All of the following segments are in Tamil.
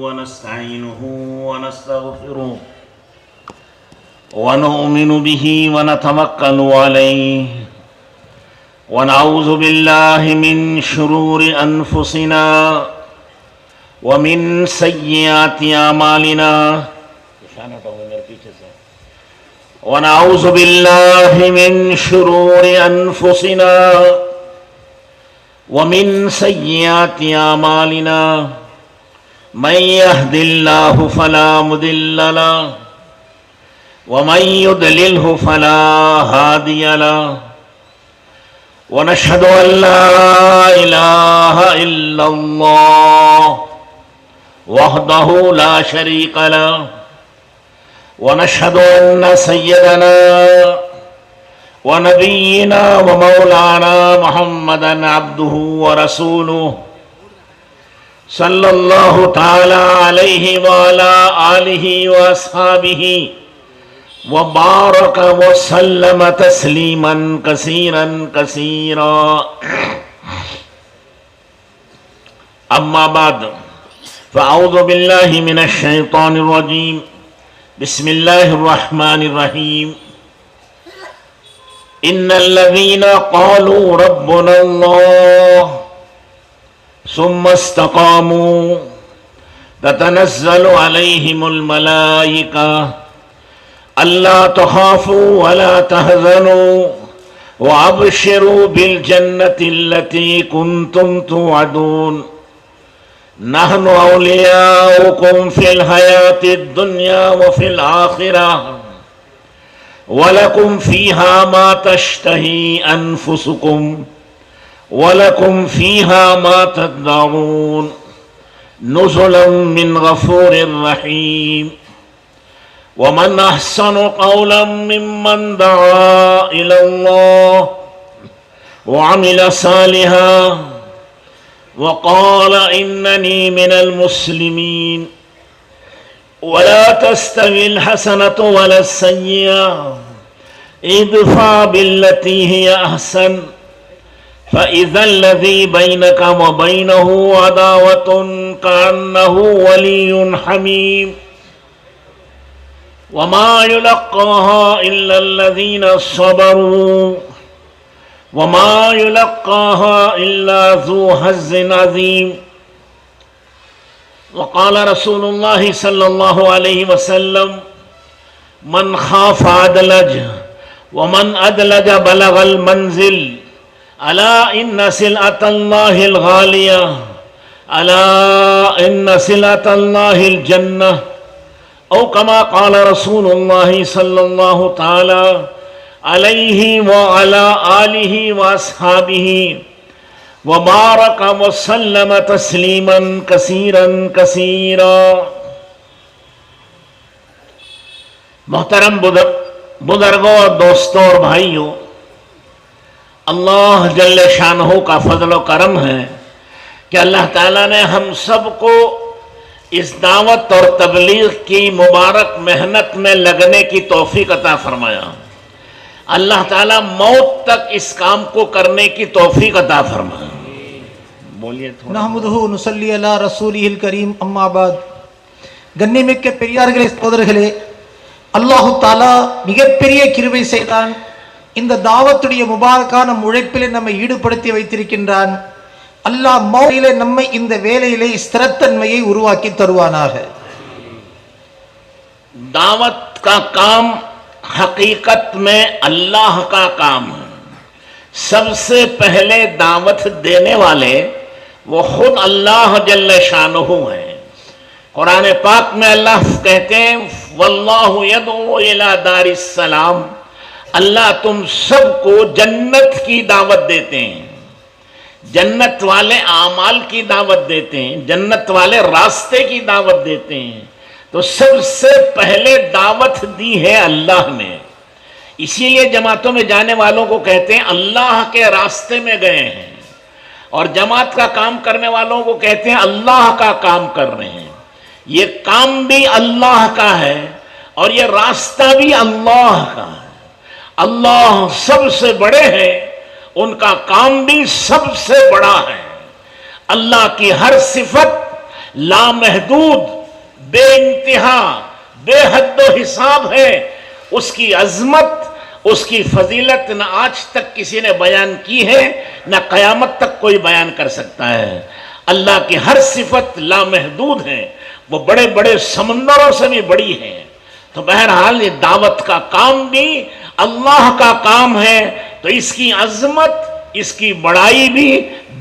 ونستعينه ونستغفره ونؤمن به ونتوكل عليه ونعوذ بالله من شرور أنفسنا ومن سيئات أعمالنا ونعوذ بالله من شرور أنفسنا ومن سيئات أعمالنا من يهد الله فلا مضل له ومن يضلله فلا هادي له ونشهد أن لا إله إلا الله وحده لا شريك له ونشهد أن سيدنا ونبينا ومولانا محمدا عبده ورسوله صلى الله تعالى عليه وعلى آله وأصحابه وبارك وسلم تسليما كثيرا كثيرا أما بعد فأعوذ بالله من الشيطان الرجيم بسم الله الرحمن الرحيم إن الذين قالوا ربنا الله ثم استقاموا تتنزل عليهم الملائكة ألا تخافوا ولا تحزنوا وأبشروا بالجنة التي كنتم توعدون نحن أولياؤكم في الحياة الدنيا وفي الآخرة ولكم فيها ما تشتهي أنفسكم ولكم فيها ما تدعون نزلا من غفور رحيم ومن أحسن قولا ممن دعا إلى الله وعمل صالحا وقال إنني من المسلمين ولا تستوي الحسنة ولا السيئة ادفع بالتي هي أحسن فإذا الذي بينك وبينه عداوة كأنه ولي حميم وما يلقاها إلا الذين صبروا وما يلقاها إلا ذو حظ عظيم وقال رسول الله صلى الله عليه وسلم من خاف أدلج ومن أدلج بلغ المنزل ألا إن سلعة الله الغالية ألا إن سلعة الله الجنة أو كما قال رسول الله صلى الله تعالى عليه وعلى آله وأصحابه وبارك وسلم تسليما كثيرا كثيرا. محترم بزرگوں اور دوستوں اور بھائیوں، اللہ جل شانہ کا فضل و کرم ہے کہ اللہ تعالیٰ نے ہم سب کو اس دعوت اور تبلیغ کی مبارک محنت میں لگنے کی توفیق عطا فرمایا. اللہ تعالیٰ موت تک اس کام کو کرنے کی توفیق عطا فرمایا. بولیے تھوڑا. نحمدہ نصلی علی رسولہ الکریم اما بعد. கண்ணியமிக்க பெரியார்களே, சகோதரர்களே, அல்லாஹு தாலா மிகப்பெரிய கிருபை செய்தான். இந்த தாவத்துடைய முபாரக்கான உழைப்பிலே நம்மை ஈடுபடுத்தி வைத்திருக்கின்றான். அல்லாஹ் மௌத்திலே நம்மை இந்த வேலையிலே ஸ்திரத்தன்மையை உருவாக்கி தருவானாக. दावत का काम हकीकत में अल्लाह का काम है. सबसे पहले दावत देने वाले वो खुद अल्लाह जल्ल शानुहु है. कुरान पाक में अल्लाह कहते हैं वल्लाहु यदउ इला दारिस सलाम, अल्लाह तुम सबको जन्नत की दावत देते हैं, जन्नत वाले आमाल की दावत देते हैं, जन्नत वाले रास्ते की दावत देते हैं. तो सबसे पहले दावत दी है अल्लाह ने. इसीलिए जमातों में जाने वालों को कहते हैं अल्लाह के रास्ते में गए हैं, और जमात का काम करने वालों को कहते हैं अल्लाह का काम कर रहे हैं. ये काम भी अल्लाह का है और ये रास्ता भी अल्लाह का है. अल्लाह सबसे बड़े हैं, उनका काम भी सबसे बड़ा है. अल्लाह की हर सिफत लामहदूद بے انتہا بے حد و حساب ہے. اس کی عظمت اس کی فضیلت نہ آج تک کسی نے بیان کی ہے نہ قیامت تک کوئی بیان کر سکتا ہے. اللہ کی ہر صفت لامحدود ہے, وہ بڑے بڑے سمندروں سے بھی بڑی ہے. تو بہرحال یہ دعوت کا کام بھی اللہ کا کام ہے, تو اس کی عظمت اس کی بڑائی بھی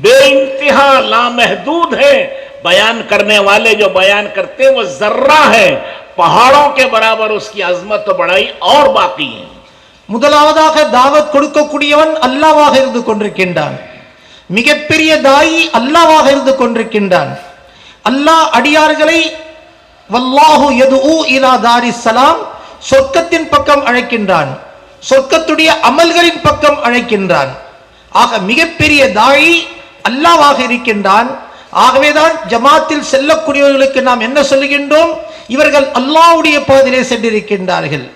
بے انتہا لامحدود ہے. بیان کرنے والے جو بیان کرتے ہیں وہ ذرہ ہے, پہاڑوں کے برابر اس کی عظمت و بڑائی اور باقی ہے. முதலாவதாக தாவத் கொடுக்கக்கூடியவன் அல்லாஹ்வாக இருந்து கொண்டிருக்கின்றான். மிகப்பெரிய தாயி அல்லாஹ்வாக இருந்து கொண்டிருக்கின்றான். அல்லாஹ் அடியார்களை வல்லாஹு யதுஉ இலா தாரிஸ் ஸலாம் சொர்க்கத்தின் பக்கம் அழைக்கின்றான், சொர்க்கத்துடைய அமல்களின் பக்கம் அழைக்கின்றான். ஆக மிகப்பெரிய தாயி அல்லாஹ்வாக இருக்கின்றான். ஆகவேதான் ஜமாத்தில் செல்லக்கூடியவர்களுக்கு நாம் என்ன சொல்லுகின்றோம்? இவர்கள் அல்லாஹ்வுடைய பாதையிலே சென்றிருக்கின்றார்கள்,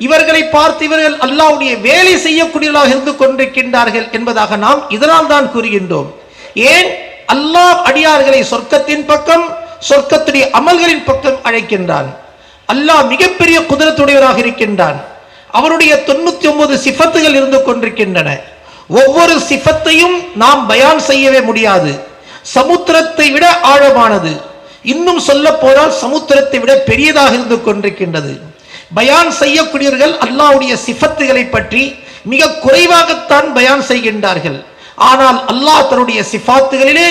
இவர்களை பார்த்து இவர்கள் அல்லாஹ்வுடைய வேலை செய்யக்கூடியவர்களாக இருந்து கொண்டிருக்கின்றார்கள் என்பதாக நாம் இதனால் தான் கூறுகின்றோம். ஏன்? அல்லாஹ் அடியார்களை சொர்க்கத்தின் பக்கம் சொர்க்கத்துடைய அமல்களின் பக்கம் அழைக்கின்றான். அல்லாஹ் மிகப்பெரிய குதிரத்துடையவராக இருக்கின்றான். அவருடைய 99 சிஃபத்துகள் இருந்து கொண்டிருக்கின்றன. ஒவ்வொரு சிஃபத்தையும் நாம் பயான் செய்யவே முடியாது. சமுத்திரத்தை விட ஆழமானது, இன்னும் சொல்ல போனால் சமுத்திரத்தை விட பெரியதாக இருந்து கொண்டிருக்கின்றது. பயான் செய்யக்கூடியவர்கள் அல்லாஹ்வுடைய சிஃபத்துகளை பற்றி மிக குறைவாகத்தான் பயான் செய்கின்றார்கள். ஆனால் அல்லாஹ் தன்னுடைய சிஃபாத்துகளிலே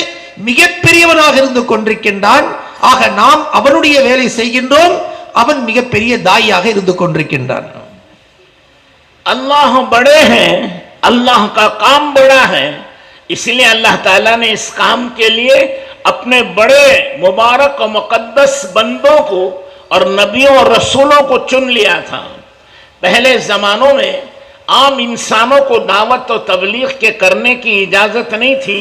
மிகப்பெரியவனாக இருந்து கொண்டிருக்கின்றான். ஆக நாம் அவனுடைய வேலை செய்கின்றோம், அவன் மிகப்பெரிய தாயாக இருந்து கொண்டிருக்கின்றான். अल्लाह बड़े हैं, अल्लाह का काम बड़ा है, इसलिए अल्लाह ताला ने इस काम के लिए अपने बड़े मुबारक और मुकद्दस बंदों को और नबियों और रसूलों को चुन लिया था. पहले ज़मानों में आम इंसानों को दावत और तबलीग के करने की इजाज़त नहीं थी.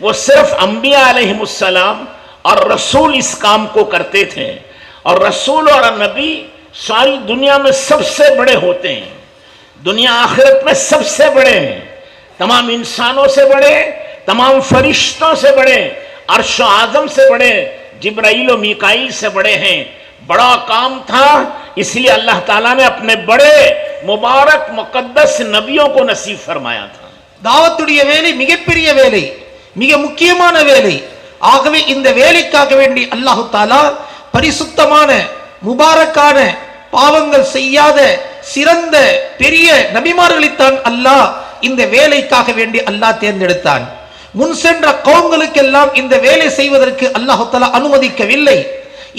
वो सिर्फ अंबिया अलैहिमुस्सलाम और रसूल इस काम को करते थे. और रसूल और नबी सारी दुनिया में सबसे बड़े होते हैं, दुनिया आखिरत में सबसे बड़े हैं, तमाम इंसानों से बड़े, तमाम फरिश्तों से बड़े, अर्श आज़म से बड़े, जिब्राइल और मीकाईल से बड़े हैं. बड़ा काम था, इसलिए अल्लाह ताला ने अपने बड़े मुबारक मुकद्दस नबियों को नसीब फरमाया था. தாவத்துடைய வேலை மிகப்பெரிய வேலை, மிக முக்கியமான வேலை. ஆகவே இந்த வேலைக்காக வேண்டி அல்லாஹ் தஆலா பரிசுத்தமான முபாரக்கான பாவங்கள் செய்யாத சிறந்த பெரிய நபிமார்களைத்தான் அல்லாஹ் இந்த வேலைக்காக வேண்டி அல்லாஹ் தேர்ந்தெடுத்தான். முன் சென்ற கௌம்களுக்கெல்லாம் இந்த வேலை செய்வதற்கு அல்லாஹ் தஆலா அனுமதிக்கவில்லை.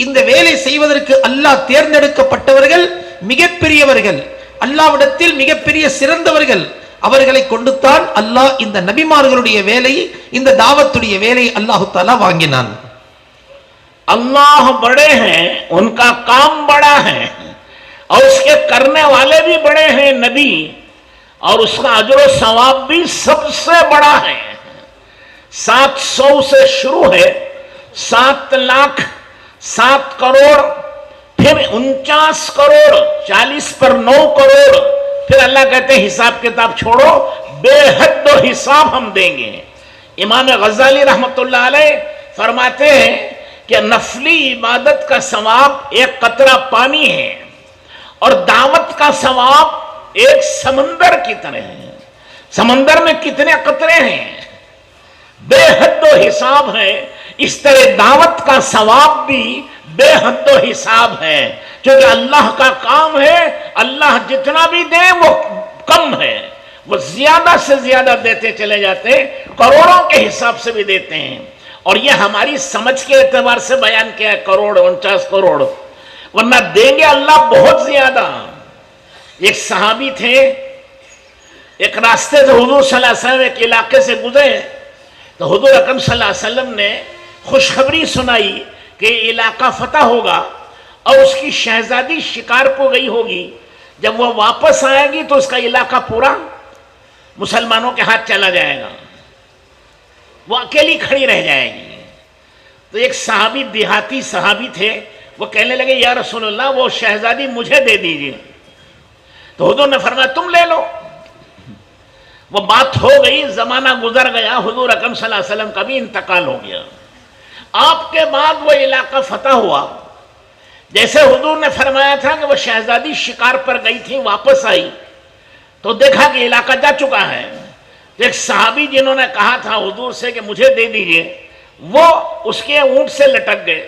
இந்த வேலை செய்வதற்கு அல்லாஹ் தேர்ந்தெடுக்கப்பட்டவர்கள் மிகப்பெரியவர்கள், அல்லாஹ்விடத்தில் மிகப்பெரிய சிறந்தவர்கள். அவர்களை கொண்டுத்தான் அல்லாஹ் இந்த நபிமார்களுடைய வேலை, இந்த தாவத்துடைய வேலை அல்லாஹ் தஆலா வாங்கினான். अल्लाह बड़े हैं, उनका काम बड़ा है, और उसके करने वाले भी बड़े हैं नबी, और उसका अजर व सवाब भी सबसे बड़ा है. 700 से शुरू है, 7 लाख 7 करोड़, फिर 49 करोड़, 40 पर 9 करोड़, फिर अल्लाह कहते हैं हिसाब किताब छोड़ो, बेहद हिसाब हम देंगे. इमाम गज़ाली रहमतुल्लाह अलैह फरमाते हैं कि नफली इबादत का सवाब एक कतरा पानी है और दावत का सवाब एक समंदर की तरह है. समंदर में कितने कतरे हैं, बेहद हिसाब है. इस तरह दावत का सवाब भी बेहद हिसाब है, क्योंकि अल्लाह का काम है. अल्लाह जितना भी दे वो कम है, वो ज्यादा से ज्यादा देते चले जाते, करोड़ों के हिसाब से भी देते हैं. और ये हमारी समझ के एतबार से बयान किया है, करोड़ 49 करोड़, वरना देंगे अल्लाह बहुत ज्यादा. एक सहाबी थे, एक रास्ते से हुजूर सल्लल्लाहु अलैहि वसल्लम एक इलाके से गुजरे, तो हुजूर अकरम सल्लल्लाहु अलैहि वसल्लम ने खुशखबरी सुनाई कि इलाका फतह होगा और उसकी शहजादी शिकार को गई होगी. जब वह वापस आएगी तो उसका इलाका पूरा मुसलमानों के हाथ चला जाएगा, वो अकेली खड़ी रह जाएगी. तो एक सहाबी, देहाती सहाबी थे, वो कहने लगे या रसूलल्लाह वो शहजादी मुझे दे दीजिए. तो हुजूर ने फरमाया तुम ले लो. वो बात हो गई, जमाना गुजर गया, हुजूर अकरम सल्लल्लाहु अलैहि वसल्लम का भी इंतकाल हो गया. आपके बाद वो इलाका फतह हुआ. जैसे हुजूर ने फरमाया था कि वो शहजादी शिकार पर गई थी, वापस आई तो देखा कि इलाका जा चुका है। तो एक सहाबी जिन्होंने कहा था हुजूर से कि मुझे दे दीजिए, वो उसके ऊंट से लटक गए,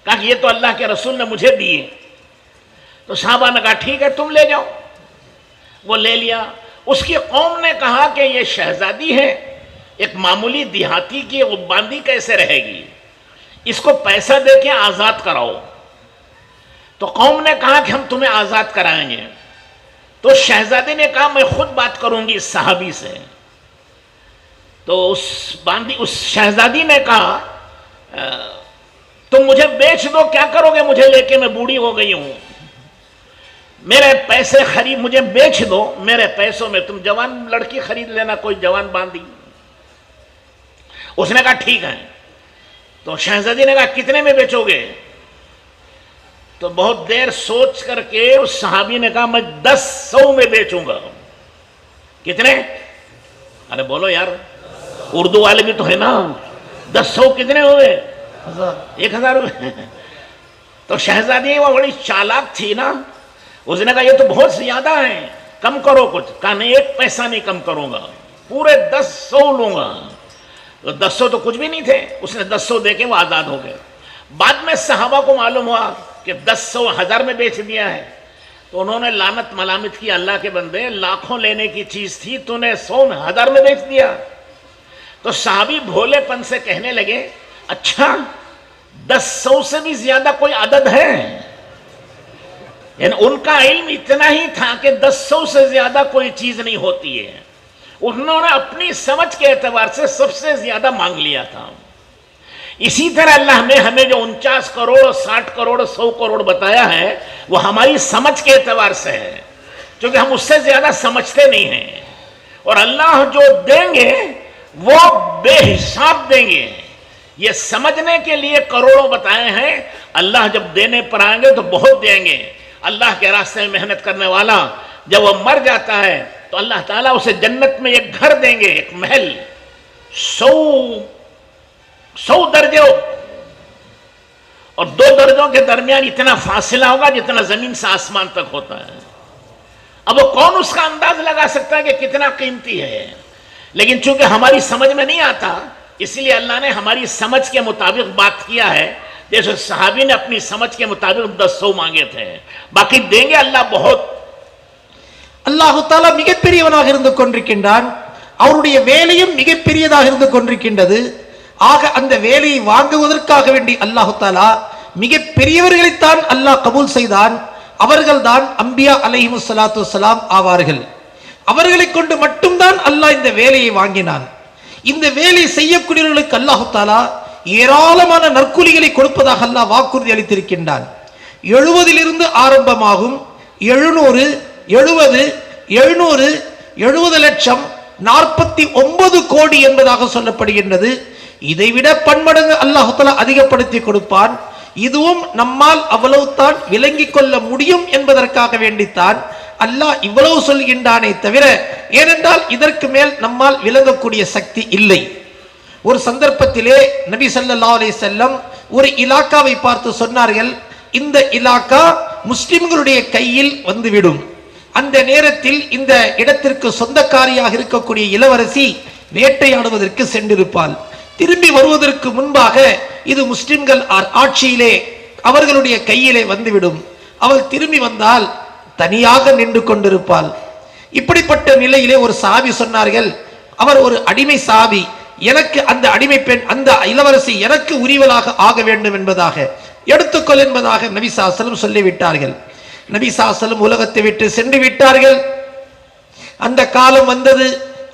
कहा कि ये तो अल्लाह के रसूल ने मुझे दिए। तो साहबा ने कहा ठीक है तुम ले जाओ, वो ले लिया। उसकी कौम ने कहा कि ये शहजादी है, एक मामूली देहाती की बांदी कैसे रहेगी, इसको पैसा दे के आजाद कराओ। तो कौम ने कहा कि हम तुम्हें आजाद कराएंगे। तो शहजादी ने कहा मैं खुद बात करूंगी इस सहाबी से। तो उस शहजादी ने कहा तुम मुझे बेच दो, क्या करोगे मुझे लेके, मैं बूढ़ी हो गई हूं, मेरे पैसे खरीद, मुझे बेच दो, मेरे पैसों में तुम जवान लड़की खरीद लेना, कोई जवान बांदी। उसने कहा ठीक है। तो शहजादी ने कहा कितने में बेचोगे? तो बहुत देर सोच करके उस सहाबी ने कहा मैं 1000 में बेचूंगा। कितने? अरे बोलो यार, उर्दू वाले भी तो है ना। 1000 कितने हुए? 1000 हुए। तो शहजादी वो बड़ी चालाक थी ना, उसने कहा ये तो बहुत ज्यादा है, कम करो कुछ। कहा नहीं, एक पैसा नहीं कम करूंगा, पूरे 1000 लूंगा। तो 1000 तो कुछ भी नहीं थे, उसने 1000 देके वो आजाद हो गए। बाद में सहाबा को मालूम हुआ कि 1000 1000 में बेच दिया है। तो उन्होंने लानत मलामत की, अल्लाह के बंदे लाखों लेने की चीज थी, तूने 100 में 1000 में बेच दिया। तो साहबी भोलेपन से कहने लगे अच्छा 1000 से भी ज्यादा कोई अदद है? यानी उनका इल्म इतना ही था कि 1000 से ज्यादा कोई चीज नहीं होती है। उन्होंने अपनी समझ के एतबार से सबसे ज्यादा मांग लिया था। इसी तरह अल्लाह ने हमें जो 49 करोड़ 60 करोड़ 100 करोड़ बताया है वो हमारी समझ के एतबार से है, क्योंकि हम उससे ज्यादा समझते नहीं हैं। और अल्लाह जो देंगे वो बेहिसाब देंगे। ये समझने के लिए करोड़ों बताए हैं, अल्लाह जब देने पर आएंगे तो बहुत देंगे। अल्लाह के रास्ते में मेहनत करने वाला जब वो मर जाता है तो अल्लाह ताला उसे जन्नत में एक घर देंगे, एक महल, 100 दर्जे और 2 दर्जों के दरमियान इतना फासला होगा जितना जमीन से आसमान तक होता है। अब वो कौन उसका अंदाज लगा सकता है कि कितना कीमती है। लेकिन चूंकि हमारी समझ में नहीं आता, इसलिए अल्लाह ने हमारी समझ के मुताबिक बात किया है। जैसे सहाबी ने अपनी समझ के मुताबिक 1000 मांगे थे, बाकी देंगे अल्लाह बहुत। அல்லாஹ் தஆலா மிகப்பெரியவனாக இருந்து கொண்டிருக்கின்றான். அவருடைய வேலையும் மிகப்பெரியதாக இருந்து கொண்டிருக்கின்றது. ஆக அந்த வேலையை வாங்குவதற்காக வேண்டி அல்லாஹ் தஆலா மிகப்பெரியவர்களைத்தான் அல்லாஹ் கபூல் செய்தான். அவர்கள்தான் அம்பியா அலைஹிமுஸ்ஸலாத்து வஸ்ஸலாம் ஆவார்கள். அவர்களை கொண்டு மட்டும்தான் அல்லாஹ் இந்த வேலையை வாங்கினான். இந்த வேலை செய்யக்கூடியவர்களுக்கு அல்லாஹ் தஆலா ஏராளமான நற்கூலிகளை கொடுப்பதாக அல்லாஹ் வாக்குறுதி அளித்திருக்கின்றான். 70 ஆரம்பமாகும். 700 70 700 70 லட்சம் 49 கோடி என்பதாக சொல்லப்படுகின்றது. இதைவிட பன்மடங்கு அல்லாஹ் தஆலா அதிகப்படுத்தி கொடுப்பான். இதுவும் நம்மால் அவ்வளவு தான் விளங்கிக் கொள்ள முடியும் என்பதற்காக வேண்டித்தான் அல்லாஹ் இவ்வளவு சொல்கின்றானே தவிர, ஏனென்றால் இதற்கு மேல் நம்மால் விளங்கக்கூடிய சக்தி இல்லை. ஒரு சந்தர்ப்பத்திலே நபி ஸல்லல்லாஹு அலைஹி வஸல்லம் ஒரு இலாக்காவை பார்த்து சொன்னார்கள், இந்த இலாக்கா முஸ்லிம்களுடைய கையில் வந்துவிடும். அந்த நேரத்தில் இந்த இடத்திற்கு சொந்தக்காரியாக இருக்கக்கூடிய இளவரசி வேட்டையாடுவதற்கு சென்றிருப்பாள். திரும்பி வருவதற்கு முன்பாக இது முஸ்லிம்கள் ஆட்சியிலே அவர்களுடைய கையிலே வந்துவிடும். அவள் திரும்பி வந்தால் தனியாக நின்று கொண்டிருப்பாள். இப்படிப்பட்ட நிலையிலே ஒரு சாபி சொன்னார்கள், அவர் ஒரு அடிமை சாபி, எனக்கு அந்த அடிமை பெண் அந்த இளவரசி எனக்கு உரிவலாக ஆக வேண்டும் என்பதாக எடுத்துக்கொள் என்பதாக நபி ஸல்லல்லாஹு அலைஹி வஸல்லம் சொல்லிவிட்டார்கள். நபி ஸல்லல்லாஹு அலைஹி வஸல்லம் உலகத்தை விட்டு சென்று விட்டார்கள். அந்த காலம் வந்தது.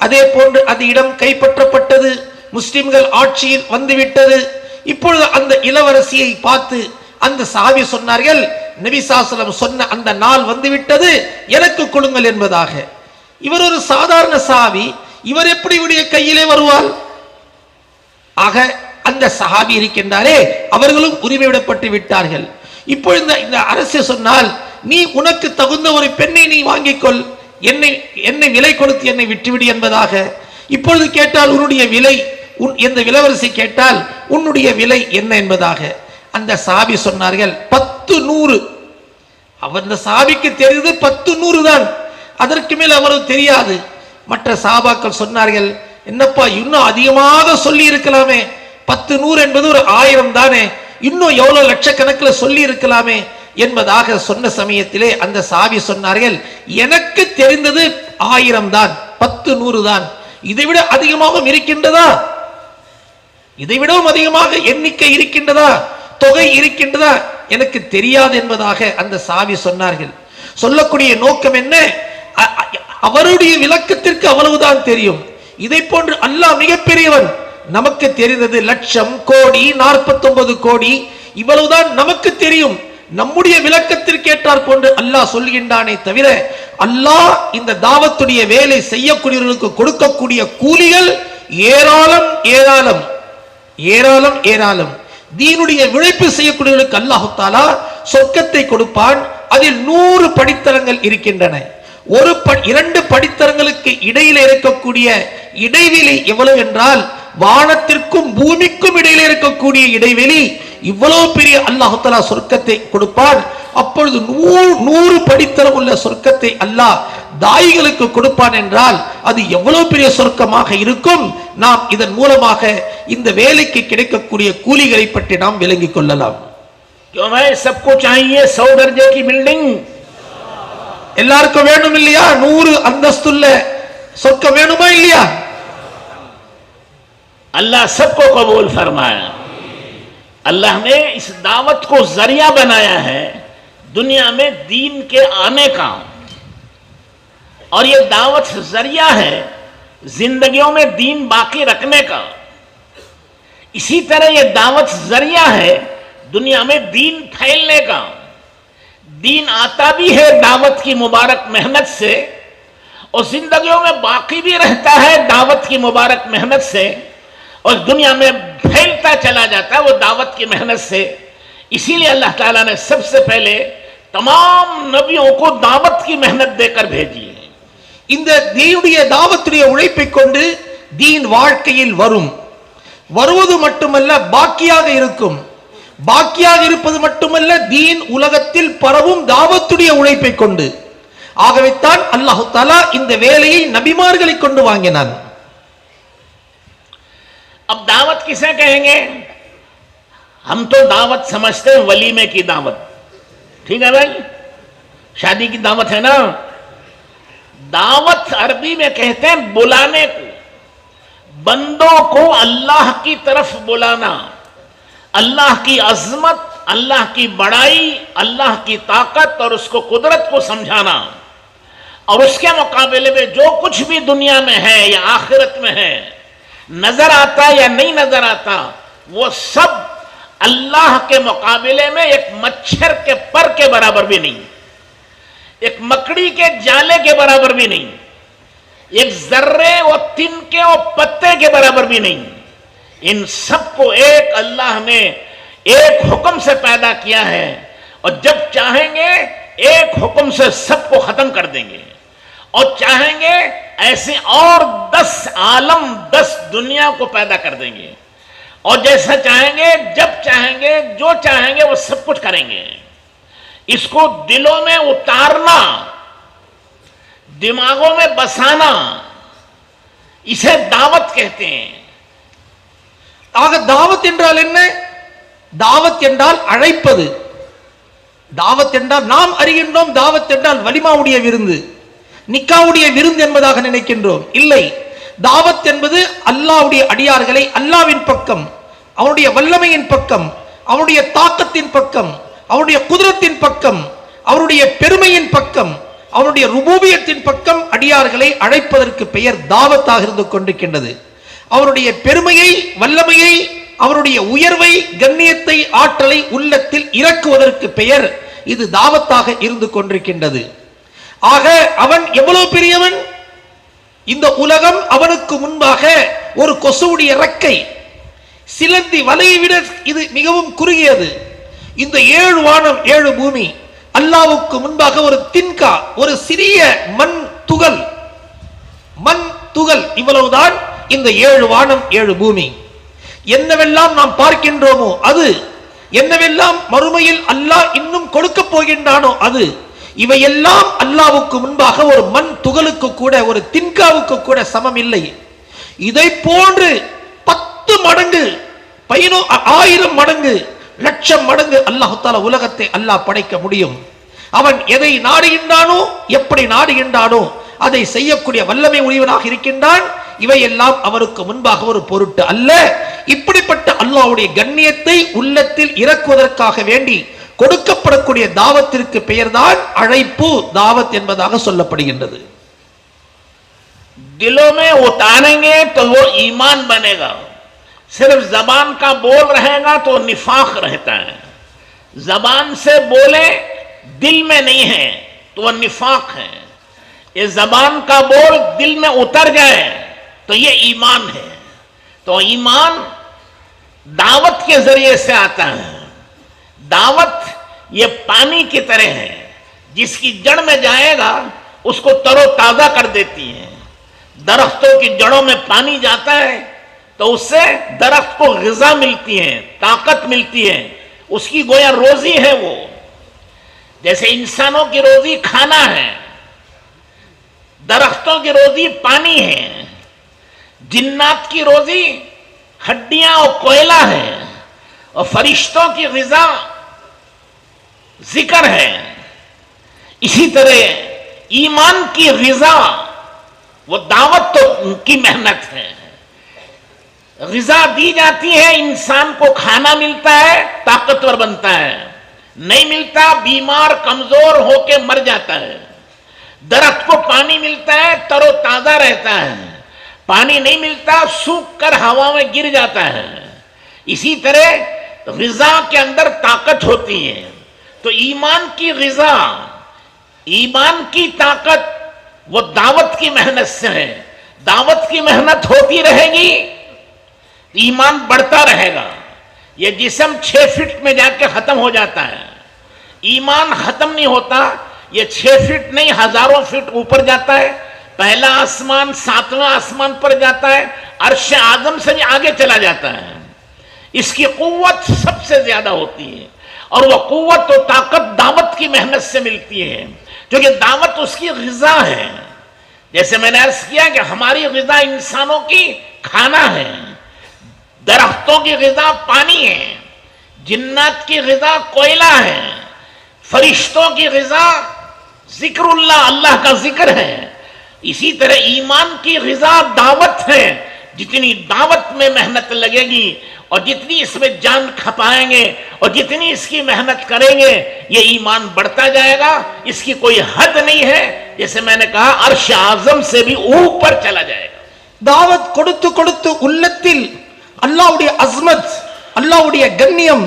அதே போன்று அது இடம் கைப்பற்றப்பட்டது. முஸ்லிம்கள் ஆட்சியில் வந்துவிட்டது. இப்பொழுது அந்த இளவரசியை பார்த்து அந்த சாபி சொன்னார்கள், நபி ஸல்லல்லாஹு அலைஹி வஸல்லம் சொன்ன அந்த நாள் வந்துவிட்டது, எனக்கு கொடுங்கள் என்பதாக. இவர் ஒரு சாதாரண சாபி, இவர் எப்படி இவருடைய கையிலே வருவாள்? ஆக அந்த சஹாபி இருக்கின்றாரே, அவர்களும் உரிமை விடப்பட்டு விட்டார்கள். இப்பொழுது இந்த அரசு சொன்னால், நீ உனக்கு தகுந்த ஒரு பெண்ணை நீ வாங்கிக்கொள், என்னை விலை கொடுத்து என்னை விட்டுவிடு என்பதாக. இப்பொழுது கேட்டால் உன்னுடைய விலை, இந்த இளவரசி கேட்டால் உன்னுடைய விலை என்ன என்பதாக. அந்த சாபி சொன்னார்கள் 10 100. அவர் அந்த சாபிக்கு தெரியுது 10 100 தான், அதற்கு மேல் அவருக்கு தெரியாது. மற்ற சாபாக்கள் சொன்னார்கள், என்னப்பா இன்னும் அதிகமாக சொல்லி இருக்கலாமே, 10 100 என்பது ஒரு 1000 தானே, இன்னும் எவ்வளவு லட்சக்கணக்கில் சொல்லி இருக்கலாமே என்பதாக சொன்ன சமயத்திலே அந்த சாபி சொன்னார்கள், எனக்கு தெரிந்தது 1000 தான், 10 100 தான், இதைவிட அதிகமாகவும் இருக்கின்றதா, இதைவிடவும் அதிகமாக எண்ணிக்கை இருக்கின்றதா, தொகை இருக்கின்றதா, எனக்கு தெரியாது என்பதாக அந்த சாபி சொன்னார்கள். சொல்லக்கூடிய நோக்கம் என்ன, அவருடைய விளக்கத்திற்கு அவ்வளவுதான் தெரியும். இதை போன்று அல்லாஹ் மிகப்பெரியவன், நமக்கு தெரிந்தது லட்சம் கோடி 49 கோடி இவ்வளவுதான் நமக்கு தெரியும். நம்முடைய விளக்கத்திற்கு ஏற்றார் போன்று அல்லாஹ் சொல்கின்றானே தவிர, அல்லாஹ் இந்த தாவத்துடைய வேலை செய்யக்கூடியவர்களுக்கு கொடுக்கக்கூடிய கூலிகள் ஏராளம் ஏராளம் ஏராளம் ஏராளம். தீனுடைய விழைப்பு செய்யக்கூடியவர்களுக்கு அல்லாஹ் தஆலா சொர்க்கத்தை கொடுப்பான். அதில் 100 படித்தரங்கள் இருக்கின்றன. 2 படித்தரங்களுக்கு இடையில இருக்கக்கூடிய இடைவெளி எவ்வளவு என்றால், வானத்திற்கும் பூமிக்கும் இடையில இருக்கக்கூடிய இடைவெளி இவ்வளவு பெரிய அல்லாஹ் தஆலா சொர்க்கத்தை கொடுப்பான். அப்பொழுது 100 படித்தரம் உள்ள சொர்க்கத்தை அல்லாஹ் தாயிகளுக்கு கொடுப்பான் என்றால் அது எவ்வளவு பெரிய சொர்க்கமாக இருக்கும். நாம் இதன் மூலமாக இந்த வேலைக்கு கிடைக்கக்கூடிய கூலிகளை பற்றி நாம் விளங்கிக் கொள்ளலாம். क्यों भाई, सबको चाहिए 100 दर्जे की बिल्डिंग, எல்லாருக்கும் வேணும் இல்லையா, 100 அந்தஸ்துள்ள சொர்க்கம் வேணுமா இல்லையா? अल्लाह सबको कबूल फरमाए. अल्लाह ने इस दावत को जरिया बनाया है दुनिया में दीन के आने का, और ये दावत जरिया है जिंदगियों में दीन बाकी रखने का. इसी तरह ये दावत जरिया है दुनिया में दीन फैलने का. दीन आता भी है दावत की मुबारक मेहनत से, और जिंदगियों में बाकी भी रहता है दावत की मुबारक मेहनत से, और दुनिया में फैलता चला जाता है वो दावत की मेहनत से. इसीलिए अल्लाह ताला ने सबसे पहले तमाम नबियों को दावत की मेहनत देकर भेजी है. இந்த தீனுடைய தாவத்துடைய உழைப்பை கொண்டு தீன் வாழ்க்கையில் வரும். வருவது மட்டுமல்ல, பாக்கியாக இருக்கும். பாக்கியாக இருப்பது மட்டுமல்ல, தீன் உலகத்தில் பரவும் தாவத்துடைய உழைப்பை கொண்டு. ஆகவே தான் அல்லாஹ் தஆலா இந்த வேலையை நபிமார்களை கொண்டு வாங்கினான். अब दावत किसे कहेंगे? हम तो दावत समझते हैं वलीमे की दावत, ठीक है भाई, शादी की दावत है ना. दावत अरबी में कहते हैं बुलाने को, बंदों को अल्लाह की तरफ बुलाना, अल्लाह की अजमत, अल्लाह की बड़ाई, अल्लाह की ताकत और उसको कुदरत को समझाना, और उसके मुकाबले में जो कुछ भी दुनिया में है या आखिरत में है, नजर आता या नहीं नजर आता, वो सब अल्लाह के मुकाबले में एक मच्छर के पर के बराबर भी नहीं, एक मकड़ी के जाले के बराबर भी नहीं, एक जर्रे और तिनके और पत्ते के बराबर भी नहीं. इन सबको एक अल्लाह ने एक हुक्म से पैदा किया है, और जब चाहेंगे एक हुक्म से सबको खत्म कर देंगे, और चाहेंगे ऐसे और 10 आलम 10 दुनिया को पैदा कर देंगे, और जैसा चाहेंगे जब चाहेंगे जो चाहेंगे वो सब कुछ करेंगे. इसको दिलों में उतारना, दिमागों में बसाना, इसे दावत कहते हैं. ஆக தாவத் என்றால் என்ன? தாவத் என்றால் அழைப்பது. தாவத் என்றால் நாம் அறிகின்றோம், தாவத் என்றால் வலிமாவுடைய விருந்து, நிக்காவுடைய விருந்து என்பதாக நினைக்கின்றோம். இல்லை, தாவத் என்பது அல்லாஹ்வுடைய அடியார்களை அல்லாஹ்வின் பக்கம், அவருடைய வல்லமையின் பக்கம், அவருடைய தாக்கத்தின் பக்கம், அவருடைய குதிரத்தின் பக்கம், அவருடைய பெருமையின் பக்கம், அவருடைய ருபூபியத்தின் பக்கம் அடியார்களை அழைப்பதற்கு பெயர் தாவத்தாக இருந்து கொண்டிருக்கின்றது. அவருடைய பெருமையை, வல்லமையை, அவருடைய உயர்வை, கண்ணியத்தை, ஆற்றலை உள்ளத்தில் இறக்குவதற்கு பெயர் இது தாவத்தாக இருந்து கொண்டிருக்கின்றது. ஆக அவன் எவ்வளவு பெரியவன்? இந்த உலகம் அவனுக்கு முன்பாக ஒரு கொசுவுடைய இறக்கை, சிலந்தி வலையை விட இது மிகவும் குறுகியது. இந்த 7 வானம் 7 பூமி அல்லாஹ்வுக்கு முன்பாக ஒரு தின்கா, ஒரு சிறிய மண் துகள், இவ்வளவுதான் இந்த 7 வானம் 7 பூமி. என்னவெல்லாம் நாம் பார்க்கின்றோமோ அது என்னவெல்லாம் மறுமையில் அல்லாஹ் இன்னும் கொடுக்க போகின்றானோ அது, இவையெல்லாம் அல்லாஹ்வுக்கு முன்பாக ஒரு மண் துகளுக்கு கூட, ஒரு தின்காவுக்கு கூட சமம் இல்லை. இதை போன்று 10 மடங்கு 1000 மடங்கு லட்சம் மடங்கு அல்லாஹ் தஆலா உலகத்தை அல்லாஹ் படைக்க முடியும். அவன் எதை நாடுகின்றானோ, எப்படி நாடுகின்றானோ அதை செய்யக்கூடிய வல்லமை உடையவனாக இருக்கின்றான். இவையெல்லாம் அவருக்கு முன்பாக ஒரு பொருட்டு அல்ல. இப்படிப்பட்ட அல்லாஹ்வுடைய கண்ணியத்தை உள்ளத்தில் இறக்குவதற்காக வேண்டி கொடுக்கப்படக்கூடிய தாவத்திற்கு பெயர்தான் அழைப்பு, தாவத் என்பதாக சொல்லப்படுகின்றது. दिलों में उतारेंगे तो वो ईमान बनेगा. सिर्फ जबान का बोल रहेगा तो निफाक रहता है. जबान से बोले दिल में नहीं है तो वह निफाक है. ये जबान का बोल दिल में उतर जाए तो ये ईमान है. तो ईमान दावत के जरिए से आता है. दावत ये पानी की तरह है, जिसकी जड़ में जाएगा उसको तरोताजा कर देती है. दरख्तों की जड़ों में पानी जाता है तो उससे दरख्त को ग़िज़ा मिलती है, ताकत मिलती है, उसकी गोया रोजी है. वो जैसे इंसानों की रोजी खाना है, दरख्तों की रोजी पानी है, जिन्नात की रोजी हड्डियां और कोयला है, और फरिश्तों की ग़िज़ा जिक्र है. इसी तरह ईमान की ग़िज़ा वो दावत तो की मेहनत है. ग़िज़ा दी जाती है, इंसान को खाना मिलता है, ताकतवर बनता है. नहीं मिलता, बीमार कमजोर होके मर जाता है. दरख्त को पानी मिलता है, तरोताजा रहता है. पानी नहीं मिलता, सूख कर हवा में गिर जाता है. इसी तरह ग़िज़ा के अंदर ताकत होती है. तो ईमान की ग़िज़ा, ईमान की ताकत वो दावत की मेहनत से है. दावत की मेहनत होती रहेगी, ईमान बढ़ता रहेगा. ये जिस्म 6 फीट में जाके खत्म हो जाता है, ईमान खत्म नहीं होता. ये 6 फीट नहीं, हजारों फीट ऊपर जाता है. पहला आसमान 7वां आसमान पर जाता है, अर्श आज़म से भी आगे चला जाता है. इसकी कुव्वत सबसे ज्यादा होती है, और वह कुव्वत और ताकत दावत की मेहनत से मिलती है, क्योंकि दावत उसकी ग़िज़ा है. जैसे मैंने अर्ज किया कि हमारी ग़िज़ा इंसानों की खाना है, दरख्तों की ग़िज़ा पानी है, जिन्नात की ग़िज़ा कोयला है, फरिश्तों की ग़िज़ा ज़िक्रुल्लाह, अल्लाह का जिक्र है. इसी तरह ईमान की ग़िज़ा दावत है. जितनी दावत में मेहनत लगेगी और जितनी इसमें जान खपाएंगे और जितनी इसकी मेहनत करेंगे, ये ईमान बढ़ता जाएगा. इसकी कोई हद नहीं है. जैसे मैंने कहा, अर्श आज़म से भी ऊपर चला जाएगा. தாவத் கொடுத்து கொடுத்து உள்ளத்தில் அல்லாஹ்வுடைய அஸ்மத், அல்லாஹ்வுடைய கண்ணியம்,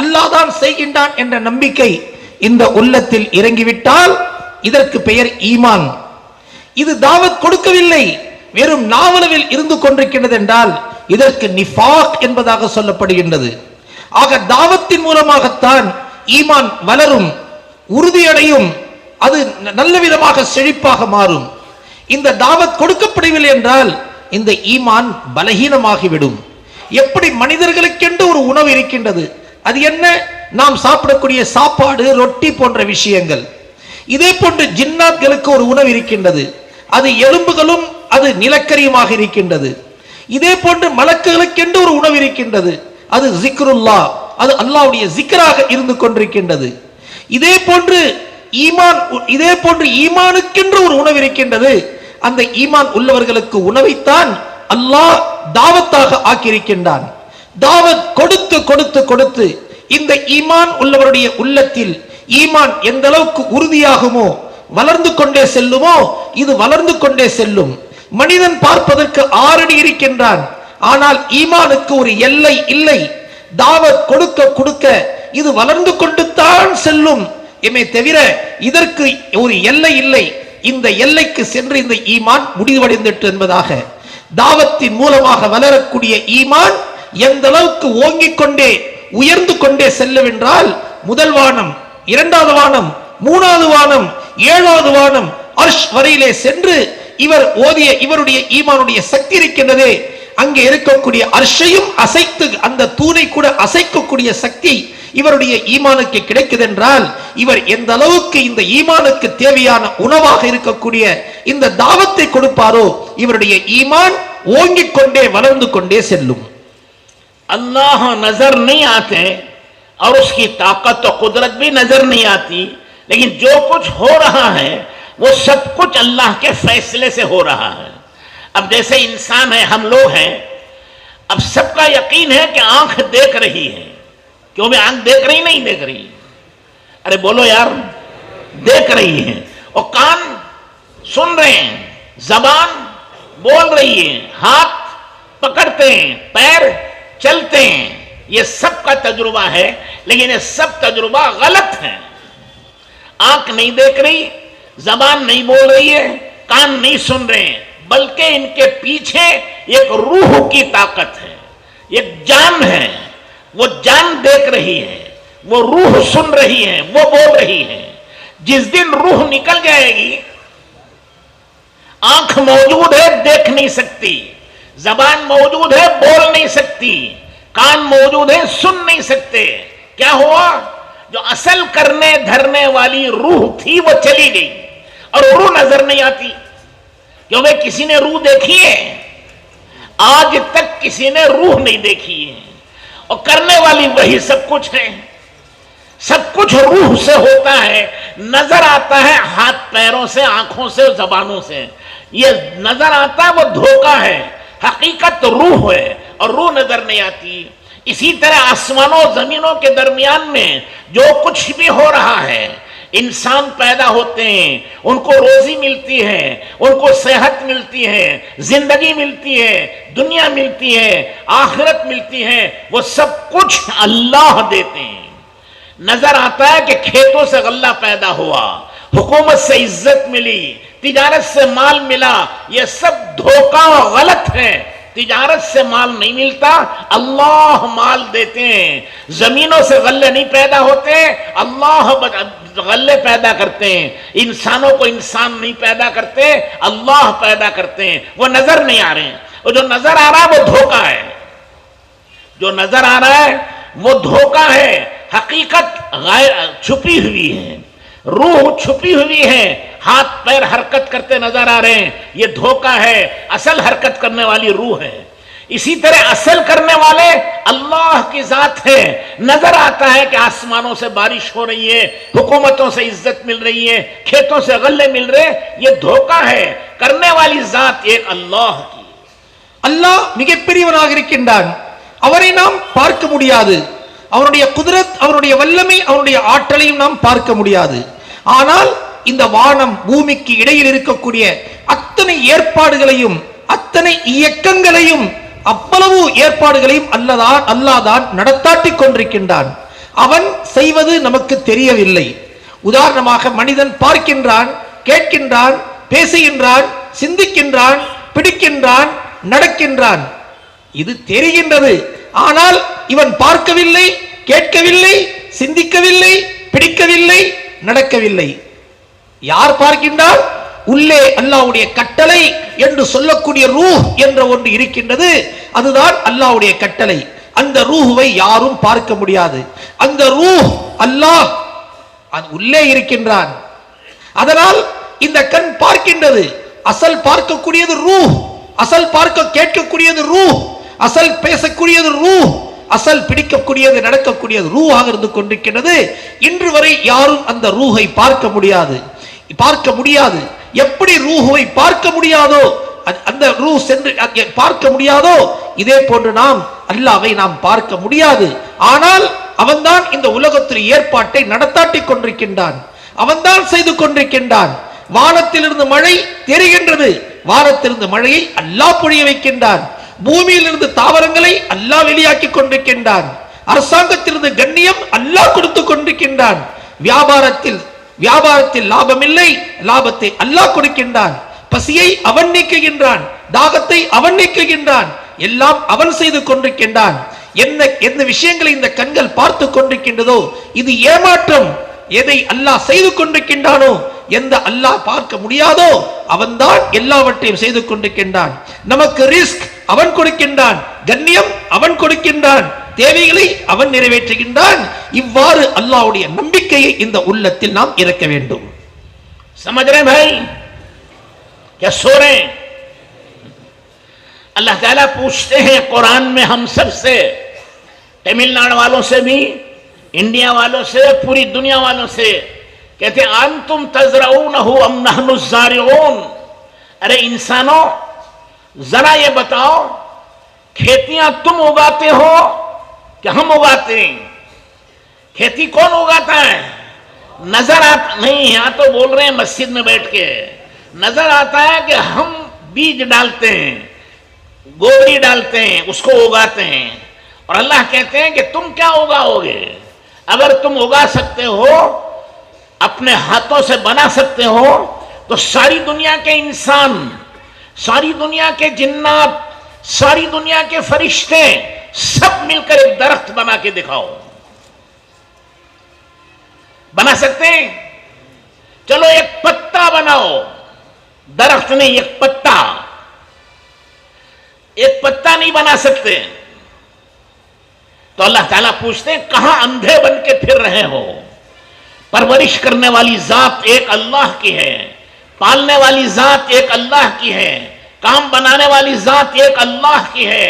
அல்லாஹ் தான் செய்கின்றான் என்ற நம்பிக்கை இந்த உள்ளத்தில் இறங்கிவிட்டால் இதற்கு பெயர் ஈமான். இது தாவத் கொடுக்கவில்லை, வெறும் நாவலவில் இருந்து கொண்டிருக்கிறது என்றால் இதற்கு நிஃபாக் என்பதாக சொல்லப்படுகின்றது. ஆக தாவத்தின் மூலமாகத்தான் ஈமான் வளரும், உறுதியடையும், அது நல்ல விதமாக செழிப்பாக மாறும். இந்த தாவத் கொடுக்கப்படவில்லை என்றால் இந்த ஈமான் பலகீனமாகிவிடும். எப்படி மனிதர்களுக்கென்று ஒரு உணவு இருக்கின்றது, அது என்ன? நாம் சாப்பிடக்கூடிய சாப்பாடு, ரொட்டி போன்ற விஷயங்கள். இதே போன்று ஜின்னாத்களுக்கு ஒரு உணவு இருக்கின்றது, அது எலும்புகளும் அது நிலக்கரியுமாக இருக்கின்றது. இதே போன்று மலக்குகளுக்கென்று ஒரு உணவு இருக்கின்றது, அது ஜிக்ருல்லா, அது அல்லாஹ்வுடைய ஜிக்ராக இருந்து கொண்டிருக்கின்றது. இதே போன்று ஈமானுக்கென்று ஒரு உணவு இருக்கின்றது. அந்த ஈமான் உள்ளவர்களுக்கு உணவைத்தான் அல்லாஹ் தாவத்தாக ஆக்கியிருக்கின்றான். தாவத் கொடுத்து கொடுத்து கொடுத்து இந்த ஈமான் உள்ளவருடைய உள்ளத்தில் ஈமான் எந்த அளவுக்கு உறுதியாகுமோ, வளர்ந்து கொண்டே செல்லுமோ, இது வளர்ந்து கொண்டே செல்லும். மனிதன் பார்ப்பதற்கு 6 அடி இருக்கின்றான், ஆனால் ஈமானுக்கு ஒரு எல்லை இல்லை. தாவத் கொடுக்க கொடுக்க இது வளர்ந்து கொண்டு தான் செல்லும். எமே தவிர இதற்கு ஒரு எல்லை இல்லை. இந்த எல்லைக்கு சென்று இந்த ஈமான் முடிவடைந்துட்டு என்பதாக தாவத்தின் மூலமாக வளரக்கூடிய ஈமான் எந்த அளவுக்கு ஓங்கிக் கொண்டே உயர்ந்து கொண்டே செல்லவென்றால், முதல் வானம், 2வது வானம், 3வது வானம், 7வது வானம், அர்ஷ் வரையிலே சென்று இவர் ஓதிய இவருடைய ஈமானுடைய சக்தி இருக்கின்றதே, அங்கே இருக்கக்கூடிய அர்ஷையும் அசைத்து அந்த தூணை கூட அசைக்கக்கூடிய சக்தி இவருடைய ஈமானுக்கு கிடைக்குது என்றால் இவர் எந்த அளவுக்கு இந்த ஈமானுக்கு தேவையான உணவாக இருக்கக்கூடிய இந்த தாவத்தை கொடுப்பாரோ இவருடைய ஈமான் ஓங்கிக் கொண்டே வளர்ந்து கொண்டே செல்லும். अल्लाह नजर नहीं आते और उसकी ताकत और कुदरत भी नजर नहीं आती, लेकिन जो कुछ हो रहा है वो सब कुछ अल्लाह के फैसले से हो रहा है. अब जैसे इंसान है, हम लोग हैं, अब सबका यकीन है कि आंख देख रही है. क्यों भी आंख देख रही नहीं देख रही? अरे बोलो यार, देख रही है. और कान सुन रहे हैं, जबान बोल रही है, हाथ पकड़ते हैं, पैर चलते हैं. ये सब का तजुर्बा है, लेकिन ये सब तजुर्बा गलत है. आंख नहीं देख रही, जबान नहीं बोल रही है, कान नहीं सुन रहे हैं, बल्कि इनके पीछे एक रूह की ताकत है, एक जान है. वो जान देख रही है, वो रूह सुन रही है, वो बोल रही है. जिस दिन रूह निकल जाएगी, आंख मौजूद है, देख नहीं सकती, जबान मौजूद है, बोल नहीं सकती, कान मौजूद है, सुन नहीं सकते. क्या हुआ? जो असल करने धरने वाली रूह थी वो चली गई और रूह नजर नहीं आती. क्यों भाई, किसी ने रूह देखी है? आज तक किसी ने रूह नहीं देखी है. और करने वाली वही सब कुछ है. सब कुछ रूह से होता है, नजर आता है हाथ पैरों से, आंखों से, जबानों से. ये नजर आता है वो धोखा है, हकीकत रूह है और रूह नजर नहीं आती. इसी तरह आसमानों जमीनों के दरमियान में जो कुछ भी हो रहा है, इंसान पैदा होते हैं, उनको रोजी मिलती है, उनको सेहत मिलती है, जिंदगी मिलती है, दुनिया मिलती है, आखिरत मिलती है, वो सब कुछ अल्लाह देते हैं. नजर आता है कि खेतों से गल्ला पैदा हुआ, हुकूमत से इज्जत मिली, तिजारत से माल मिला. ये सब धोखा और गलत है. तिजारत से माल नहीं मिलता, अल्लाह माल देते हैं. जमीनों से गल्ले नहीं पैदा होते, अल्लाह गल्ले पैदा करते हैं. इंसानों को इंसान नहीं पैदा करते, अल्लाह पैदा करते हैं. वो नजर नहीं आ रहे हैं. और जो नजर आ रहा है वो धोखा है. जो नजर आ रहा है वो धोखा है. हकीकत छुपी हुई है, रूह छुपी हुई है. हाथ पैर हरकत करते नजर आ रहे हैं, ये धोखा है. असल हरकत करने वाली रूह है. इसी तरह असल करने वाले अल्लाह की जात है. नजर आता है कि आसमानों से बारिश हो रही है, हुकूमतों से इज्जत मिल रही है, खेतों से गल्ले मिल रहे, ये धोखा है. करने वाली जात एक अल्लाह की. அல்லாஹ் மிகப்பெரியவனாக இருக்கின்றான். அவரை நாம் பார்க்க முடியாது. அவருடைய குதிரத், அவருடைய வல்லமை, அவருடைய ஆற்றலையும் நாம் பார்க்க முடியாது. ஆனால் இந்த வானம் பூமிக்கு இடையில் இருக்கக்கூடிய அத்தனை ஏற்பாடுகளையும், அத்தனை இயக்கங்களையும், அவ்வளவு ஏற்பாடுகளையும் அல்லாஹ் தான் நடத்தாட்டி கொண்டிருக்கின்றான். அவன் செய்வது நமக்கு தெரியவில்லை. உதாரணமாக மனிதன் பார்க்கின்றான், கேட்கின்றான், பேசுகின்றான், சிந்திக்கின்றான், பிடிக்கின்றான், நடக்கின்றான். இது தெரிகின்றது. ஆனால் இவன் பார்க்கவில்லை, கேட்கவில்லை, சிந்திக்கவில்லை, பிடிக்கவில்லை, நடக்கவில்லை. யார் பார்க்கின்றார்? உள்ளே அல்லாஹ்வுடைய கட்டளை என்று சொல்லக்கூடிய ரூஹ் என்ற ஒன்று இருக்கின்றது. அதுதான் அல்லாஹ்வுடைய கட்டளை. அந்த ரூஹுவை யாரும் பார்க்க முடியாது. அந்த ரூஹ் அல்லாஹ் உள்ளே இருக்கின்றான். அதனால் இந்த கண் பார்க்கின்றது. அசல் பார்க்கக்கூடியது ரூஹ், அசல் பார்க்க கேட்கக்கூடியது ரூஹ், அசல் பேசக்கூடியது ரூஹ், அசல் பிடிக்கக்கூடியது நடக்கக்கூடியது ரூஹாக இருந்து கொண்டிருக்கிறது. இன்று வரை யாரும் அந்த ரூஹை பார்க்க முடியாது. எப்படி ரூஹை பார்க்க முடியாதோ, அந்த ரூஹ் சென்று பார்க்க முடியாதோ, இதே போன்று நாம் அல்லாஹ்வை நாம் பார்க்க முடியாது. ஆனால் அவன்தான் இந்த உலகத்தில் ஏற்பாட்டை நடத்தாட்டி கொண்டிருக்கின்றான். அவன்தான் செய்து கொண்டிருக்கின்றான். வானத்திலிருந்து மழை தெரிகின்றது. வானத்திலிருந்து மழையை அல்லாஹ் பொழிய வைக்கின்றான். பூமியிலிருந்து தாவரங்களை அல்லாஹ் வெளியாக்கி கொண்டிருக்கின்றான். அரசாங்கத்திலிருந்து கண்ணியம் அல்லாஹ் கொடுத்து கொண்டிருக்கின்றான். வியாபாரத்தில் லாபம் இல்லை, லாபத்தை அல்லாஹ் கொடுக்கின்றான். பசியை அவன் நீக்குகின்றான், தாகத்தை அவன் நீக்குகின்றான். எல்லாம் அவன் செய்து கொண்டிருக்கின்றான். என்ன விஷயங்களை இந்த கண்கள் பார்த்து கொண்டிருக்கின்றதோ இது ஏமாற்றம். எதை அல்லாஹ் செய்து கொண்டிருக்கின்றானோ, எந்த அல்லாஹ் பார்க்க முடியாதோ அவன்தான் எல்லாவற்றையும் செய்து கொண்டிருக்கின்றான். நமக்கு ரிஸ்க் அவன் கொடுக்கின்றான், கண்ணியம் அவன் கொடுக்கின்றான், தேவைகளை அவன் நிறைவேற்றுகின்றான். இவ்வாறு அல்லாஹ்வுடைய நம்பிக்கையை இந்த உள்ளத்தில் நாம் இறக்க வேண்டும். समझ रहे भाई क्या सो रहे? अल्लाह ताला पूछते हैं कुरान में हम सब से, तमिलनाडु वालों से भी, इंडिया वालों से, पूरी दुनिया वालों से, कहते हैं अंतुम तज़रऊनहु अम नहनु ज़ारिऊन। अरे इंसानों, जरा ये बताओ, खेतियां तुम उगाते हो कि हम उगाते हैं? खेती कौन उगाता है? नजर आता नहीं, यहां तो बोल रहे हैं मस्जिद में बैठ के, नजर आता है कि हम बीज डालते हैं, गोबरी डालते हैं, उसको उगाते हैं। और अल्लाह कहते हैं कि तुम क्या उगाओगे? अगर तुम उगा सकते हो, अपने हाथों से बना सकते हो, तो सारी दुनिया के इंसान, सारी दुनिया के जिन्नात, सारी दुनिया के फरिश्ते सब मिलकर एक दरख्त बना के दिखाओ। बना सकते हैं? चलो एक पत्ता बनाओ, दरख्त नहीं, एक पत्ता, एक पत्ता नहीं बना सकते। तो अल्लाह ताला पूछते हैं कहां अंधे बन के फिर रहे हो? परवरिश करने वाली जात एक अल्लाह की है, पालने वाली जात एक अल्लाह की है, काम बनाने वाली जात एक अल्लाह की है।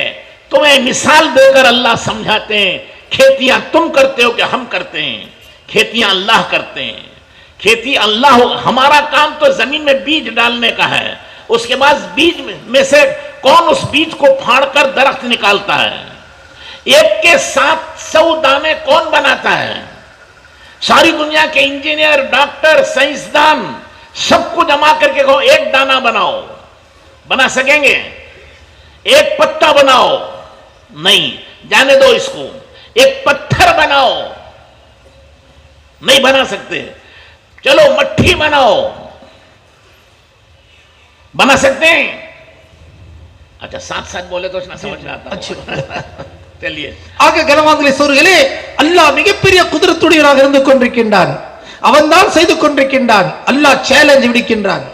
तुम्हें मिसाल देकर अल्लाह समझाते हैं, खेतियां तुम करते हो कि हम करते हैं? खेतियां अल्लाह करते हैं। खेती अल्लाह, हमारा काम तो जमीन में बीज डालने का है, उसके बाद बीज में से कौन उस बीज को फाड़कर दरख्त निकालता है? एक के 700 दाने कौन बनाता है? सारी दुनिया के इंजीनियर, डॉक्टर, साइंसदान सबको जमा करके कहो एक दाना बनाओ, बना सकेंगे? एक पत्ता बनाओ, नहीं, जाने दो इसको। एक पत्थर बनाओ, नहीं बना सकते। चलो मट्ठी बनाओ, बना सकते हैं? अच्छा, साथ साथ बोले तो उसने समझ में आता। अच्छा, चलिए ஆக கனவான்களே சோர்களே, அல்லாஹ் மிகப்பெரிய குதிரத்துடையவனாக இருந்து கொண்டிருக்கின்றான். அவன்தான் செய்து கொண்டிருக்கின்றான். அல்லாஹ் சேலஞ்ச் விடுக்கின்றான்.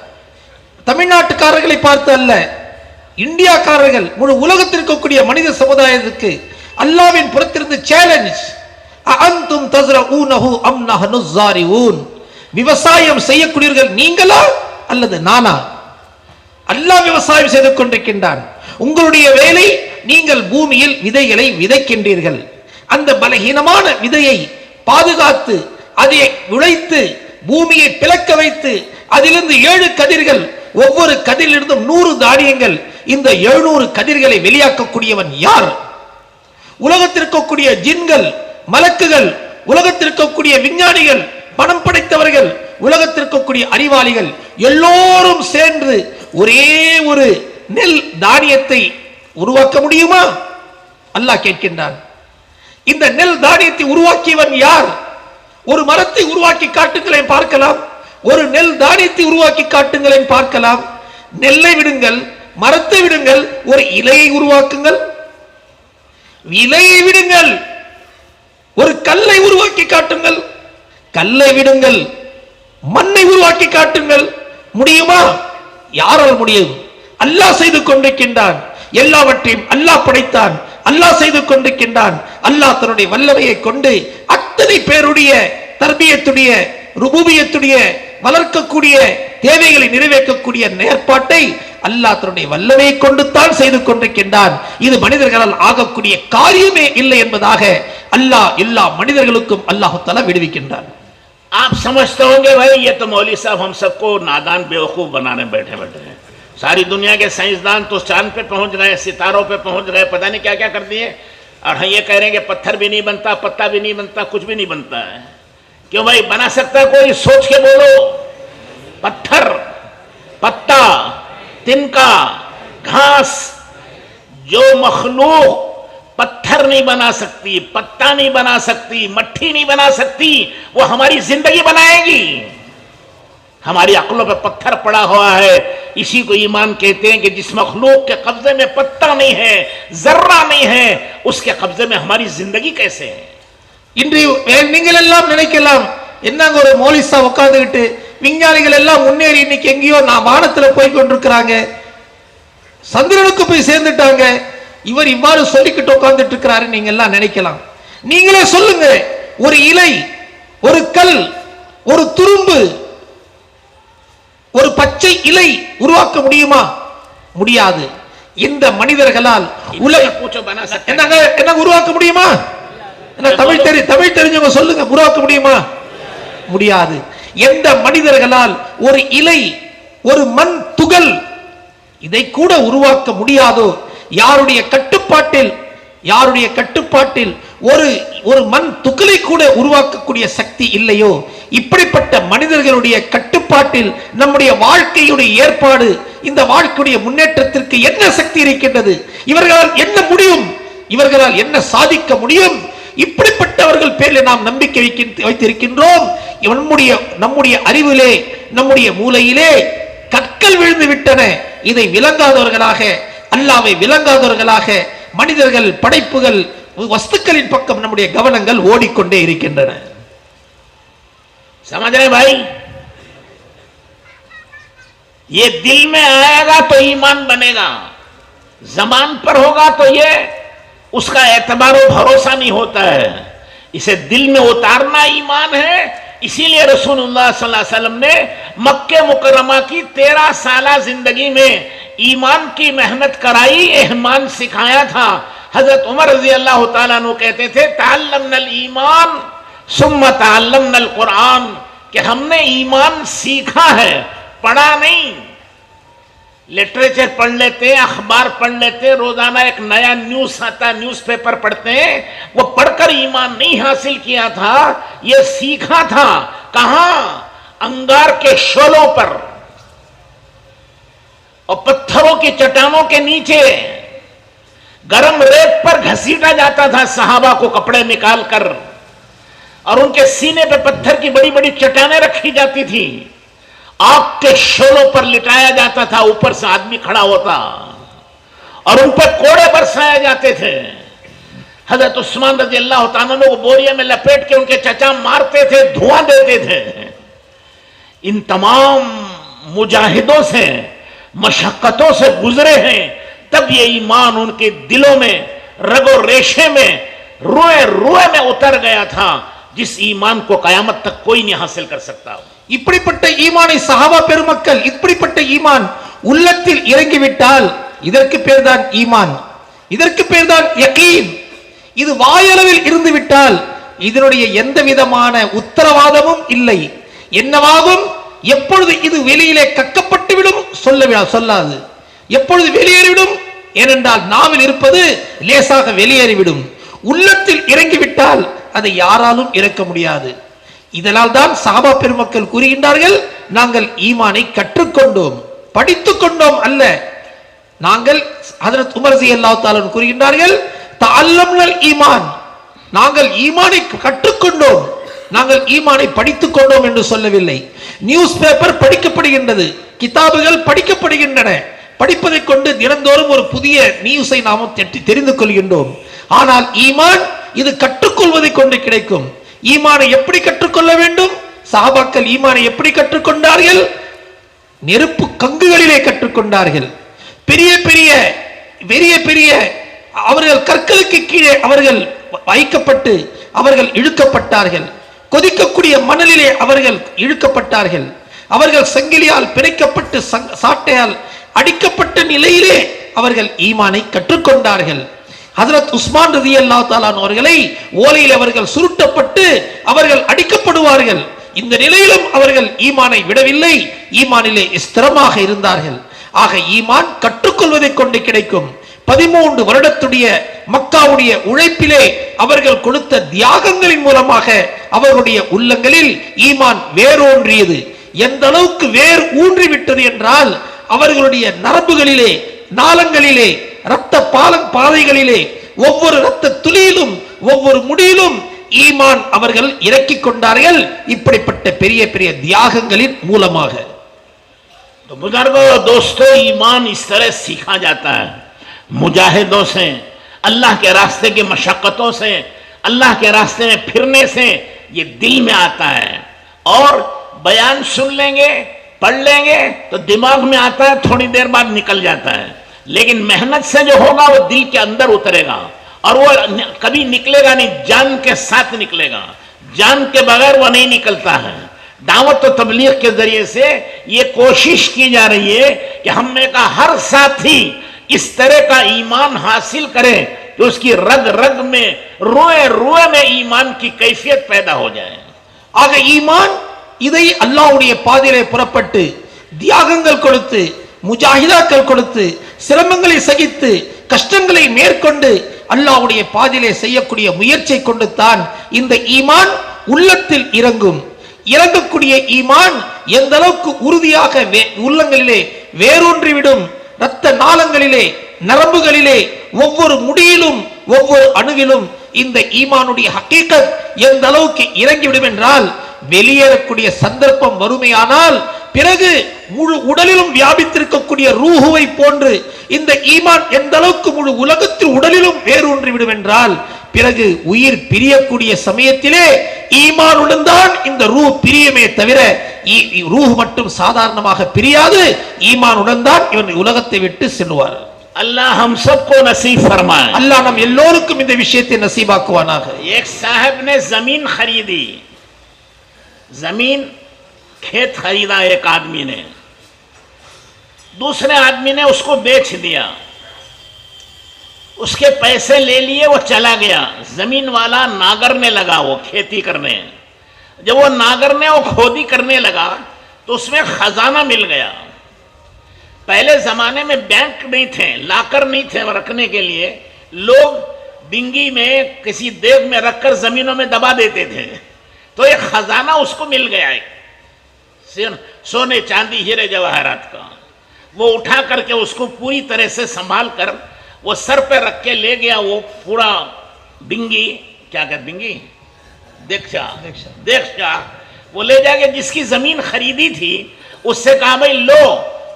தமிழ்நாட்டுக்காரர்களை பார்த்து அல்ல, இந்தியாக்காரர்கள், முழு உலகத்தில் இருக்கக்கூடிய மனித சமுதாயத்துக்கு அல்லாஹ்வின் புறத்திலிருந்து சேலஞ்ச். அஅன்தும் தஸ்ரஊனஹு அம் நஹ்னு ஸாரிஊன். விவசாயம் செய்யக்கூடியவர்கள் நீங்களா அல்லது நானா? அல்லாஹ் விவசாயம் செய்து கொண்டிருக்கின்றான். உங்களுடைய வேலை, நீங்கள் பூமியில் விதைகளை விதைக்கின்றீர்கள். அந்த பலகீனமான விதையை பாதுகாத்து, அதை விளைத்து, பூமியை பிளக்க வைத்து, அதிலிருந்து 7 கதிர்கள், ஒவ்வொரு கதிரிலிருந்தும் 100 தானியங்கள், இந்த 700 கதிர்களை வெளியாக்கக்கூடியவன் யார்? உலகத்திற்கக்கூடிய ஜின்கள், மலக்குகள், உலகத்திற்கக்கூடிய விஞ்ஞானிகள், பணம் படைத்தவர்கள், உலகத்திற்கக்கூடிய அறிவாளிகள் எல்லோரும் சேர்ந்து ஒரே ஒரு நெல் தானியத்தை உருவாக்க முடியுமா? அல்லாஹ் கேட்கின்றான். இந்த நெல் தானியத்தை உருவாக்கியவன் யார்? ஒரு மரத்தை உருவாக்கி காட்டுங்களேன் பார்க்கலாம். ஒரு நெல் தானியத்தை உருவாக்கி காட்டுங்களேன் பார்க்கலாம். நெல்லை விடுங்கள், மரத்தை விடுங்கள், ஒரு இலையை உருவாக்குங்கள். இலையை விடுங்கள், ஒரு கல்லை உருவாக்கி காட்டுங்கள். கல்லை விடுங்கள், மண்ணை உருவாக்கி காட்டுங்கள். முடியுமா? யாரால் முடியும்? அல்லாஹ் செய்து கொண்டிருக்கின்றான். எல்லாவற்றையும் அல்லாஹ் படைத்தான், அல்லாஹ் செய்து கொண்டிருக்கின்றான். அல்லாஹ் தன்னுடைய வல்லமையை கொண்டு அத்தனை பேருடைய தர்பியத்துடைய, ருபூபியத்துடைய, வளர்க்கக்கூடிய, தேவைகளை நிறைவேற்றக்கூடிய ஏற்பாட்டை அல்லாஹ் தன்னுடைய வல்லமையை கொண்டு தான் செய்து கொண்டிருக்கின்றான். இது மனிதர்களால் ஆகக்கூடிய காரியமே இல்லை என்பதாக அல்லாஹ் எல்லா மனிதர்களுக்கும் அல்லாஹ் தஆலா விடுவிக்கின்றான். आप समझते होंगे भाई ये तो मौलवी साहब हम सबको नादान बेवकूफ बनाने बैठे हैं। सारी दुनिया के साइंसदान तो चांद पे पहुंच गए, सितारों पे पहुंच गए, पता नहीं क्या क्या कर दिए, और हम ये कह रहे हैं कि पत्थर भी नहीं बनता, पत्ता भी नहीं बनता, कुछ भी नहीं बनता है। क्यों भाई? बना सकता है कोई? सोच के बोलो। पत्थर, पत्ता, तिनका, घास, जो मखलूक पत्थर नहीं बना सकती, पत्ता नहीं बना सकती, मट्टी नहीं बना सकती, वो हमारी जिंदगी बनाएगी। हमारी अक्लों पे पत्थर पड़ा हुआ है, इसी को ईमान कहते हैं कि जिस मखलूक के कब्जे में पत्ता नहीं है, जर्रा नहीं है, उसके कब्जे में हमारी जिंदगी कैसे है? இன்று நீங்கள் எல்லாம் நினைக்கலாம், என்னங்க ஒரு மௌலிசா உட்கார்ந்துகிட்டு விஞ்ஞானிகள் எல்லாம் முன்னேறி இன்னைக்கு எங்கேயோ நான் வானத்துல போய் கொண்டிருக்கிறாங்க, சந்திரனுக்கு போய் சேர்ந்துட்டாங்க. இவர் இவ்வாறு சொல்லிக்கிட்டு உட்கார்ந்துட்டு இருக்கிறாரு நீங்க எல்லாம் நினைக்கலாம். நீங்களே சொல்லுங்க, ஒரு இலை, ஒரு கல், ஒரு துரும்பு, ஒரு பச்சை இலை உருவாக்க முடியுமா? முடியாது. இந்த மனிதர்களால் என்ன உருவாக்க முடியுமா? தமிழ் தெரிஞ்சவங்க சொல்லுங்க, உருவாக்க முடியுமா? முடியாது. எந்த மனிதர்களால் ஒரு இலை, ஒரு மண் துகள் இதை கூட உருவாக்க முடியாதோ, யாருடைய கட்டுப்பாட்டில் ஒரு மண் துகளை கூட உருவாக்கக்கூடிய சக்தி இல்லையோ, இப்படிப்பட்ட மனிதர்களுடைய கட்டுப்பாட்டில் நம்முடைய வாழ்க்கையுடைய ஏற்பாடு, இந்த வாழ்க்கையுடைய முன்னேற்றத்திற்கு என்ன சக்தி இருக்கின்றது? இவர்களால் என்ன முடியும்? இவர்களால் என்ன சாதிக்க முடியும்? இப்படிப்பட்டவர்கள் பேரில் நாம் நம்பிக்கை வைத்திருக்கின்றோம். நம்முடைய அறிவிலே, நம்முடைய மூளையிலே கற்கள் விழுந்து விட்டன. இதை விளங்காதவர்களாக, அல்லாஹ்வை விளங்காதவர்களாக மனிதர்கள், படைப்புகள், வஸ்துக்களின் பக்கம் நம்முடைய கவனங்கள் ஓடிக்கொண்டே இருக்கின்றன. समझ रहे भाई? ये दिल में आएगा तो ईमान बनेगा, जबान पर होगा तो ये उसका एतबार और भरोसा नहीं होता है. इसे दिल में उतारना ईमान है. इसीलिए रसूलुल्लाह सल्लल्लाहु अलैहि वसल्लम ने मक्के मुकर्रमा की 13 साला जिंदगी में ईमान की मेहनत कराई, ईमान सिखाया था. हजरत उमर रजी अल्लाह तआला अन्हु कहते थे, तअल्लमनल ईमान सुम्मा तअल्लमनल कुरान, कि हमने ईमान सीखा है, पढ़ा नहीं. लिटरेचर पढ़ लेते हैं, अखबार पढ़ लेते हैं, रोजाना एक नया न्यूज आता है, न्यूज़पेपर पढ़ते हैं. वो पढ़कर ईमान नहीं हासिल किया था, ये सीखा था. कहां? अंगार के शोलों पर और पत्थरों की चट्टानों के नीचे गरम रेत पर घसीटा जाता था सहाबा को कपड़े निकाल कर, और उनके सीने पे पत्थर की बड़ी बड़ी चट्टानें रखी जाती थी. आग के शोलों पर लिटाया जाता था, ऊपर से आदमी खड़ा होता और उन पर कोड़े बरसाए जाते थे. हजरत उस्मान रजी अल्लाह तआला को बोरिया में लपेट के उनके चचा मारते थे, धुआं देते थे. इन तमाम मुजाहिदों से, मशक्कतों से गुजरे हैं, तब ये ईमान उनके दिलों में, रगो रेशे में, रुए में उतर गया था, जिस ईमान को कयामत तक कोई नहीं हासिल कर सकता. இப்படிப்பட்ட ஈமானை சஹாபா பெருமக்கள், இப்படிப்பட்ட ஈமான் உள்ளத்தில் இறங்கிவிட்டால் இதற்கு பேர் தான் ஈமான், இதற்கு பேர் தான் யகீன். இது வாயளவில் இருந்து விட்டால் இதனுடைய எந்த விதமான உத்தரவாதமும் இல்லை. என்னவாகும்? எப்பொழுது இது வெளியிலே கக்கப்பட்டு விடும் சொல்லாது. எப்பொழுது வெளியேறிவிடும்? ஏனென்றால் நாவில் இருப்பது லேசாக வெளியேறிவிடும். உள்ளத்தில் இறங்கிவிட்டால் அதை யாராலும் இறக்க முடியாது. இதனால் தான் சஹாபா பெருமக்கள் கூறுகின்றார்கள், நாங்கள் ஈமானை கற்றுக்கொண்டோம், படித்துக் கொண்டோம் அல்ல. நாங்கள் ஹஜ்ரத் உமர் ரலியல்லாஹு தஆலா கூறுகின்றார்கள், தஅல்லம்னல் ஈமான், நாங்கள் ஈமானை கற்றுக்கொண்டோம், நாங்கள் ஈமானை படித்துக் கொண்டோம் என்று சொல்லவில்லை. நியூஸ் பேப்பர் படிக்கப்படுகின்றது, கிதாபுகள் படிக்கப்படுகின்றன, படிப்பதை கொண்டு தினந்தோறும் ஒரு புதிய நியூஸை நாம் தெரிந்து கொள்கின்றோம். ஆனால் ஈமான் இது கற்றுக்கொள்வதை கொண்டு கிடைக்கும். ஈமானை எப்படி கற்றுக்கொள்ள வேண்டும்? சஹாபாக்கள் ஈமானை எப்படி கற்றுக்கொண்டார்கள்? நெருப்பு கங்குகளிலே கற்றுக்கொண்டார்கள். பெரிய பெரிய அவர்கள் கற்களுக்கு கீழே அவர்கள் வைக்கப்பட்டு அவர்கள் இழுக்கப்பட்டார்கள். கொதிக்கக்கூடிய மணலிலே அவர்கள் இழுக்கப்பட்டார்கள். அவர்கள் சங்கிலியால் பிணைக்கப்பட்டு சாட்டையால் அடிக்கப்பட்ட நிலையிலே அவர்கள் ஈமானை கற்றுக்கொண்டார்கள். ஹஜ்ரத் உஸ்மான் ரலியல்லாஹு தஆலா அவர்களை ஓலையில் அவர்கள் சுருட்டப்பட்டு அவர்கள் அடிக்கப்படுவார்கள். இந்த நிலையிலும் அவர்கள் ஈமானை விடவில்லை, ஈமானிலே ஸ்திரமாக இருந்தார்கள். ஆக ஈமான் கற்றுக்கொள்வதை கொண்டு கிடைக்கும். 13 வருடத்துடைய மக்காவுடைய உழைப்பிலே அவர்கள் கொடுத்த தியாகங்களின் மூலமாக அவர்களுடைய உள்ளங்களில் ஈமான் வேரூன்றியது. எந்த அளவுக்கு வேர் ஊன்றிவிட்டது என்றால் அவர்களுடைய நரம்புகளிலே, நாளங்களிலே, இரத்த பாதைகளிலே, ஒவ்வொரு இரத்த துளியிலும், ஒவ்வொரு முடியிலும் ஈமான் அவர்கள் இறக்கிக் கொண்டார்கள். இப்படிப்பட்ட பெரிய பெரிய தியாகங்களின் மூலமாக. तो बुजुर्गों, दोस्तों, ईमान इस तरह सीखा जाता है, मुजाहिदों से, अल्लाह के रास्ते की मशक्कतों से, अल्लाह के रास्ते में फिरने से ये दिल में आता है. और बयान सुन लेंगे, पढ़ लेंगे तो दिमाग में आता है, थोड़ी देर बाद निकल जाता है. लेकिन मेहनत से जो होगा वो दिल के अंदर उतरेगा और वो कभी निकलेगा नहीं, जान के साथ निकलेगा, जान के बगैर वो नहीं निकलता है। दावत और तबलीग के जरिए से ये कोशिश की जा रही है कि हम में का हर साथी इस तरह का ईमान हासिल करे कि उसकी रग रग में रोए रोए में ईमान की कैफियत पैदा हो जाए। ஆக ஈமான் இதை அல்லாஹ்வுடைய பாதையிலே புறப்பட்டு தியாகங்கள் கொடுத்து முஜாஹிதாக்கள் கொடுத்து சிரமங்களை சகித்து கஷ்டங்களை மேற்கொண்டு அல்லாஹ்வுடைய பாதையிலே செய்யக்கூடிய முயற்சியை கொண்டு தான் இந்த ஈமான் உள்ளத்தில் இறங்கும். இறங்கக்கூடிய ஈமான் எந்த அளவுக்கு உறுதியாக உள்ளங்களிலே வேரூன்றிவிடும், இரத்த நாளங்களிலே நரம்புகளிலே ஒவ்வொரு முடியிலும் ஒவ்வொரு அணுவிலும் இந்த ஈமானுடைய ஹக்கீகத் எந்த அளவுக்கு இறங்கிவிடும் என்றால் வெளியேறக்கூடிய சந்தர்ப்பம் வறுமையானால் பிறகு முழு உடலிலும் வியாபித்திருக்கக்கூடிய ரூஹுவை போன்று இந்த ஈமான் எந்த அளவுக்கு முழு உலகத்தில் உடலிலும் வேரூன்றிவிடும் என்றால் பிறகு உயிர் பிரியக்கூடிய சமயத்திலே ஈமானுடன் தான் இந்த ரூஹ் பிரியுமே தவிர ரூஹ் மட்டும் சாதாரணமாக பிரியாது, ஈமானுடன் தான் இவன் உலகத்தை விட்டு செல்வார். अल्लाह हम सबको नसीब फरमाए। अल्लाह हम எல்லோருக்கும் இந்த விஷயத்தை நசீபாக்குவானாக. एक साहब ने जमीन खरीदी, जमीन खेत खरीदा एक आदमी ने, दूसरे आदमी ने उसको बेच दिया, उसके पैसे ले लिए, वो चला गया। जमीन वाला नागरने लगा, वो खेती करने, जब वो नागरने वो खोदी करने लगा तो उसमें खजाना मिल गया। पहले जमाने में बैंक नहीं थे, लाकर नहीं थे रखने के लिए, लोग डिंगी में किसी देव में रखकर जमीनों में दबा देते थे, तो एक खजाना उसको मिल गया है, सोने चांदी हीरे जवाहरात का। वो उठा करके उसको पूरी तरह से संभाल कर वो सर पे रख के ले गया। वो पूरा डिंगी, क्या कहते डिंगी, देक्षा वो ले जाके जिसकी जमीन खरीदी थी उससे कहा भाई लो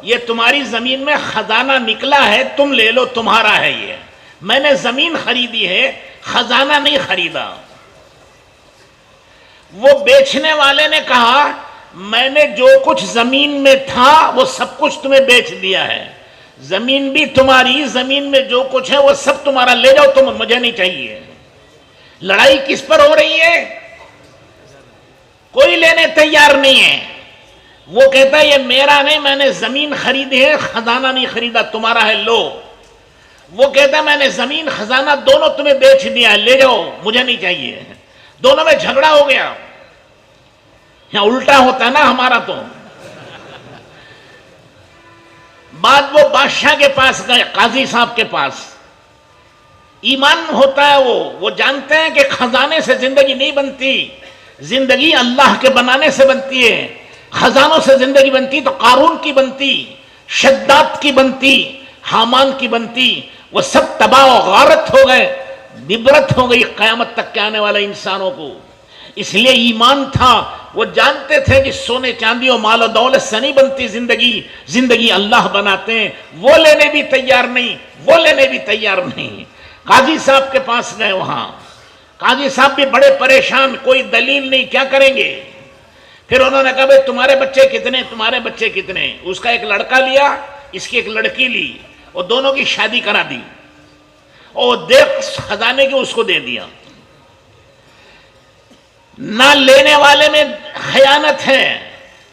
ये तुम्हारी जमीन में खजाना निकला है, तुम ले लो, तुम्हारा है ये, मैंने जमीन खरीदी है, खजाना नहीं खरीदा। वो बेचने वाले ने कहा मैंने जो कुछ जमीन में था वो सब कुछ तुम्हें बेच दिया है, जमीन भी तुम्हारी, जमीन में जो कुछ है वो सब तुम्हारा, ले जाओ, तुम, मुझे नहीं चाहिए। लड़ाई किस पर हो रही है? कोई लेने तैयार नहीं है। वो कहता है ये मेरा नहीं, मैंने जमीन खरीदी है, खजाना नहीं खरीदा, तुम्हारा है, लो। वो कहता है मैंने जमीन खजाना दोनों तुम्हें बेच दिया है, ले जाओ, मुझे नहीं चाहिए। दोनों में झगड़ा हो गया। यहां उल्टा होता ना हमारा, तो बाद वो बादशाह के पास गए, काजी साहब के पास। ईमान होता है, वो जानते हैं कि खजाने से जिंदगी नहीं बनती, जिंदगी अल्लाह के बनाने से बनती है। खजानों से जिंदगी बनती तो कारून की बनती, शद्दाद की बनती, हामान की बनती, वो सब तबाह और गारत हो गए, निबरत हो गई कयामत तक के आने वाले इंसानों को। इसलिए ईमान था, वो जानते थे कि सोने चांदी और माल और दौलत से नहीं बनती जिंदगी, जिंदगी अल्लाह बनाते हैं। वो लेने भी तैयार नहीं, वो लेने भी तैयार नहीं। काजी साहब के पास गए, वहां काजी साहब भी बड़े परेशान, कोई दलील नहीं, क्या करेंगे। फिर उन्होंने कहा भाई तुम्हारे बच्चे कितने, तुम्हारे बच्चे कितने। उसका एक लड़का लिया, इसकी एक लड़की ली, और दोनों की शादी करा दी, और देख खजाने के उसको दे दिया। ना लेने वाले में खयानत है,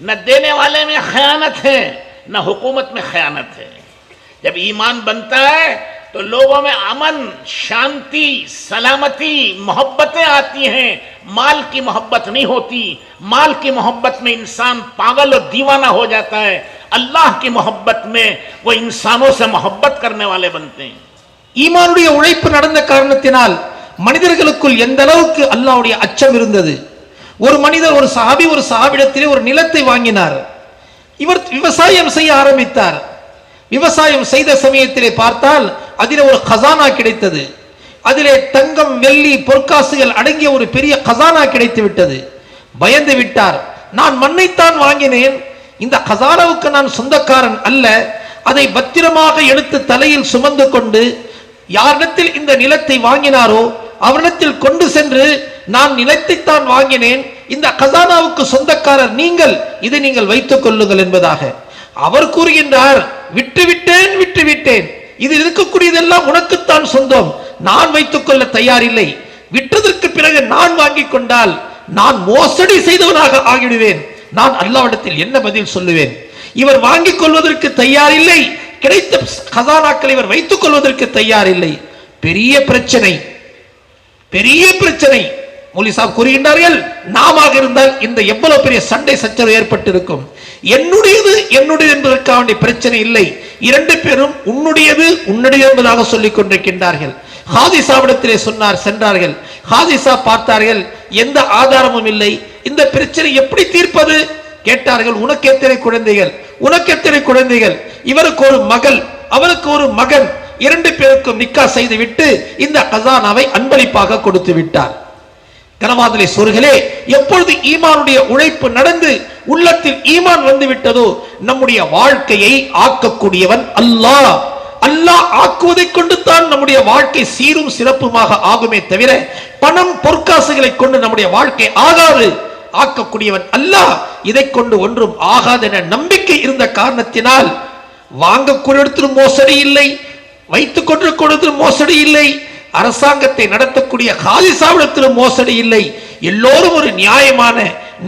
न देने वाले में खयानत है, न हुकूमत में खयानत है। जब ईमान बनता है तो लोगों में अमन, शांति, सलामती, मोहब्बतें आती हैं। माल की मोहब्बत नहीं होती, माल की मोहब्बत में इंसान पागल और दीवाना हो जाता है। अल्लाह की मोहब्बत में वो इंसानों से मोहब्बत करने वाले बनते हैं। ஈமானுடைய உழைப்பு நடந்த காரணத்தினால் மனிதர்களுக்குள் எந்த அளவுக்கு அல்லாஹ்வுடைய அச்சம் இருந்தது. ஒரு மனிதர், ஒரு சஹாபிடத்திலே ஒரு நிலத்தை வாங்கினார். இவர் விவசாயம் செய்ய ஆரம்பித்தார். விவசாயம் செய்த சமயத்திலே பார்த்தால் அதிலே ஒரு खजाना கிடைத்தது. அதிலே தங்கம், வெள்ளி, பொற்காசுகள் அடங்கிய ஒரு பெரிய खजाना கிடைத்து விட்டது. பயந்து விட்டார். நான் மண்ணைத்தான் வாங்கினேன், இந்த खजानाவுக்கு நான் சொந்தக்காரன் அல்ல. அதை பத்திரமாக எடுத்து தலையில் சுமந்து கொண்டு யாரிடத்தில் இந்த நிலத்தை வாங்கினாரோ அவரிடத்தில் கொண்டு சென்று நான் நிலத்தைத்தான் வாங்கினேன், இந்த खजानाவுக்கு சொந்தக்காரர் நீங்கள், இதை நீங்கள் வைத்துக் கொள்ளுங்கள் என்பதாக அவர் கூறுகின்றார். விட்டுவிட்டேன், இதில் இருக்கக்கூடியதெல்லாம் உனக்குத்தான் சொந்தம், நான் வைத்துக் கொள்ள தயாரில்லை. விற்றதற்கு பிறகு நான் வாங்கிக் கொண்டால் நான் மோசடி செய்தவனாக ஆகிவிடுவேன். நான் அல்லாஹ்விடத்தில் என்ன பதில் சொல்லுவேன்? இவர் வாங்கிக் கொள்வதற்கு தயாரில்லை, கிடைத்த கசானாக்களை இவர் வைத்துக் கொள்வதற்கு தயாரில்லை. பெரிய பிரச்சனை, பெரிய பிரச்சனை. மௌலி சாப் கூறுகின்றார்கள், நாம இருந்தால் இந்த எவ்வளவு பெரிய சண்டை சச்சரவு ஏற்பட்டிருக்கும். என்னுடையது என்னுடையது என்பதற்காக வேண்டிய பிரச்சனை இல்லை. இரண்டு பேரும் உன்னுடையது உன்னுடையது என்பதாக சொல்லிக் கொண்டிருக்கின்றார்கள். ஹாதிசாவிடத்திலே சென்றார்கள். ஹாதிசா பார்த்தார்கள், எந்த ஆதாரமும் இல்லை. இந்த பிரச்சனை எப்படி தீர்ப்பது கேட்டார்கள். உனக்கு எத்தனை குழந்தைகள்? உனக்கு எத்தனை குழந்தைகள்? இவருக்கு ஒரு மகள், அவருக்கு ஒரு மகன். இரண்டு பேருக்கும் நிக்கா செய்து விட்டு இந்த கசானாவை அன்பளிப்பாக கொடுத்து விட்டார். கனவாதலை சொர்களே, எப்பொழுது ஈமானுடைய உழைப்பு நடந்து உள்ளத்தில் ஈமான் வந்து விட்டதோ நம்முடைய வாழ்க்கையை ஆக்கக்கூடியவன் அல்லாஹ். அல்லாஹ் ஆக்குவதை கொண்டு தான் நம்முடைய வாழ்க்கை சீரும் சிறப்புமாக ஆகுமே தவிர பணம் பொற்காசுகளை கொண்டு நம்முடைய வாழ்க்கை ஆகாது. ஆக்கக்கூடியவன் அல்லாஹ். இதை கொண்டு ஒன்றும் ஆகாது என நம்பிக்கை இருந்த காரணத்தினால் வாங்கக்கூடிய இடத்திலும் மோசடி இல்லை, வைத்துக் கொண்டிருக்கும் மோசடி இல்லை, அரசாங்கத்தை நடத்தக்கூடிய ஹாலிசாவிடத்திலும் மோசடி இல்லை. எல்லோரும் ஒரு நியாயமான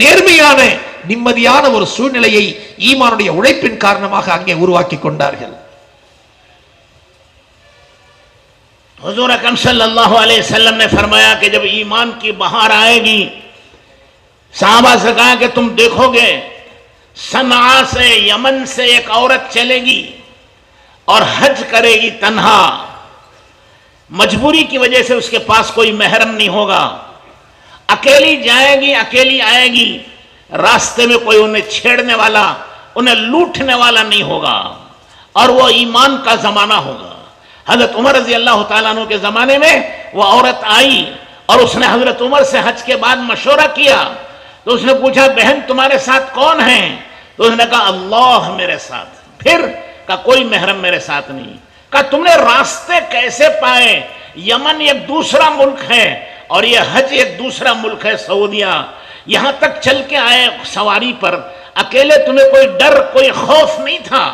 நேர்மையான நிம்மதியான ஒரு சூழ்நிலையை ஈமானுடைய உழைப்பின் காரணமாக அங்கே உருவாக்கி கொண்டார்கள். हुजूर अकरम सल्लल्लाहु अलैहि वसल्लम ने फरमाया कि जब ईमान की बहार आएगी, साहबा से कहा कि तुम देखोगे सनआ से यमन से एक औरत चलेगी और हज करेगी तन्हा, मजबूरी की वजह से उसके पास कोई महरम नहीं होगा, अकेली जाएगी अकेली आएगी, रास्ते में कोई उन्हें छेड़ने वाला उन्हें लूटने वाला नहीं होगा, और वो ईमान का जमाना होगा। हजरत उमर रजी अल्लाह तआला अन्हु के जमाने में वो औरत आई और उसने हजरत उमर से हज के बाद मशवरा किया। तो उसने पूछा, बहन तुम्हारे साथ कौन है? तो उसने कहा, अल्लाह मेरे साथ। फिर कहा, कोई महरम मेरे साथ नहीं। कहा, तुमने रास्ते कैसे पाए? यमन एक दूसरा मुल्क है और ये हज एक दूसरा मुल्क है, सऊदिया। यहां तक चल के आए सवारी पर, अकेले तुम्हें कोई डर कोई खौफ नहीं था?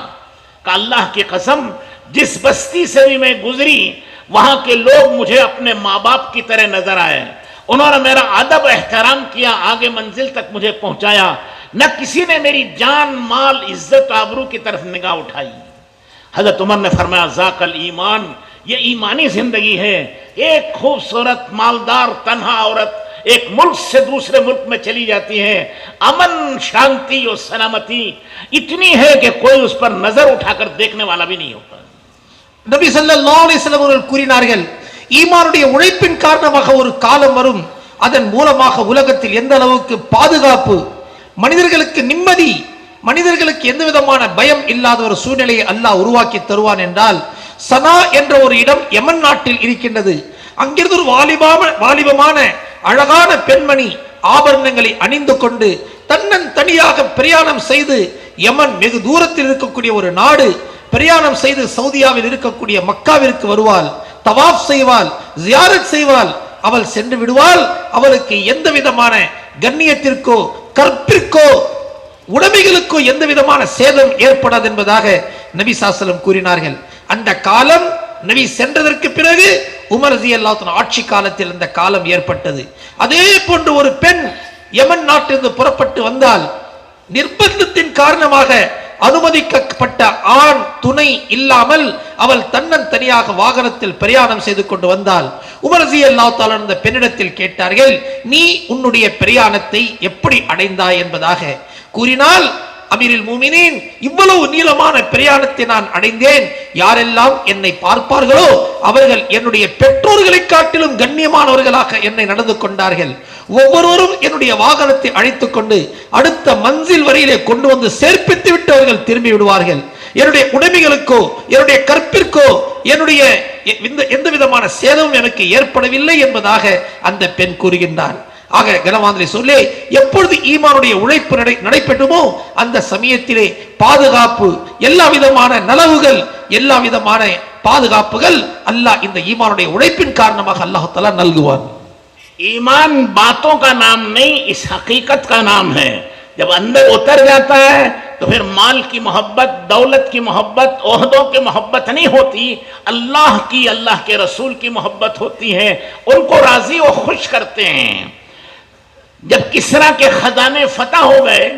कहा, अल्लाह की कसम, जिस बस्ती से भी मैं गुजरी वहां के लोग मुझे अपने माँ बाप की तरह नजर आए। उन्होंने मेरा अदब एहतराम किया, आगे मंजिल तक मुझे पहुंचाया। न किसी ने मेरी जान माल इज्जत आबरू की तरफ निगाह उठाई। हजरत उमर ने फरमाया, जाकल ईमान, ये ईमानी जिंदगी है। एक खूबसूरत मालदार तन्हा औरत एक मुल्क से दूसरे मुल्क में चली जाती है, अमन शांति और सलामती इतनी है कि कोई उस पर नजर उठाकर देखने वाला भी नहीं होता। நபி ஸல்லல்லாஹு அலைஹி வஸல்லம் அவர்கள் கூறினார்கள், ஈமானுடைய உழைப்பின் காரணமாக ஒரு காலம் வரும், அதன் மூலமாக உலகத்தில் எந்த அளவுக்கு பாதுகாப்பு, மனிதர்களுக்கு நிம்மதி, மனிதர்களுக்கு எந்த விதமான பயம் இல்லாத ஒரு சூழ்நிலையை அல்லாஹ் உருவாக்கி தருவான் என்றால், சனா என்ற ஒரு இடம் யமன் நாட்டில் இருக்கின்றது. அங்கிருந்து ஒரு வாலிபமான அழகான பெண்மணி ஆபரணங்களை அணிந்து கொண்டு தன்னன் தனியாக பிரயாணம் செய்து யமன் வெகு தூரத்தில் இருக்கக்கூடிய ஒரு நாடு பிரயாணம் செய்து சவுதியாவில் இருக்கக்கூடிய மக்காவிற்கு வருவாள், தவாப் செய்வாள், ஜியாரத் செய்வாள். அவள் சென்று விடுவாள். அவளுக்கு எந்த விதமான கண்ணியத்திற்கோ கற்பிற்கோ உடைமைகளுக்கோ எந்த விதமான சேதம் ஏற்படாது என்பதாக நபி ஸல்லல்லாஹு கூறினார்கள். அந்த காலம் நபி சென்றதற்கு பிறகு உமர் ரலியல்லாஹு அன்ஹு ஆட்சி காலத்தில் அந்த காலம் ஏற்பட்டது. அதே போன்று ஒரு பெண் யமன் நாட்டிலிருந்து புறப்பட்டு வந்தால், நிர்பந்தத்தின் காரணமாக அனுமதிக்கப்பட்ட ஆண் துணை இல்லாமல் அவள் தன்னன் தனியாக வாகனத்தில் பிரயாணம் செய்து கொண்டு வந்தாள். உமர் ரலியல்லாஹு தஆலா அந்த பெண்ணிடத்தில் கேட்டார்கள், நீ உன்னுடைய பிரயாணத்தை எப்படி அடைந்தாய் என்பதாக. கூறினால், அமீருல் மூமினீன், இவ்வளவு நீளமான பிரயாணத்தை நான் அடைந்தேன். யாரெல்லாம் என்னை பார்ப்பார்களோ அவர்கள் என்னுடைய பெற்றோர்களை காட்டிலும் கண்ணியமானவர்களாக என்னை நடந்து கொண்டார்கள். ஒவ்வொருவரும் என்னுடைய வாகனத்தை அழைத்துக் கொண்டு அடுத்த மன்சில் வரையிலே கொண்டு வந்து சேர்ப்பித்து விட்டு அவர்கள் திரும்பி விடுவார்கள். என்னுடைய உடைமைகளுக்கோ என்னுடைய கற்பிற்கோ என்னுடைய எந்த விதமான சேதமும் எனக்கு ஏற்படவில்லை என்பதாக அந்த பெண் கூறுகின்றார். ஆக கனவான்களை சொல்லி, எப்பொழுது ஈமானுடைய உழைப்பு நடைபெற்றுமோ அந்த சமயத்திலே பாதுகாப்பு, எல்லா விதமான நலவுகள், எல்லா விதமான பாதுகாப்புகள் அல்லாஹ் இந்த ஈமானுடைய உழைப்பின் காரணமாக அல்லாஹ் தஆலா நல்குவான். ईमान बातों का नाम नहीं, इस हकीकत का नाम है। जब अंदर उतर जाता है तो तो फिर माल की मोहब्बत, दौलत की मोहब्बत, ओहदों की मोहब्बत नहीं होती, अल्लाह की, अल्लाह के रसूल की मोहब्बत होती है। उनको राजी और खुश करते हैं। जब किसरा के खजाने फतह हो गए,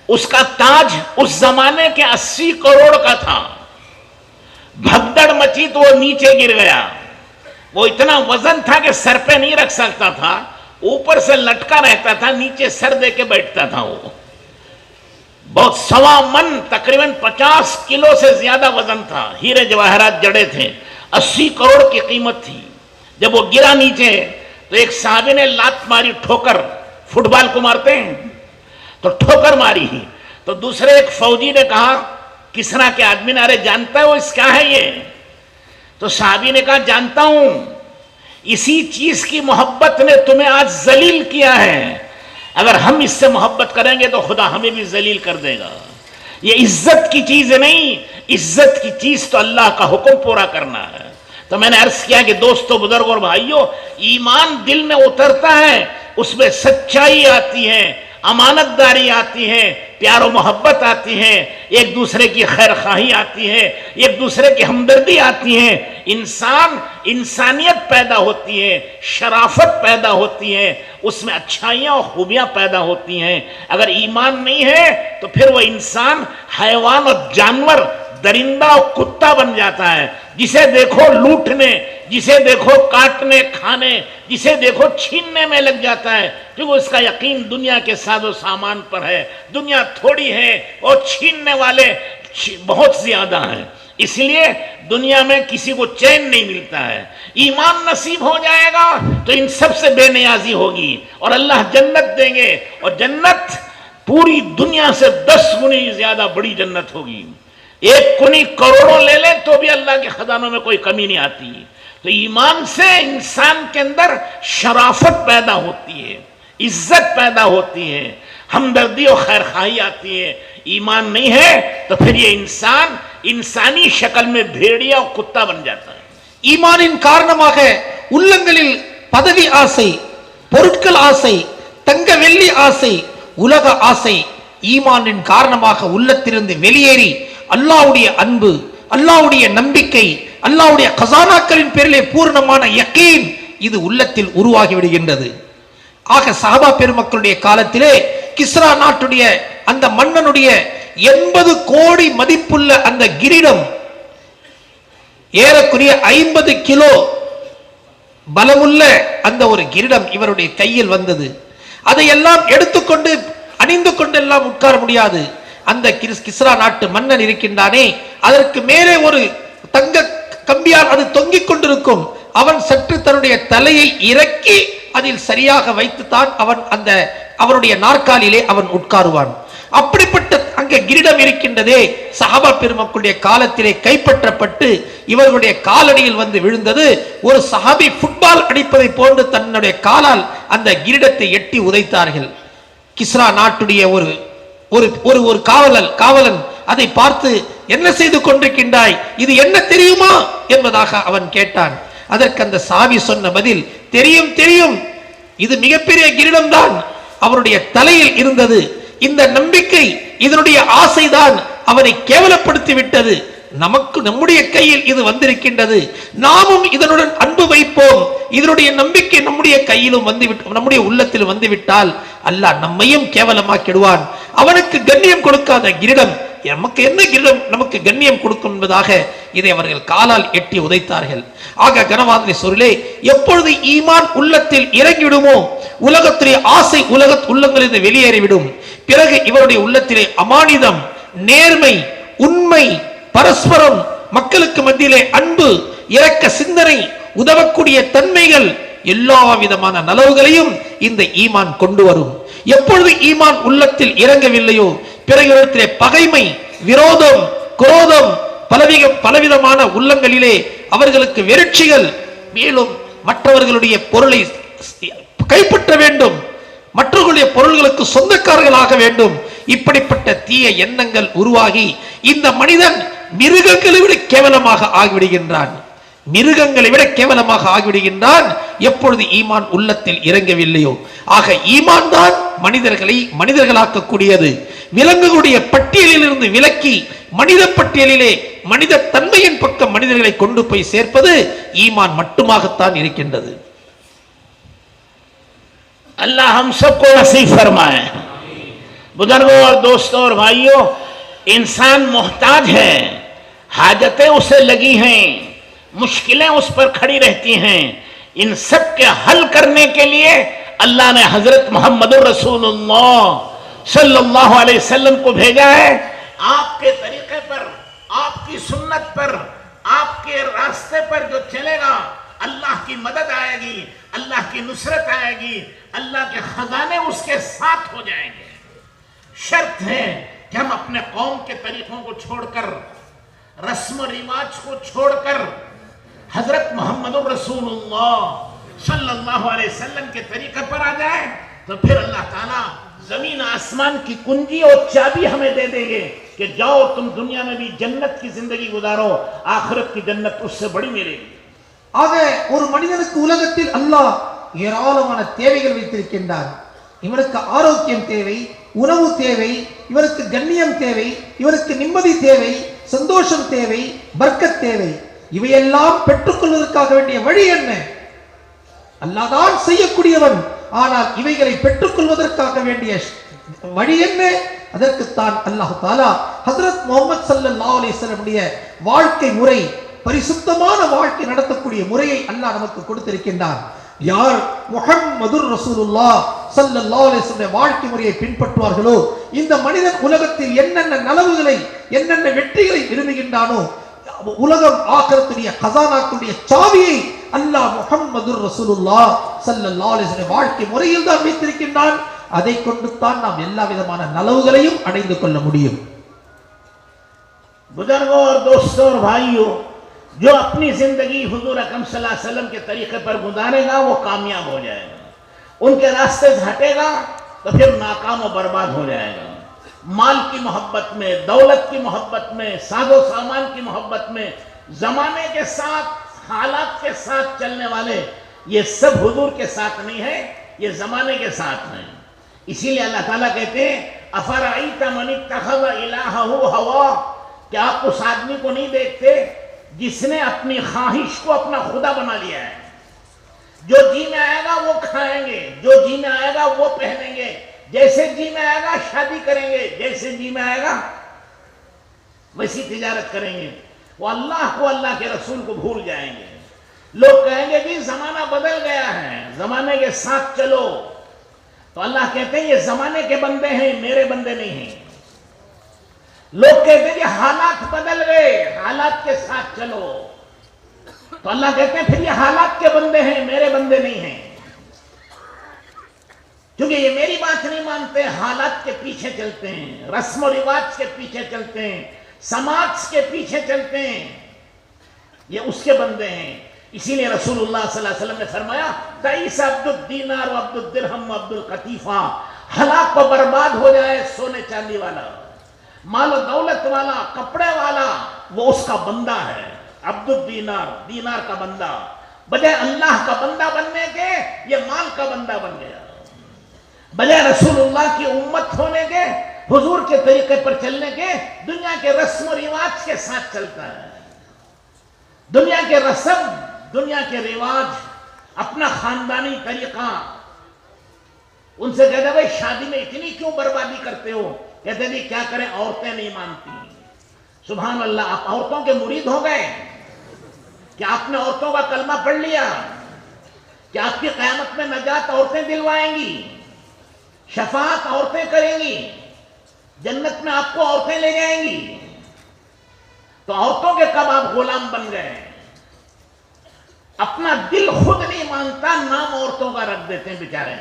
उसका ताज उस जमाने के 80 करोड़ का था, भगदड़ मची तो वो नीचे गिर गया। वो इतना वजन था कि सर पे नहीं रख सकता था, ऊपर से लटका रहता था, नीचे सर दे के बैठता था। वो बहुत 1.25 मन, तकरीबन 50 किलो से ज्यादा वजन था, हीरे जवाहरात जड़े थे, 80 करोड़ की कीमत थी। जब वो गिरा नीचे तो एक साहबी ने लात मारी, ठोकर, फुटबॉल को मारते हैं तो ठोकर मारी ही। तो दूसरे एक फौजी ने कहा, किसरा के आदमी ने, अरे जानता है वो इस क्या है ये? तो साहबी ने कहा, जानता हूं, इसी चीज की मोहब्बत ने तुम्हें आज जलील किया है। अगर हम इससे मोहब्बत करेंगे तो खुदा हमें भी जलील कर देगा। ये इज्जत की चीज नहीं, इज्जत की चीज तो अल्लाह का हुक्म पूरा करना है। तो मैंने अर्ज किया कि दोस्तों, बुजुर्गों और भाइयों, ईमान दिल में उतरता है, उसमें सच्चाई आती है, अमानतदारी आती है, प्यार मोहब्बत आती है, एक दूसरे की खैर खाही आती है, एक दूसरे की हमदर्दी आती है, इंसानियत पैदा होती है, शराफत पैदा होती है, उसमें अच्छाइयाँ और खूबियाँ पैदा होती हैं। अगर ईमान नहीं है तो फिर वो इंसान हैवान और जानवर, दरिंदा और कुत्ता बन जाता है। जिसे देखो लूटने, जिसे देखो काटने खाने, जिसे देखो छीनने में लग जाता है, क्योंकि उसका यकीन दुनिया के साजो सामान पर है। दुनिया थोड़ी है और छीनने वाले बहुत ज्यादा हैं, इसलिए दुनिया में किसी को चैन नहीं मिलता है। ईमान नसीब हो जाएगा तो इन सब से बेनियाजी होगी और अल्लाह जन्नत देंगे, और जन्नत पूरी दुनिया से 10 गुनी ज्यादा बड़ी जन्नत होगी। एक कुनी करोड़ों ले ले तो भी अल्लाह के खजानों में कोई कमी नहीं आती। तो ईमान से इंसान के अंदर शराफत पैदा होती है, इज्जत पैदा होती है, हमदर्दी और खैरखाही आती है। ईमान नहीं है तो फिर ये इंसान इंसानी शक्ल में भेड़िया और कुत्ता बन जाता है। ஈமானின் காரணமாக உள்ளங்களில் பதவி ஆசை, பொருட்கள் ஆசை, தங்க வெள்ளி ஆசை, உலக ஆசை ஈமானின் காரணமாக உள்ளத்திலிருந்து வெளியேறி அல்லாஹ்வுடைய அன்பு, அல்லாஹ்வுடைய நம்பிக்கை, அல்லாஹ்வுடைய கசானாக்களின் பேரிலே பூர்ணமான யகீன் இது உள்ளத்தில் உருவாகி விடுகின்றது. ஆக சஹாபா பெருமக்களுடைய காலத்திலே கிஸ்ரா நாட்டுடைய அந்த மன்னனுடைய 80 கோடி மதிப்புள்ள அந்த கிரீடம் ஏறக்குறைய 50 கிலோ பலமுள்ள அந்த ஒரு கிரீடம் இவருடைய கையில் வந்தது. அதையெல்லாம் எடுத்துக்கொண்டு அணிந்து கொண்டெல்லாம் உட்கார முடியாது. அந்த கிஸ்ரா நாட்டு மன்னன் இருக்கின்றானே, அதற்கு மேலே ஒரு தங்க கம்பியால் அது தொங்கிக் கொண்டிருக்கும். அவன் சற்று தன்னுடைய தலையை இறக்கி அதில் சரியாக வைத்துத்தான் அவன் அந்த அவருடைய நாற்காலியிலே அவன் உட்காருவான். அப்படிப்பட்ட அங்கே கிரீடம் இருக்கின்றதே, சஹாபா பெருமக்களுடைய காலத்திலே கைப்பற்றப்பட்டு இவர்களுடைய காலடியில் வந்து விழுந்தது. ஒரு சஹாபி ஃபுட்பால் அடிப்பதை போன்று தன்னுடைய காலால் அந்த கிரீடத்தை எட்டி உதைத்தார்கள். கிஸ்ரா நாட்டுடைய ஒரு ஒரு ஒரு காவலன் அதை பார்த்து, என்ன செய்து கொண்டிருக்கின்றாய், இது என்ன தெரியுமா என்பதாக அவன் கேட்டான். அதற்கு அந்த சாவி சொன்ன பதில், தெரியும் தெரியும், இது மிகப்பெரிய கிரீடம் தான் அவருடைய தலையில் இருந்தது. இந்த நம்பிக்கை, இதனுடைய ஆசைதான் அவனை கேவலப்படுத்தி விட்டது. நமக்கு நம்முடைய கையில் இது வந்திருக்கின்றது, நாமும் இதனுடன் அன்பு வைப்போம். இதனுடைய நம்பிக்கை நம்முடைய கையிலும் நம்முடைய உள்ளத்தில் வந்துவிட்டால் அல்லாஹ் நம்மையும் கேவலமாக்கிடுவான். அவனுக்கு கண்ணியம் கொடுக்காத கிரீடம் நமக்கு என்ன கிரீடம் நமக்கு கண்ணியம் கொடுக்கும் என்பதாக இதை அவர்கள் காலால் எட்டி உதைத்தார்கள். ஆக கனவாதிரி சொருளே, எப்பொழுது ஈமான் உள்ளத்தில் இறங்கிவிடுமோ உலகத்திலே ஆசை உள்ளங்களிலிருந்து வெளியேறிவிடும். பிறகு இவருடைய உள்ளத்திலே அமானிதம், நேர்மை, உண்மை, பரஸ்பரம், மக்களுக்கு மத்தியிலே அன்பு, இரக்க சிந்தனை, உதவக்கூடிய தன்மைகள், எல்லா விதமான நலவுகளையும் இந்த ஈமான் கொண்டு வரும். எப்பொழுது ஈமான் உள்ளத்தில் இறங்கவில்லையோ பிறகு பகைமை, விரோதம், குரோதம், பலவிதமான உள்ளங்களிலே அவர்களுக்கு வெறுட்சிகள், மேலும் மற்றவர்களுடைய பொருளை கைப்பற்ற வேண்டும், மற்றவர்களுடைய பொருள்களுக்கு சொந்தக்காரர்களாக வேண்டும். இப்படிப்பட்ட தீய எண்ணங்கள் உருவாகி இந்த மனிதன் மிருகங்களை விட கேவலமாக ஆகிவிடுகின்றான். மிருகங்களை விட கேவலமாக ஆகிவிடுகின்றான் எப்பொழுது ஈமான் உள்ளத்தில் இறங்கவில்லையோ. ஆக ஈமான் தான் மனிதர்களை மனிதர்களாக்கக்கூடியது. விலங்குகளுடைய பட்டியலில் இருந்து விலக்கி மனித பட்டியலிலே மனித தன்மையின் பக்கம் மனிதர்களை கொண்டு போய் சேர்ப்பது ஈமான் மட்டுமாகத்தான் இருக்கின்றது. अल्लाह हम सबको नसीब फरमाए। बुजुर्गों और दोस्तों और भाइयों, इंसान मोहताज है, हाजतें उसे लगी हैं, मुश्किलें उस पर खड़ी रहती हैं। इन सब के हल करने के लिए अल्लाह ने हजरत मोहम्मद रसूलुल्लाह सल्लल्लाहु अलैहि वसल्लम को भेजा है। आपके तरीके पर, आपकी सुन्नत पर, आपके रास्ते पर जो चलेगा, अल्लाह की मदद आएगी, अल्लाह की नुसरत आएगी, अल्लाह के खजाने उसके साथ हो जाएंगे। शर्त है कि हम अपने कौम के तरीकों को छोड़कर, रस्म रिवाज को छोड़कर हजरत मोहम्मद रसूलुल्लाह सल्लल्लाहु अलैहि वसल्लम के तरीके पर आ जाए, तो फिर अल्लाह ताला जमीन आसमान की कुंजी और चाबी हमें दे देंगे कि जाओ तुम दुनिया में भी जन्नत की जिंदगी गुजारो, आखिरत की जन्नत उससे बड़ी मिलेगी। ஆக ஒரு மனிதனுக்கு உலகத்தில் அல்லாஹ் ஏராளமான தேவைகள் வைத்திருக்கின்றார். இவனுக்கு ஆரோக்கியம் தேவை, உணவு தேவை, இவனுக்கு கண்ணியம் தேவை, இவனுக்கு நிம்மதி தேவை, சந்தோஷம் தேவை, பர்க்கத் தேவை. இவையெல்லாம் பெற்றுக்கொள்வதற்காக வேண்டிய வழி என்ன? அல்லாஹ் தான் செய்யக்கூடியவன். ஆனால் இவைகளை பெற்றுக்கொள்வதற்காக வேண்டிய வழி என்ன? அதற்குத்தான் அல்லாஹ் தஆலா ஹஜ்ரத் முஹம்மது ஸல்லல்லாஹு அலைஹி வஸல்லம் உடைய வாழ்க்கை முறை, பரிசுத்தமான வாழ்க்கை நடத்தக்கூடிய முறையை அல்லாஹ் நமக்கு கொடுத்திருக்கின்றார். யார் முஹம்மதுர் ரசூலுல்லாஹ் ஸல்லல்லாஹு அலைஹி வஸல்லம் வாழ்க்கை முறையை பின்பற்றுவார்களோ, இந்த மனிதன் உலகத்தில் என்னென்ன நலவுகளை, என்னென்ன வெற்றிகளை விரும்புகின்றானோ, உலகம் ஆகிரத்துடைய கசானாக்குடைய சாவியை அல்லாஹ் முஹம்மதுர் ரசூலுல்லாஹ் ஸல்லல்லாஹு அலைஹி வஸல்லம் வாழ்க்கை முறையில் தான் வைத்திருக்கின்றான். அதை கொண்டு தான் நாம் எல்லா விதமான நலவுகளையும் அடைந்து கொள்ள முடியும். बुजुर्गों और दोस्तों और भाइयों, जो अपनी जिंदगी हुजूर अकरम सल्लल्लाहु अलैहि वसल्लम के तरीके पर गुजारेगा वो कामयाब हो जाएगा। उनके रास्ते से हटेगा तो फिर नाकाम और बर्बाद हो जाएगा। माल की मोहब्बत में, दौलत की मोहब्बत में, साजो सामान की मोहब्बत में, जमाने के साथ, हालात के साथ चलने वाले, ये सब हुजूर के साथ नहीं है, ये जमाने के साथ है। इसीलिए अल्लाह ताला कहते हैं, अफराईता मन इत्तखज़ इलाहहु हवा, क्या आप उस आदमी को नहीं देखते जिसने अपनी ख्वाहिश को अपना खुदा बना लिया है। जो जी में आएगा वो खाएंगे, जो जी में आएगा वो पहनेंगे, जैसे जी में आएगा शादी करेंगे, जैसे जी में आएगा वैसी तिजारत करेंगे। वो अल्लाह को, अल्लाह के रसूल को भूल जाएंगे। लोग कहेंगे भी जमाना बदल गया है, जमाने के साथ चलो। तो अल्लाह कहते हैं ये जमाने के बंदे हैं, मेरे बंदे नहीं हैं। लोग कहते हैं कि हालात बदल गए, हालात के साथ चलो। तो अल्लाह कहते हैं फिर ये हालात के बंदे हैं, मेरे बंदे नहीं हैं, क्योंकि ये मेरी बात नहीं मानते, हालात के पीछे चलते हैं, रस्म रिवाज के पीछे चलते हैं, समाज के पीछे चलते हैं, ये उसके बंदे हैं। इसीलिए रसूलुल्लाह सल्लल्लाहु अलैहि वसल्लम ने फरमाया, तईस अब्दुल दीनार व अब्दुल दिरहम व अब्दुल कतीफा, हलाक व बर्बाद हो जाए सोने चांदी वाला, मालो दौलत वाला, कपड़े वाला, वो उसका बंदा है। अब्दुल दीनार, दीनार का बंदा, बजाय अल्लाह का बंदा बनने के ये माल का बंदा बन गया। बजाय रसूलुल्लाह की उम्मत होने के, हुजूर के तरीके पर चलने के, दुनिया के रस्म रिवाज के साथ चलता है। दुनिया के रस्म, दुनिया के रिवाज, अपना खानदानी तरीका। उनसे कहते भाई शादी में इतनी क्यों बर्बादी करते हो? कहते जी क्या करें, औरतें नहीं मानती। सुभान अल्लाह, आप औरतों के मुरीद हो गए? क्या आपने औरतों का कलमा पढ़ लिया? क्या आपकी क़यामत में नजात औरतें दिलवाएंगी, शफाअत औरतें करेंगी, जन्नत में आपको औरतें ले जाएंगी? तो औरतों के कब आप गुलाम बन गए? अपना दिल खुद नहीं मानता, नाम औरतों का रख देते हैं बेचारे।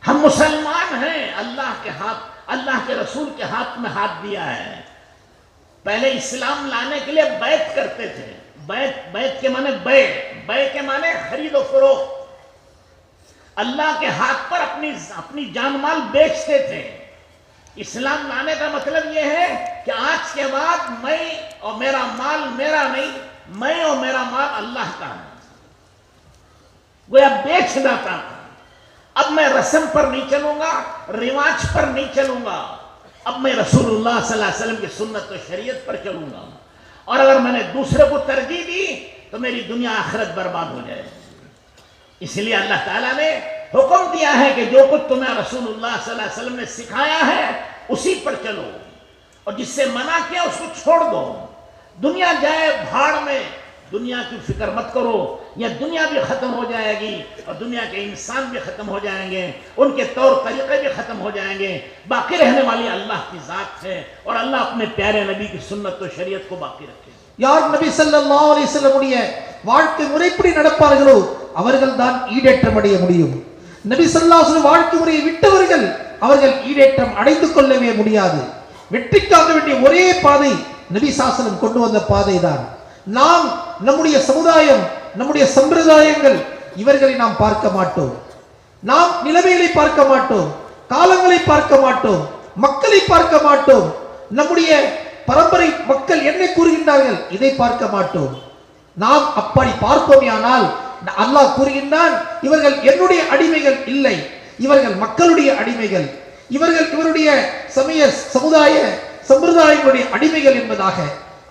हम मुसलमान हैं, अल्लाह के हाथ, अल्लाह के रसूल के हाथ में हाथ दिया है। पहले इस्लाम लाने के लिए बैत करते थे। बैत के माने बै के माने खरीद और फरोख्त। अल्लाह के हाथ पर अपनी जान माल बेचते थे। इस्लाम लाने का मतलब यह है कि आज के बाद मैं और मेरा माल मेरा नहीं, मैं और मेरा माल अल्लाह का है। गोया बेच जाता था। अब मैं रस्म पर नहीं चलूंगा, रिवाज पर नहीं चलूंगा, अब मैं रसूलुल्लाह सल्लल्लाहु अलैहि वसल्लम की सुन्नत और शरीयत पर चलूंगा। और अगर मैंने दूसरे को तरजीह दी तो मेरी दुनिया आखिरत बर्बाद हो जाए। इसलिए अल्लाह ताला ने हुक्म दिया है कि जो कुछ तुम्हें रसूलुल्लाह सल्लल्लाहु अलैहि वसल्लम ने सिखाया है उसी पर चलो, और जिससे मना किया उसको छोड़ दो। दुनिया जाए भाड़ में, दुनिया की फिक्र मत करो, या दुनिया भी खत्म हो जाएगी और दुनिया के इंसान भी खत्म हो जाएंगे, उनके तौर तरीके भी खत्म हो जाएंगे। बाकी रहने वाली अल्लाह की जात है और अल्लाह अपने प्यारे नबी की सुन्नत और शरीयत को बाकी रखे। யார் நபி ஸல்லல்லாஹு அலைஹி வஸல்லம் உடைய வாழ்க்கை முறைப்படி நடப்பார்களோ அவர்கள் தான் ஈடேற்றம் அடைய முடியும். நபி ஸல்லல்லாஹு அலைஹி வஸல்லம் வாழ்க்கை முறையை விட்டவர்கள் அவர்கள் ஈடேற்றம் அடைந்து கொள்ளவே முடியாது. வெற்றிக்காக வேண்டிய ஒரே பாதை நபி ஸல்லல்லாஹு அலைஹி வஸல்லம் கொண்டு வந்த பாதை தான். நாம் நம்முடைய சமுதாயம், நம்முடைய சம்பிரதாயங்கள் இவர்களை நாம் பார்க்க மாட்டோம். நாம் நிலைமைகளை பார்க்க மாட்டோம், காலங்களை பார்க்க மாட்டோம், மக்களை பார்க்க மாட்டோம், நம்முடைய பரம்பரை மக்கள் என்ன கூறுகின்றார்கள் இதை பார்க்க மாட்டோம். நாம் அப்படி பார்ப்போமேயானால் அல்லாஹ் கூறுகின்றான், இவர்கள் என்னுடைய அடிமைகள் இல்லை, இவர்கள் மக்களுடைய அடிமைகள், இவர்கள் இவருடைய சமய சமுதாய சம்பிரதாயங்களுடைய அடிமைகள் என்பதாக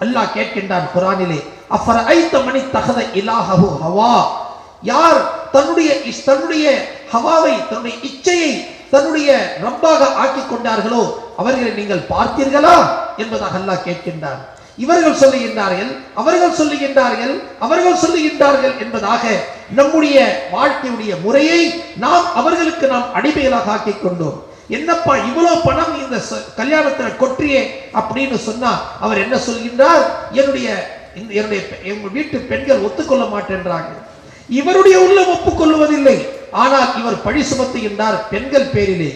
அல்லாஹ் கேட்கின்றான் குர்ஆனிலே. அஃபரஐத மனி தகத இலாஹு ஹவா, யார் தன்னுடைய ஹவாவை, தன்னுடைய இச்சையை தன்னுடைய ரப்பாக ஆக்கி கொண்டார்களோ அவர்களை நீங்கள் பார்த்தீர்களா என்பதாக அல்லாஹ் கேட்கின்றான். இவர்கள் சொல்லுகின்றார்கள், அவர்கள் சொல்லுகின்றார்கள் என்பதாக நம்முடைய வாழ்க்கையுடைய முறையை அவர்களுக்கு நாம் அடிமைகளாக ஆக்கி கொண்டோம். என்னப்பா இவ்வளவு பணம் இந்த கல்யாணத்துல கொற்றியே அப்படின்னு சொன்னா அவர் என்ன சொல்கின்றார், என்னுடைய வீட்டு பெண்கள் ஒத்துக்கொள்ள மாட்டேன்றாங்க. இவருடைய உள்ளம் ஒப்புக்கொள்வதில்லை, ஆனால் இவர் பழி சுமத்துகின்றார் பெண்கள் பேரிலே.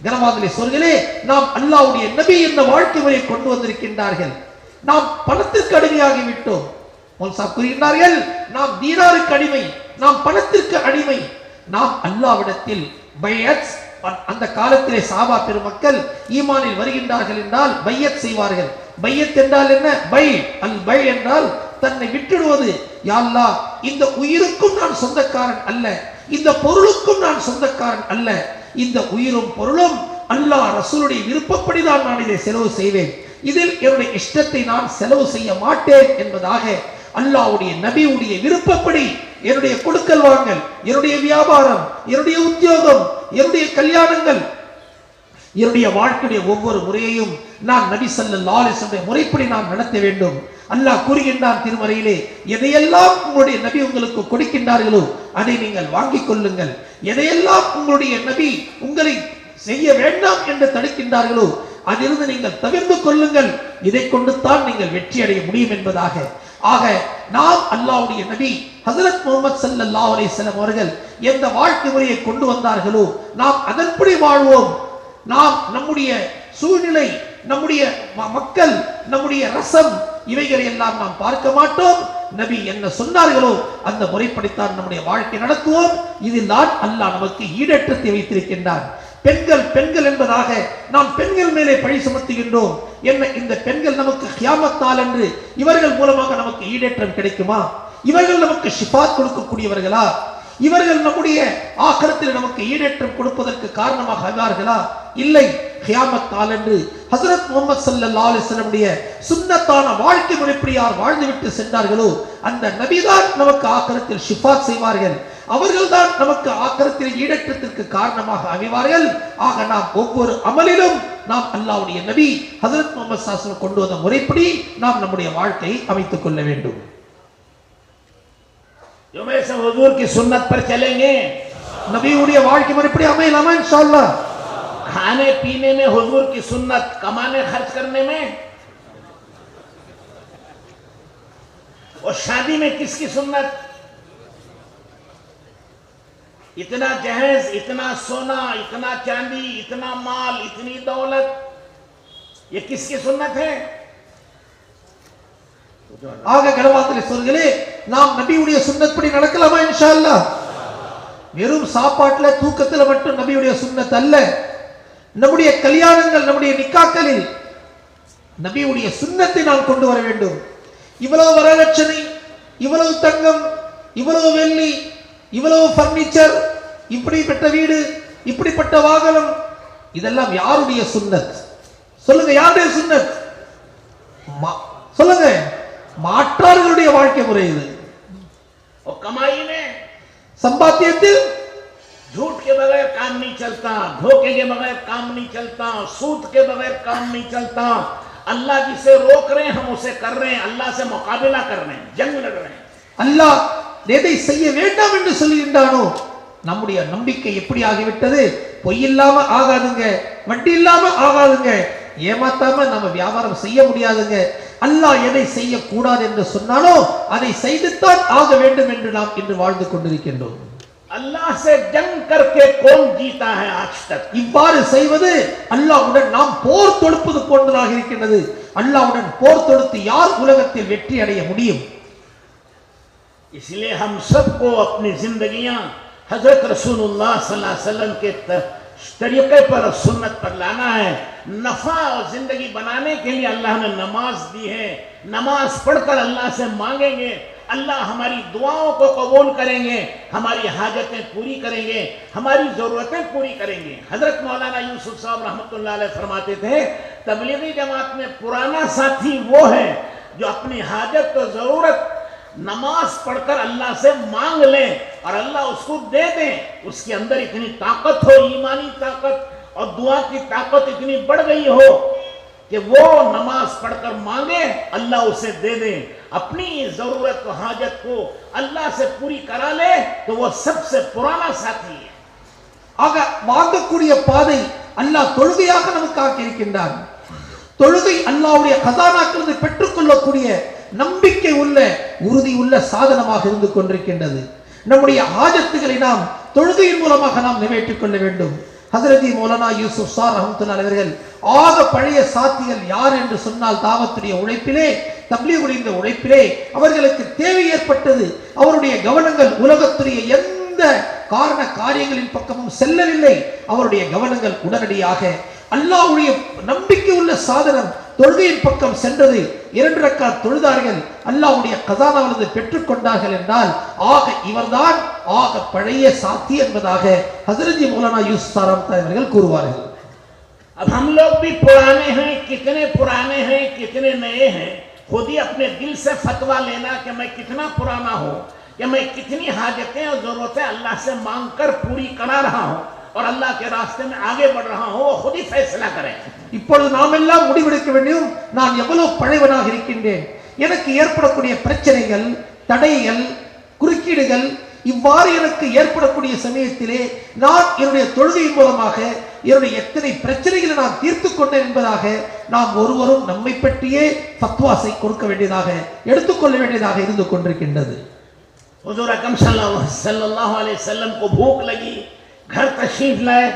கனவான்களே, சொல்களே, நாம் அல்லாஹ்வுடைய நபி என்ற வாழ்க்கை முறையை கொண்டு வந்திருக்கின்றார்கள். நாம் பணத்திற்கு அடிமையாகி விட்டோம். மௌலா கூறுகின்றார்கள், நாம் தீனாருக்கு அடிமை, நாம் பணத்திற்கு அடிமை. நாம் அல்லாஹ்விடத்தில் பையத், அந்த காலத்திலே சஹாபா பெருமக்கள் ஈமானில் வருகின்றார்கள் என்றால் பையத் செய்வார்கள். பையத் என்றால் என்ன? பை அல் பை என்றால் தன்னை விட்டுடுவது. யா அல்லாஹ், இந்த உயிருக்கும் நான் சொந்தக்காரன் அல்ல, இந்த பொருளுக்கும் நான் சொந்தக்காரன் அல்ல, இந்த உயிரும் பொருளும் அல்லாஹ் ரசூலுடைய விருப்பப்படிதான் நான் இதை செலவு செய்வேன், இதில் என்னுடைய இஷ்டத்தை நான் செலவு செய்ய மாட்டேன் என்பதாக அல்லாஹ்வுடைய நபியுடைய விருப்பப்படி என்னுடைய கொடுக்கல் வாங்கல், என்னுடைய வியாபாரம், என்னுடைய உத்தியோகம், என்னுடைய கல்யாணங்கள், என்னுடைய வாழ்க்கையுடைய ஒவ்வொரு முறையையும் நான் நபி ஸல்லல்லாஹு அலைஹி வஸல்லம் முறைப்படி நான் நடத்த வேண்டும். அல்லாஹ் கூறுகின்றான் திருமறையிலே, எதையெல்லாம் உங்களுடைய நபி உங்களுக்கு கொடுக்கின்றார்களோ அதை நீங்கள் வாங்கிக் கொள்ளுங்கள், எதையெல்லாம் உங்களுடைய நபி உங்களை செய்ய வேண்டாம் என்று தடுக்கின்றார்களோ அதிலிருந்து நீங்கள் தவிர்த்து கொள்ளுங்கள், இதை கொண்டு தான் நீங்கள் வெற்றி அடைய முடியும் என்பதாக. ஆக நாம் அல்லாஹ்வுடைய நபி ஹஜ்ரத் முஹம்மது ஸல்லல்லாஹு அலைஹி வஸல்லம் அவர்கள் எந்த வாழ்க்கை முறையை கொண்டு வந்தார்களோ நாம் அதன்படி வாழ்வோம். நாம் நம்முடைய சூழ்நிலை, நம்முடைய மக்கள், நம்முடைய ரசம் இவைகளை எல்லாம் நாம் பார்க்க மாட்டோம். நபி என்ன சொன்னார்களோ அந்த முறைப்படித்தான் நம்முடைய வாழ்க்கை நடத்துவோம். இதில் தான் அல்லாஹ் நமக்கு ஈடேற்றத்தை வைத்திருக்கின்றான். பெண்கள் என்பதாக நாம் பெண்கள் மேலே பழி சுமத்துகின்றோம். என்ன, இந்த பெண்கள் நமக்கு கியாமத் நாள் என்று இவர்கள் மூலமாக நமக்கு ஈடேற்றம் கிடைக்குமா? இவர்கள் நமக்கு ஷிஃபாத் கொடுக்கக்கூடியவர்களா? இவர்கள் நம்முடைய ஆகிரத்தில் நமக்கு ஈடேற்றம் கொடுப்பதற்கு காரணமாக ஆவார்களா? இல்லை. கியாமத் நாள் என்று ஹஜ்ரத் முஹம்மது ஸல்லல்லாஹு அலைஹி வஸல்லம் உடைய சுன்னத்தான வாழ்க்கை முறைப்படி யார் வாழ்ந்துவிட்டு சென்றார்களோ அந்த நபிதான் நமக்கு ஆகிரத்தில் ஷிஃபாத் செய்வார்கள். அவர்கள்தான் நமக்கு ஆக்கிரத்தில் ஈடேற்றத்திற்கு காரணமாக அமைவார்கள். ஆக நாம் ஒவ்வொரு அமலிலும் நாம் அல்லாஹ்வுடைய நபி ஹஜ்ரத் முஹம்மது ஸல்லல்லாஹு அலைஹி வஸல்லம் கொண்டு வந்த முறைப்படி நாம் நம்முடைய வாழ்க்கையை அமைத்துக் கொள்ள வேண்டும். जो मैं सब हुजूर की सुन्नत पर चलेंगे, நபியுடைய வாழ்க்கை முறைப்படி அமையலாமா இன்ஷாஅல்லாஹ்? खाने पीने में हुजूर की सुन्नत, कमाने खर्च करने में, और शादी में किसकी सुन्नत? इतना जहेज, इतना सोना, इतना चांदी, इतना माल, इतनी दौलत, ये किसकी सुन्नत है? ஆக கனவான்களே, சொல்களே, நாம் நபியுடைய சுன்னத்படி நடக்கலாமா இன்ஷாஅல்லாஹ்? வெறும் சாப்பாட்டுல தூக்கத்துல மட்டும் நபியுடைய சுன்னத் அல்ல. நம்முடைய கல்யாணங்கள், நம்முடைய நிக்காக்களில் நபியுடைய சுன்னத்தை நாம் கொண்டு வர வேண்டும். இவ்வளவு வரலட்சணை, இவ்வளவு தங்கம், இவ்வளவு வெள்ளி, இவ்வளவு பர்னிச்சர், இப்படிப்பட்ட வீடு, இப்படிப்பட்ட வாகனம், இதெல்லாம் யாருடைய சுன்னத்? சொல்லுங்க, யாருடைய சுன்னத்? சொல்லுங்க, மாற்றார்களுடைய வாழ்க்கை முறை இது. और कमाई में சம்பாத்தியத்தில் झूठ के बगैर काम नहीं चलता, धोखे के बगैर काम नहीं चलता, सूद के बगैर काम नहीं चलता। अल्लाह जिसे रोक रहे हैं हम उसे कर रहे हैं, अल्लाह से मुकाबला कर रहे हैं, जंग लड़ रहे हैं। அல்லாஹ் எதை செய்ய வேண்டாம் என்று சொல்லுகின்றானோ, நம்முடைய நம்பிக்கை எப்படி ஆகிவிட்டது? பொய் இல்லாம ஆகாதுங்க, வட்டி இல்லாம ஆகாதுங்க, ஏமாத்தாம நம்ம வியாபாரம் செய்ய முடியாதுங்க. அல்லாஹ் எதை செய்யக்கூடாது என்று சொன்னாலோ அதை செய்துத்தான் ஆக வேண்டும் என்று நாம் இன்று வாழ்ந்து கொண்டிருக்கின்றோம். अल्लाह से जंग करके कौन जीता है आज तक? இவ்வாறு செய்வது அல்லாஹ்வுடன் நாம் போர் தொடுப்பது போன்றதாக இருக்கின்றது. அல்லாஹ்வுடன் போர் தொடுத்து யார் உலகத்தில் வெற்றி அடைய முடியும்? इसलिए हम सबको अपनी जिंदगियां हजरत रसूलुल्लाह सल्लल्लाहु अलैहि वसल्लम के तरीके पर और सुन्नत पर लाना है। नफा और जिंदगी बनाने के लिए अल्लाह ने नमाज दी है। नमाज पढ़कर अल्लाह से मांगेंगे, अल्लाह हमारी दुआओं को कबूल करेंगे, हमारी हाजतें पूरी करेंगे, हमारी जरूरतें पूरी करेंगे। हजरत मौलाना यूसुफ साहब रहमतुल्लाह अलैह फरमाते थे, तबलीगी जमात में पुराना साथी वो है जो अपनी हाजत और जरूरत नमाज पढ़कर अल्लाह से मांग ले और अल्लाह उसको दे दे। उसके अंदर इतनी ताकत हो, ईमानी ताकत और दुआ की ताकत इतनी बढ़ गई हो कि वो नमाज पढ़कर मांगे, अल्लाह उसे दे दे। अपनी जरूरत और हाजत को अल्लाह से पूरी करा ले तो वो सबसे पुराना साथी है। ஆக வாங்கக்கூடிய பாதை அல்லாஹ் தொழுகையாக நமக்கு இருக்கின்றான். தொழுகை அல்லாஹ்வுடைய கஸானாக்களிலிருந்து பெற்றுக்கொள்ளக்கூடிய நம்பிக்கை உள்ள, உறுதி உள்ள சாதனமாக இருந்து கொண்டிருக்கின்றது. நம்முடைய ஹாஜத்துகளை நாம் தொழுகையின் மூலமாக நாம் நிறைவேற்றிக் கொள்ள வேண்டும். ஹஜரத் மௌலானா யூசுப் சார் ரஹ்மத்துல்லாஹி அவர்கள் ஆக பழைய சாத்திகள் யார் என்று சொன்னால், தாவத்துடைய உழைப்பிலே, தப்லீகுடைய இந்த உழைப்பிலே அவர்களுக்கு தேவை ஏற்பட்டது. அவருடைய கவனங்கள் உலகத்துடைய எந்த காரண காரியங்களின் பக்கமும் செல்லவில்லை. அவருடைய கவனங்கள் உடனடியாக அல்லாஹ்வுடைய நம்பிக்கை உள்ள சாதனம் தொழுகையின் பக்கம் சென்றது. 2 ரக்காத் தொழுதார்கள், அல்லாஹ்வுடைய கஸானாவிலிருந்து பெற்றுக் கொண்டார்கள் என்றால் ஆக இவர்தான் ஆக பழைய சாத்தி என்பதாக ஹஜரத் மௌலானா யூசுப் சாரம்தா அவர்கள் கூறுவார்கள். अब हम लोग भी पुराने हैं, कितने पुराने हैं, कितने नए हैं। खुद ही अपने दिल से फतवा लेना कि मैं कितना पुराना हूँ, कि मैं कितनी हाजतें और जरूरतें अल्लाह से मांगकर पूरी करा रहा हूँ और अल्लाह के रास्ते में आगे बढ़ रहा हूँ, वो खुद ही फैसला करें। இப்பொழுது நாம் எல்லாம் முடிவெடுக்க வேண்டும், நான் எவ்வளவு பழையவனாக இருக்கின்றேன், எனக்கு ஏற்படக்கூடிய பிரச்சனைகள், தடைகள், குறுக்கீடுகள் இவ்வாறு எனக்கு ஏற்படக்கூடிய சமயத்திலே நான் என்னுடைய தொழுகையின் மூலமாக என்னுடைய எத்தனை பிரச்சனைகளை நான் தீர்த்து கொண்டேன் என்பதாக நாம் ஒருவரும் நம்மை பற்றியே ஃபத்வாஸை கொடுக்க வேண்டியதாக, எடுத்துக்கொள்ள வேண்டியதாக இருந்து கொண்டிருக்கின்றது. हुजूर अकरम सल्लल्लाहु अलैहि वसल्लम को भूख लगी, घर तशरीफ लाए।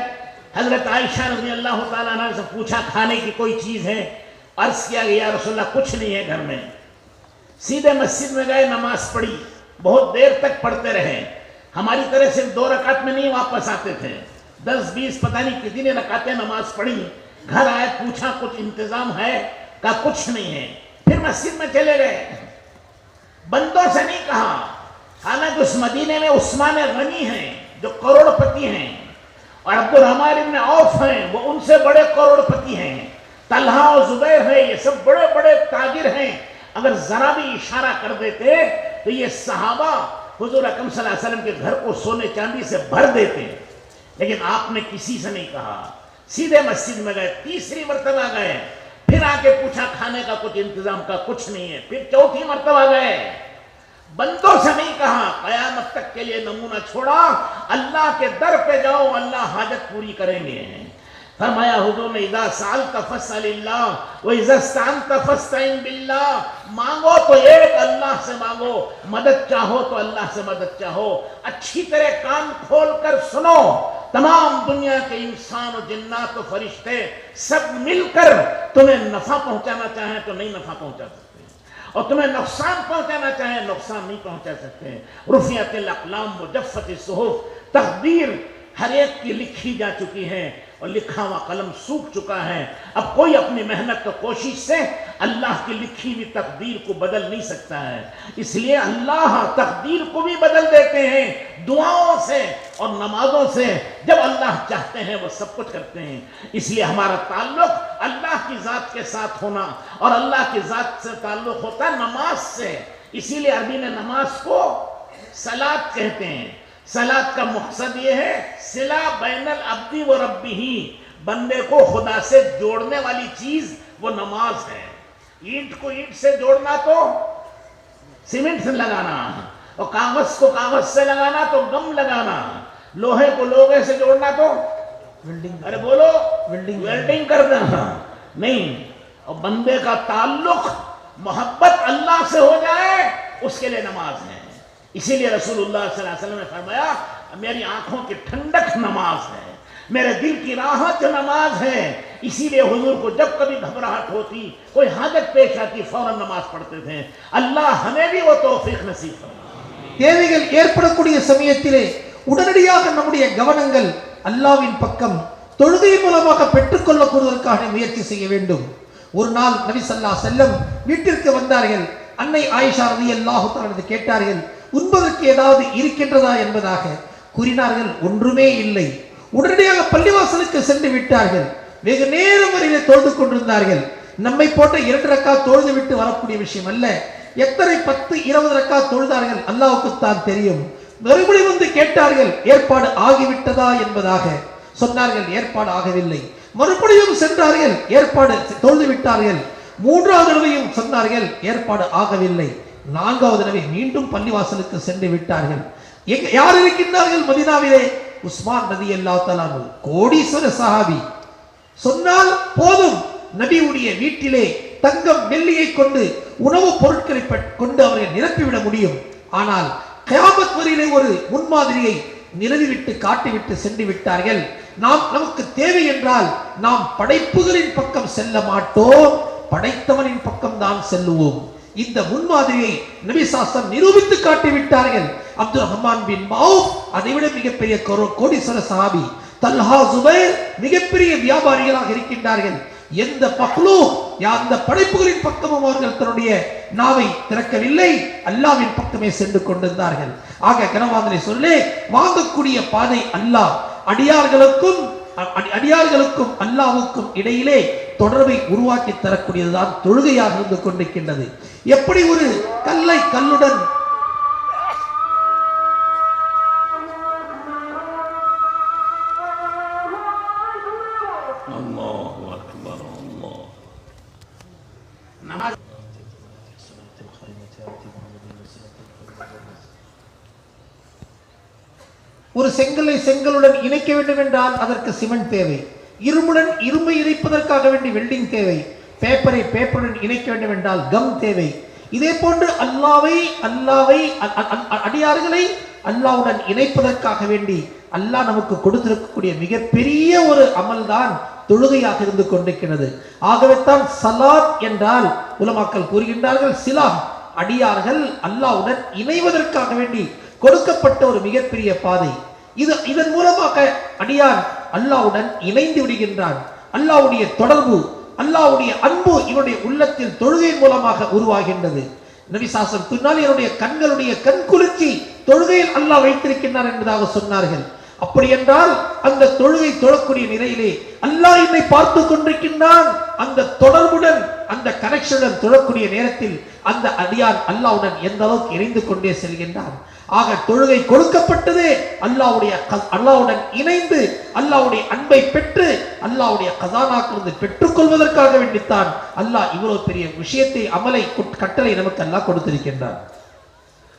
हजरत आयशा रज़ी अल्लाह ताला अन्हा से पूछा खाने की कोई चीज है? अर्ज किया गया या रसूलल्लाह कुछ नहीं है घर में। सीधे मस्जिद में गए, नमाज पढ़ी, बहुत देर तक पढ़ते रहे। हमारी तरह सिर्फ 2 रकात में नहीं वापस आते थे, 10-20 पता नहीं कितनी रकातें नमाज पढ़ी। घर आए, पूछा कुछ इंतजाम है? कहा कुछ नहीं है। फिर मस्जिद में चले गए, बंदों से नहीं कहा। हालांकि उस मदीने में उस्मान गनी हैं जो करोड़पति हैं और अब्दुर्रहमान इब्न औफ हैं, वो उनसे बड़े करोड़पति हैं। तलहा और जुबैर हैं, ये सब बड़े बड़े ताजिर हैं। अगर जरा भी इशारा कर देते तो ये सहाबा हुजूर अकरम सल्लल्लाहु अलैहि वसल्लम के घर को सोने चांदी से भर देते। लेकिन आपने किसी से नहीं कहा, सीधे मस्जिद में गए, तीसरी मर्तबा गए, फिर आके पूछा खाने का कुछ इंतजाम का? कुछ नहीं है। फिर चौथी मर्तबा गए, बंदों से नहीं कहा, कयामत तक के लिए नमूना छोड़ा, अल्लाह के दर पे जाओ, अल्लाह हाजत पूरी करेंगे। फरमाया हुजूर ने, इज़ा सअल्त फस्अलिल्लाह व इज़ा इस्तअनत फस्तईन बिल्लाह, मांगो तो एक अल्लाह से मांगो, मदद चाहो तो अल्लाह से मदद चाहो। अच्छी तरह कान खोल कर सुनो, तमाम दुनिया के इंसान और जिन्नात और फरिश्ते सब मिलकर तुम्हें नफा पहुंचाना चाहें तो नहीं नफा पहुंचा सकते, और तुम्हें नुकसान पहुंचाना चाहें नुकसान नहीं पहुंचा सकते। रुफियतिल अक़लाम व जफ़्फ़तिस सुहुफ़, तक़दीर हर एक की लिखी जा चुकी है। اور لکھا ہوا قلم سوکھ چکا ہے. اب کوئی اپنی محنت و کوشش سے اللہ کی لکھی ہوئی تقدیر کو بدل نہیں سکتا ہے. اس لیے اللہ تقدیر کو بھی بدل دیتے ہیں دعاؤں سے اور نمازوں سے. جب اللہ چاہتے ہیں وہ سب کچھ کرتے ہیں. اس لیے ہمارا تعلق اللہ کی ذات کے ساتھ ہونا، اور اللہ کی ذات سے تعلق ہوتا ہے نماز سے. اسی لیے عربی نے نماز کو صلاۃ کہتے ہیں. صلاۃ کا مقصد یہ ہے صلہ بین العبد و ربہ، بندے کو خدا سے جوڑنے والی چیز وہ نماز ہے. اینٹ کو اینٹ سے جوڑنا تو سیمنٹ سے لگانا، اور کاغذ کو کاغذ سے لگانا تو گم لگانا، لوہے کو لوہے سے جوڑنا تو ارے بولو ویلڈنگ کرنا نہیں. اور بندے کا تعلق محبت اللہ سے ہو جائے اس کے لیے نماز ہے. اسی لیے رسول اللہ صلی اللہ علیہ وسلم نے فرمایا میری آنکھوں کی ٹھنڈک نماز ہے، میرے دل کی راحت نماز ہے. اسی لیے حضور کو جب کبھی گھبراہٹ ہوتی، کوئی حاجت پیش آتی، فوراً نماز پڑھتے تھے. اللہ ہمیں بھی وہ توفیق نصیب فرمائے. தேவைகள் ஏற்படக்கூடிய சமயத்திலே உடனடியாக நம்முடைய கவனங்கள் அல்லாஹ்வின் பக்கம் தொழுகை மூலமாக பெற்றுக்கொள்ளக்கூடியதற்காக முயற்சி செய்ய வேண்டும். ஒரு நாள் நபி ஸல்லல்லாஹு அலைஹி வஸல்லம் வீட்டிற்கு வந்தார்கள். அன்னை ஆயிஷா ரலியல்லாஹு தஆலா கேட்டார்கள், உண்பதற்கு ஏதாவது இருக்கின்றதா என்பதாக. கூறினார்கள், ஒன்றுமே இல்லை. உடனடியாக பள்ளிவாசலுக்கு சென்று விட்டார்கள். வெகு நேரம் வரையிலே தொழுது கொண்டிருந்தார்கள். நம்மை போட்ட 2 ரக்காத் தொழுது விட்டு வரக்கூடிய விஷயம் அல்ல. எத்தனை 10 20 ரக்காத் தொழுதார்கள் அல்லாஹ்வுக்கு தான் தெரியும். மறுபடியும் வந்து கேட்டார்கள், ஏற்பாடு ஆகிவிட்டதா என்பதாக. சொன்னார்கள், ஏற்பாடு ஆகவில்லை. மறுபடியும் சென்றார்கள், ஏற்பாடு தொழுது விட்டார்கள். 3வது தடவையும் சொன்னார்கள், ஏற்பாடு ஆகவில்லை. 4வது தடவை மீண்டும் பள்ளிவாசலுக்கு சென்று விட்டார்கள். யார் இருக்கின்றார்கள் மதீனாவிலே? உஸ்மான் ரலியல்லாஹு தஆலா அன்ஹு, கோடீஸ்வர சஹாபி. சொன்னால் போதும், நபியுடைய வீட்டிலே தங்கம் வெள்ளியை கொண்டு உணவுப் பொருட்களை கொண்டு அவர்கள் நிரப்பிவிட முடியும். ஆனால் கியாமத் வரையிலே ஒரு முன்மாதிரியை நிறுவிவிட்டு காட்டிவிட்டு சென்று விட்டார்கள். நமக்கு தேவை என்றால் நாம் படைப்புகளின் பக்கம் செல்ல மாட்டோம், படைத்தவனின் பக்கம் தான் செல்லுவோம். இந்த முன்மாதிரியை நபி ஸல்லல்லாஹு நிரூபித்து காட்டிவிட்டார்கள். அப்துல் ரஹ்மான் பின் மவுஃப் அதைவிட மிகப்பெரிய கோடீஸ்வர சஹாபி. தல்ஹா ஜுபைர் மிகப்பெரிய வியாபாரிகளாக இருக்கின்றார்கள். எந்த மக்லூக் அந்த படைப்புகளின் பக்கமும் அவர்கள் தன்னுடைய நாவை திறக்கவில்லை, அல்லாஹ்வின் பக்கமே சென்று கொண்டிருந்தார்கள். ஆக கனவாதனை சொல்லி வாங்கக்கூடிய பாதை அல்லாஹ். அடியார்களுக்கும் அல்லாஹ்வுக்கும் இடையிலே தொடர்பை உருவாக்கி தரக்கூடியதுதான் தொழுகையாக இருந்து கொண்டிருக்கின்றது. எப்படி ஒரு கல்லை கல்லுடன் ஒரு செங்கலை செங்கலுடன் இணைக்க வேண்டும் என்றால் அதற்கு சிமெண்ட் தேவை. இரும்புடன் இரும்பை இணைப்பதற்காக வேண்டி வெல்டிங் தேவை. பேப்பரை பேப்பருடன் இணைக்க வேண்டும் என்றால் கம் தேவை. இதே போன்று அடியார்களை அல்லாஹ்வுடன் இணைப்பதற்காக வேண்டி அல்லாஹ் நமக்கு கொடுத்திருக்கக்கூடிய மிகப்பெரிய ஒரு அமல்தான் தொழுகையாக இருந்து கொண்டிருக்கிறது. ஆகவே தான் சலாத் என்றால் உலமாக்கள் கூறுகின்றார்கள், சிலாம் அடியார்கள் அல்லாஹ்வுடன் இணைவதற்காக வேண்டி கொடுக்கப்பட்ட ஒரு மிகப்பெரிய பாதை. இதன் மூலமாக அடியான் அல்லாஹ்வுடன் இணைந்து விடுகின்றான். அல்லாஹ்வுடைய தொடர்பு, அல்லாஹ்வுடைய அன்பு இவனுடைய உள்ளத்தில் தொழுகையின் மூலமாக உருவாகின்றது. நபி ஸல்லல்லாஹு பின்னால் என்னுடைய கண்களுடைய கண்குளிர்ச்சி தொழுகையில் அல்லாஹ் வைத்திருக்கின்றார் என்பதாக சொன்னார்கள். அப்படி என்றால் அந்த தொழுகை தொழக்கூடிய நிலையிலே அல்லாஹ் என்னை பார்த்து கொண்டிருக்கின்றான். அந்த தொடர்புடன் அந்த கனெக்ஷனுடன் தொழக்கூடிய நேரத்தில் அந்த அடியான் அல்லாஹ்வுடன் எந்த அளவுக்கு இணைந்து கொண்டே செல்கின்றான். ஆக தொழுகை கொடுக்கப்பட்டது அல்லாஹ்வுடன் இணைந்து அல்லாஹ்வுடைய அன்பை பெற்று அல்லாஹ்வுடைய கஸானாக்கிலிருந்து பெற்றுக்கொள்வதற்காக வேண்டித்தான் அல்லாஹ் இவ்வளவு பெரிய விஷயத்தை அமலை கட்டளை நமக்கு அல்லாஹ் கொடுத்திருக்கின்றான்.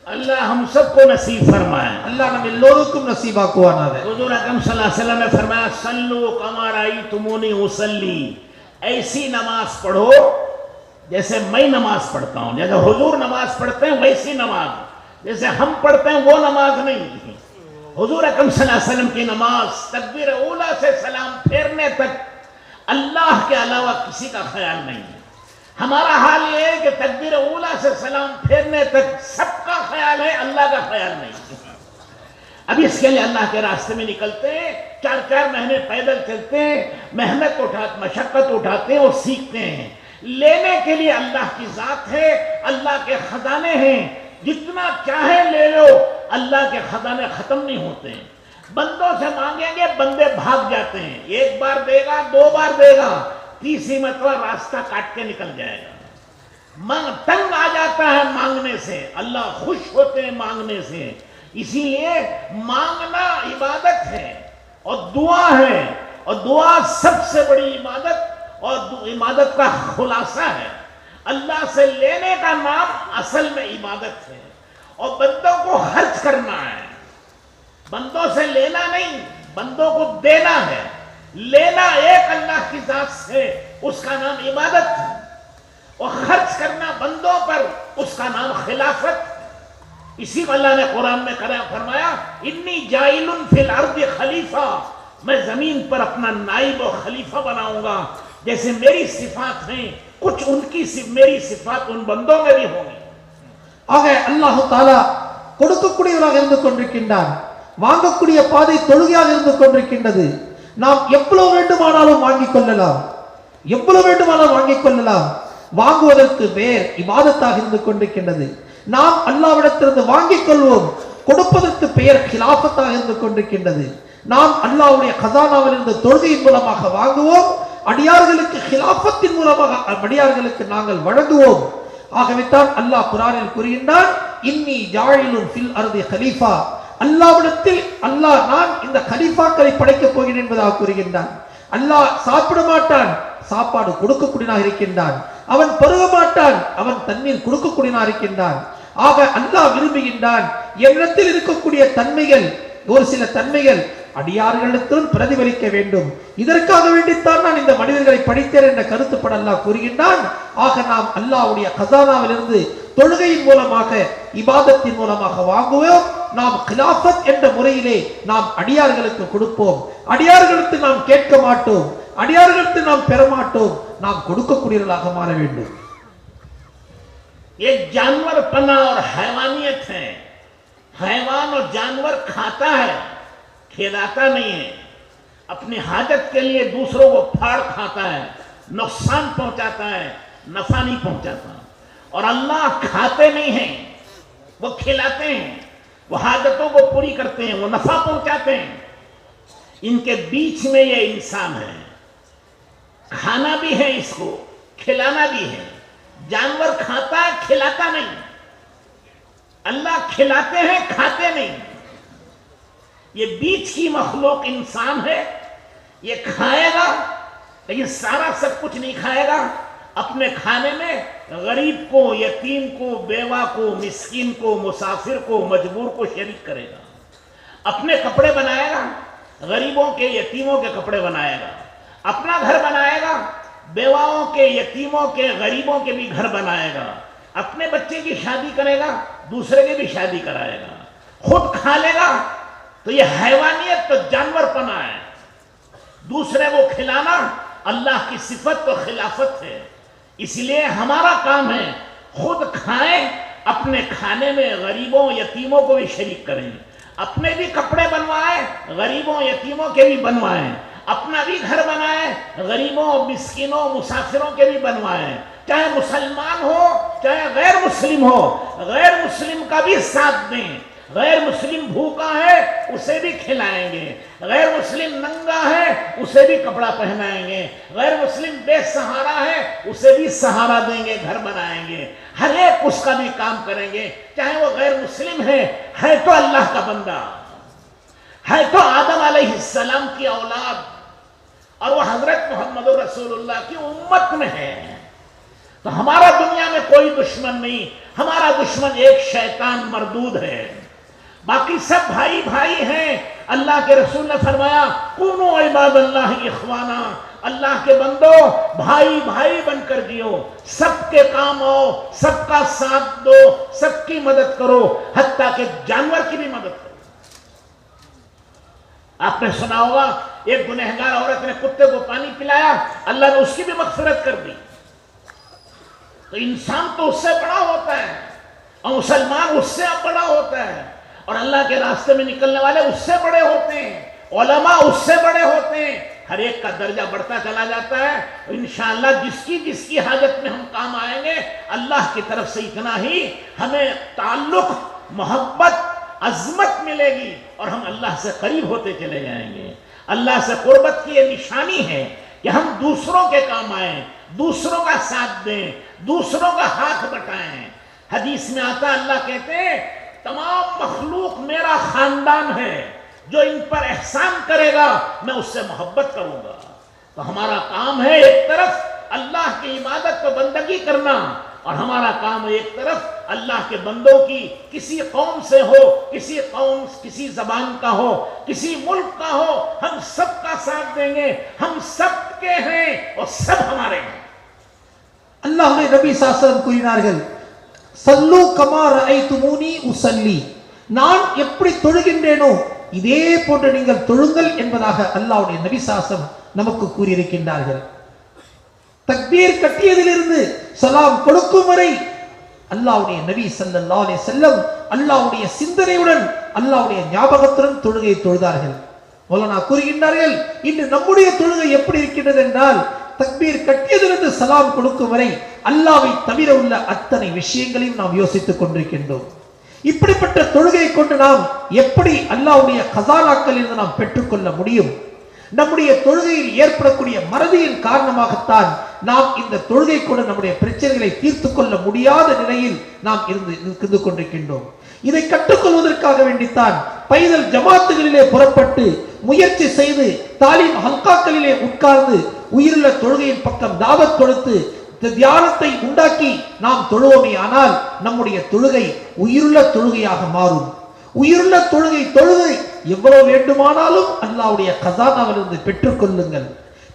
अल्लाह हम सबको नसीब फरमाए. अल्लाह हम लोगों नसीबाकुवाना. हुजूर अकरम सल्लल्लाहु अलैहि वसल्लम ने फरमाया, सल्लू कमा रअयतुमूनी उसल्ली, ऐसी नमाज पढ़ो जैसे मैं नमाज पढ़ता हूँ. जैसे हुजूर नमाज पढ़ते हैं वैसी नमाज, जैसे हम पढ़ते हैं वो नमाज नहीं. हुजूर अकरम सल्लल्लाहु अलैहि वसल्लम की नमाज तकबीर ऊला से सलाम फेरने तक अल्लाह के अलावा किसी का ख्याल नहीं है. हमारा हाल ये है कि तकबीर ऊला से सलाम फेरने तक सबका ख्याल है, अल्लाह का ख्याल नहीं. अब इसके लिए अल्लाह के रास्ते में निकलते हैं 4 مہینے پیدل چلتے ہیں، محنت مشقت اٹھاتے ہیں اور سیکھتے ہیں۔ لینے کے لیے اللہ کی ذات ہے، اللہ کے خزانے ہیں، جتنا چاہے لے لو، اللہ کے خزانے ختم نہیں ہوتے ہیں۔ بندوں سے مانگیں گے، بندے بھاگ جاتے ہیں، 1 بار دے گا، 2 بار دے گا، تیسری مرتبہ راستہ کاٹ کے نکل جائے گا۔ تنگ آ جاتا ہے مانگنے سے، اللہ خوش ہوتے ہیں مانگنے سے۔ اسی لیے مانگنا عبادت ہے اور دعا ہے، اور دعا سب سے بڑی عبادت اور عبادت کا خلاصہ ہے۔ اللہ سے لینے کا نام اصل میں عبادت ہے، اور بندوں کو خرچ کرنا ہے، بندوں سے لینا نہیں، بندوں کو دینا ہے۔ لینا ایک اللہ کی ذات سے، اس کا نام عبادت ہے، اور خرچ کرنا بندوں پر، اس کا نام خلافت۔ اسی کو اللہ نے قرآن میں فرمایا انی جائل فی الارض خلیفہ، میں زمین پر اپنا نائب اور خلیفہ بناؤں گا۔ جیسے میری صفات ہیں، کچھ ان کی میری صفات ان بندوں میں بھی ہوں گی۔ ஆக அல்லாஹ் தஆலா கொடுக்கக்கூடியவராக இருந்து கொண்டிருக்கின்றார், வாங்கக்கூடிய பாதை தொழுகையாக இருந்து கொண்டிருக்கின்றது। நாம் எவ்வளவு வேண்டுமானாலும் வாங்கிக் கொள்ளலாம், எவ்வளவு வேண்டுமானாலும் வாங்கிக் கொள்ளலாம்। வாங்குவதற்கு வேர் இபாதத்தாக இருந்து கொண்டிருக்கின்றது। நாம் அல்லாஹ்விடத்திலிருந்து வாங்கிக் கொள்வோம், கொடுப்பதற்கு பெயர் கிலாஃபத்தாக இருந்து கொண்டிருக்கின்றது। நாம் அல்லாஹ்வுடைய கஸானாவிலிருந்து தொழுகையின் மூலமாக வாங்குவோம், அடியார்களுக்கு கிலாஃபத்தின் மூலமாக அடியார்களுக்கு நாங்கள் வழங்குவோம்। ஆகவே தான் அல்லாஹ் குர்ஆனில் கூறுகின்றான் இன்னி ஜாயிலுன் ஃபில் அர்தி கலீஃபா, அல்லாஹ்விடத்தில் அல்லாஹ் நான் இந்த கலீஃபாக்களை படைக்கப் போகிறேன் என்பதாக கூறுகின்றான்। அல்லாஹ் சாப்பிட மாட்டான், சாப்பாடு கொடுக்கக்கூடியவனாக இருக்கின்றான்। அவன் பருக மாட்டான், அவன் தண்ணீர் கொடுக்கக்கூடியவனாக இருக்கின்றான்। ஆக அல்லாஹ் விரும்புகின்றான் என்னிடத்தில் இருக்கக்கூடிய தன்மைகள், ஒரு சில தன்மைகள் அடியார்களிடத்திலும் பிரதிபலிக்க வேண்டும்। இதற்காக வேண்டித்தான் நான் இந்த மனிதர்களை படித்தேன் என்ற கருத்துப்பட அல்லாஹ் கூறுகின்றான்। ஆக நாம் அல்லாஹ்வுடைய கஸானாவிலிருந்து தொழுகையின் மூலமாக, இபாதத்தின் மூலமாக வாங்குவோம்। நாம் கிலாஃபத் என்ற முறையிலே நாம் அடியார்களுக்கு கொடுப்போம், அடியார்களுக்கு நாம் கேட்க மாட்டோம், அடியார்களுக்கு நாம் பெற மாட்டோம், நாம் கொடுக்கக்கூடியவர்களாக மாற வேண்டும்। ये जानवर पना और हैवानियत है। हैवान और जानवर खाता है, खिलाता नहीं है। अपनी हाजत के लिए दूसरों को फाड़ खाता है, नुकसान पहुंचाता है, नफा नहीं पहुंचाता। और अल्लाह खाते नहीं हैं, वो खिलाते हैं, वो हाजतों को पूरी करते हैं, वो नफा पहुंचाते हैं। इनके बीच में ये इंसान है, खाना भी है, इसको खिलाना भी है। जानवर खाता है, खिलाता नहीं। अल्लाह खिलाते हैं, खाते नहीं। ये बीच की मखलूक इंसान है, ये खाएगा लेकिन सारा सब कुछ नहीं खाएगा। अपने खाने में गरीब को, यतीम को, बेवा को, मिस्कीन को, मुसाफिर को, मजबूर को शरीक करेगा। अपने कपड़े बनाएगा, गरीबों के, यतीमों के कपड़े बनाएगा। अपना घर बनाएगा, बेवाओं के, यतीमों के, गरीबों के भी घर बनाएगा। अपने बच्चे की शादी करेगा, दूसरे की भी शादी कराएगा। खुद खा लेगा, तो ये हैवानियत तो जानवरपना है। दूसरे को खिलाना अल्लाह की सिफत तो खिलाफत है। इसलिए हमारा काम है खुद खाएं, अपने खाने में गरीबों यतीमों को भी शरीक करें। अपने भी कपड़े बनवाएं, गरीबों यतीमों के भी बनवाएं। अपना भी घर बनाएं, गरीबों, मिस्किनों, मुसाफिरों के भी बनवाएं। चाहे मुसलमान हो, चाहे गैर मुस्लिम हो, गैर मुस्लिम का भी साथ दें। गैर मुस्लिम भूखा है, उसे भी खिलाएंगे। गैर मुस्लिम नंगा है, उसे भी कपड़ा पहनाएंगे। गैर मुस्लिम बेसहारा है, उसे भी सहारा देंगे, घर बनाएंगे। हर एक उसका भी काम करेंगे। चाहे वो गैर मुस्लिम है तो अल्लाह का बंदा, है तो आदम अलैहिस्सलाम की औलाद, और वो हजरत मोहम्मद रसूलुल्लाह की उम्मत में है। तो हमारा दुनिया में कोई दुश्मन नहीं, हमारा दुश्मन एक शैतान मरदूद है। बाकी सब भाई भाई हैं। अल्लाह के रसूल ने फरमाया कुनू इबादल्लाह इख्वाना, अल्लाह के बंदो भाई भाई बनकर जियो, सबके काम आओ, सबका साथ दो, सबकी मदद करो, हत्ता के जानवर की भी मदद करो। आपने सुना होगा एक गुनहगार औरत ने कुत्ते को पानी पिलाया, अल्लाह ने उसकी भी मगफिरत कर दी। तो इंसान तो उससे बड़ा होता है, और मुसलमान उससे बड़ा होता है, और अल्लाह के रास्ते में निकलने वाले उससे बड़े होते हैं। उलमा उससे बड़े होते हैं, हर एक का दर्जा बढ़ता चला जाता है। इंशाअल्लाह जिसकी हाजत में हम काम आएंगे, अल्लाह की तरफ से इतना ही हमें ताल्लुक, मोहब्बत, अजमत मिलेगी और हम अल्लाह से करीब होते चले जाएंगे। अल्लाह से कुर्बत की ये निशानी है कि हम दूसरों के काम आए, दूसरों का साथ दें, दूसरों का हाथ बटाएं। हदीस में आता है, अल्लाह कहते हैं तमाम मखलूक मेरा खानदान है, जो इन पर एहसान करेगा मैं उससे मोहब्बत करूंगा। तो हमारा काम है एक तरफ अल्लाह की इबादत व बंदगी करना, और हमारा काम एक तरफ अल्लाह के बंदों की, किसी कौम से हो, किसी कौम, किसी जबान का हो, किसी मुल्क का हो, हम सबका साथ देंगे। हम सबके हैं और सब हमारे हैं। அல்லாஹ்வுடைய நபி ஸல்லல்லாஹு அலைஹி வஸல்லம் கூறினார்கள், சல்லு கமா ரஅய்துமூனி உஸல்லி, நான் எப்படி தொழுகின்றேனோ இதே போன்று நீங்கள் தொழுங்கள் என்பதாக அல்லாஹ்வுடைய நபி ஸல்லல்லாஹு அலைஹி வஸல்லம் நமக்கு கூறியிருக்கின்றார்கள். தக்பீர் கட்டியதிலிருந்து சலாம் கொடுக்கும் வரை அல்லாஹ்வுடைய நபி ஸல்லல்லாஹு அலைஹி வஸல்லம் அல்லாஹ்வுடைய சிந்தனையுடன், அல்லாஹ்வுடைய ஞாபகத்துடன் தொழுகை தொழுதார்கள். மௌலானா கூறுகின்றார்கள், இன்று நம்முடைய தொழுகை எப்படி இருக்கின்றது என்றால், தக்பீர் கட்டியதிலிருந்து சலாம் கொடுக்கும் வரை அல்லாஹ்வை தவிர உள்ள அத்தனை விஷயங்களையும் நாம் யோசித்துக் கொண்டிருக்கின்றோம். இப்படிப்பட்ட தொழுகையை கொண்டு நாம் எப்படி அல்லாஹ்வுடைய கஸானாக்களில் இருந்து நாம் பெற்றுக்கொள்ள முடியும்? நம்முடைய தொழுகையில் ஏற்படக்கூடிய மறதியின் காரணமாகத்தான் நாம் இந்த தொழுகை கூட நம்முடைய பிரச்சனைகளை தீர்த்து கொள்ள முடியாத நிலையில் நாம் இருந்து கொண்டிருக்கின்றோம். இதை கற்றுக்கொள்வதற்காக வேண்டித்தான் பைதல் ஜமாத்துகளிலே புறப்பட்டு முயற்சி செய்து தாலீம் ஹல்காக்களிலே உட்கார்ந்து உயிருள்ள தொழுகையின் பக்கம் தாவத் கொடுத்து தியானத்தை உண்டாக்கி நாம் தொழுவோமே, ஆனால் நம்முடைய தொழுகை உயிருள்ள தொழுகையாக மாறும். உயிருள்ள தொழுகை தொழுகை எவ்வளவு வேண்டுமானாலும் அல்லாஹ்வுடைய கஸானாவிலிருந்து பெற்றுக்கொள்ளுங்கள்.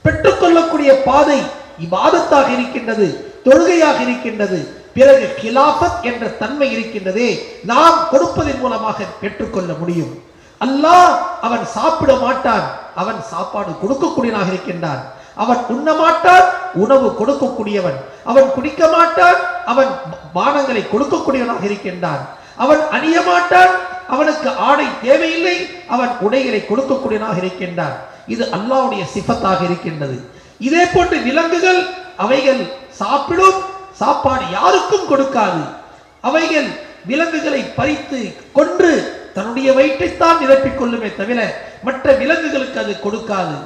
பெற்றுக்கொள்ளக்கூடிய பாதை இபாதத்தாக இருக்கின்றது, தொழுகையாக இருக்கின்றது. பிறகு கிலாஃபத் என்ற தன்மை இருக்கின்றதே, நாம் கொடுப்பதன் மூலமாக பெற்றுக்கொள்ள முடியும். அல்லாஹ் அவன் சாப்பிட மாட்டான், அவன் சாப்பாடு கொடுக்கக்கூடியவனாக இருக்கின்றான். அவன் உண்ண மாட்டான், உணவு கொடுக்கக்கூடியவன். அவன் குடிக்க மாட்டான், அவன் பானங்களை கொடுக்கக்கூடியவனாக இருக்கின்றான். அவன் அணிய மாட்டான், அவனுக்கு ஆடை தேவையில்லை, அவன் உடைகளை கொடுக்கக்கூடியவனாக இருக்கின்றான். இது அல்லாஹ்வுடைய சிஃபத்தாக இருக்கின்றது. இதே போன்று விலங்குகள், அவைகள் சாப்பிடும், சாப்பாடு யாருக்கும் கொடுக்காது. அவைகள் விலங்குகளை பறித்து கொன்று தன்னுடைய வயிற்றைத்தான் நிரப்பிக் கொள்ளுமே தவிர மற்ற விலங்குகளுக்கு அது கொடுக்காது.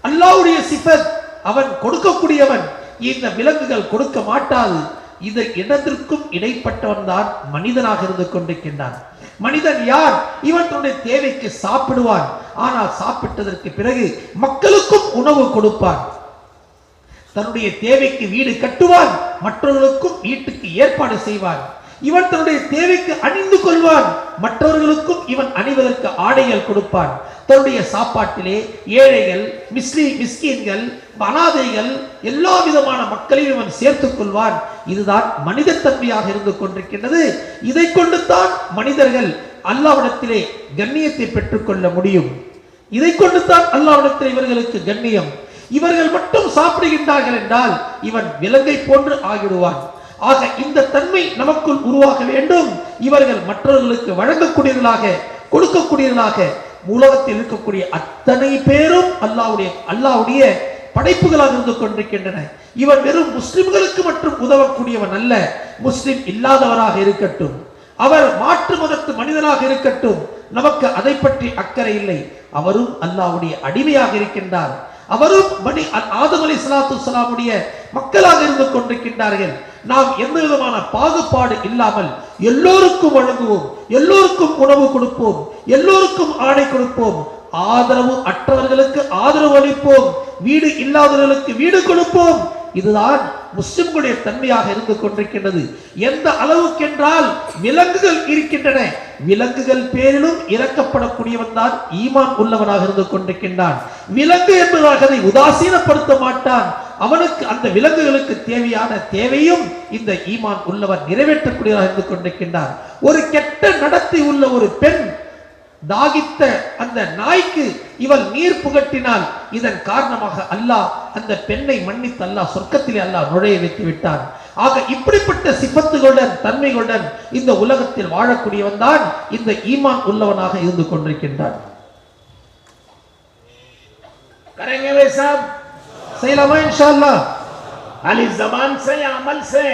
அல்லாஹ்வுடைய சிஃபத், அவன் கொடுக்கக்கூடியவன், இந்த விலங்குகள் கொடுக்க மாட்டாது. இது இடத்திற்கும் இடைப்பட்டவன் தான் மனிதனாக இருந்து கொண்டிருக்கின்றான். மனிதன் யார்? இவன் தன்னுடைய தேவைக்கு சாப்பிடுவான், ஆனால் சாப்பிட்டதற்கு பிறகு மக்களுக்கும் உணவு கொடுப்பான். தன்னுடைய தேவைக்கு வீடு கட்டுவான், மற்றவர்களுக்கும் வீட்டுக்கு ஏற்பாடு செய்வான். இவன் தன்னுடைய தேவைக்கு அணிந்து கொள்வான், மற்றவர்களுக்கும் இவன் அணிவதற்கு ஆடைகள் கொடுப்பான். தன்னுடைய சாப்பாட்டிலே ஏழைகள், மிஸ்கீன்கள், அனாதைகள், எல்லா விதமான மக்களையும் இவன் சேர்த்துக் கொள்வான். இதுதான் மனித தன்மையாக இருந்து கொண்டிருக்கின்றது. இதை கொண்டு தான் மனிதர்கள் அல்லாஹ்விடத்திலே கண்ணியத்தை பெற்றுக்கொள்ள முடியும். இதை கொண்டு தான் அல்லாஹ்விடத்திலே இவர்களுக்கு கண்ணியம். இவர்கள் மட்டும் சாப்பிடுகின்றார்கள் என்றால் இவன் விலங்கை போன்று ஆகிடுவான். ஆக இந்த தன்மை நமக்குள் உருவாக வேண்டும். இவர்கள் மற்றவர்களுக்கு வழங்கக்கூடியவர்களாக, கொடுக்கக்கூடியவர்களாக, உலகத்தில் இருக்கக்கூடிய அத்தனை பேரும் அல்லாஹ்வுடைய படைப்புகளாக இருந்து கொண்டிருக்கின்றன. இவன் வெறும் முஸ்லிம்களுக்கு மட்டும் உதவக்கூடியவன் அல்ல. முஸ்லிம் இல்லாதவராக இருக்கட்டும், அவர் மாற்று மதத்து மனிதனாக இருக்கட்டும், நமக்கு அதை பற்றி அக்கறை இல்லை. அவரும் அல்லாஹ்வுடைய அடிமையாக இருக்கின்றார். அவரும் ஆதம் அலைஹிஸ்ஸலாத்து வஸ்ஸலாமுடைய மக்களாக இருந்து கொண்டிருக்கின்றார்கள். நாம் எந்த விதமான பாகுபாடு இல்லாமல் எல்லோருக்கும் வழங்குவோம், எல்லோருக்கும் உணவு கொடுப்போம், எல்லோருக்கும் ஆடை கொடுப்போம், ஆதரவு அற்றவர்களுக்கு ஆதரவு அளிப்போம், வீடு இல்லாதவர்களுக்கு வீடு கொடுப்போம். இதுதான் முஸ்லிம்களுடைய தன்மையாக இருந்து கொண்டிருக்கின்றது. எந்த அளவுக்கு என்றால் விலங்குகள் இருக்கின்றன, விலங்குகள் பேரிலும் இறக்கப்படக்கூடியவன் தான் ஈமான் உள்ளவனாக இருந்து கொண்டிருக்கின்றான். விலங்கு என்பதாக அதை உதாசீனப்படுத்த மாட்டான். அவனுக்கு அந்த விலங்குகளுக்கு தேவையான தேவையும் இந்த ஈமான் உள்ளவன் நிறைவேற்றக்கூடியவராக இருந்து கொண்டிருக்கின்றான். ஒரு கெட்ட நடத்தை உள்ள ஒரு பெண் தாகித்த அந்த நாய்க்கு இவள் நீர் புகட்டினால் இதன் காரணமாக அல்லாஹ் அந்த பெண்ணை மன்னித்து அல்லாஹ் சொர்க்கத்திலே அல்லாஹ் நுழைய வைத்து விட்டான். ஆக இப்படிப்பட்ட சிஃபத்துகளுடன், தன்மைகளுடன் இந்த உலகத்தில் வாழக்கூடியவன் தான் இந்த ஈமான் உள்ளவனாக இருந்து கொண்டிருக்கின்றான். करेंगे वे सब செய்யலாமா இன்ஷா அல்லாஹ்? खाली जबान से या अमल से?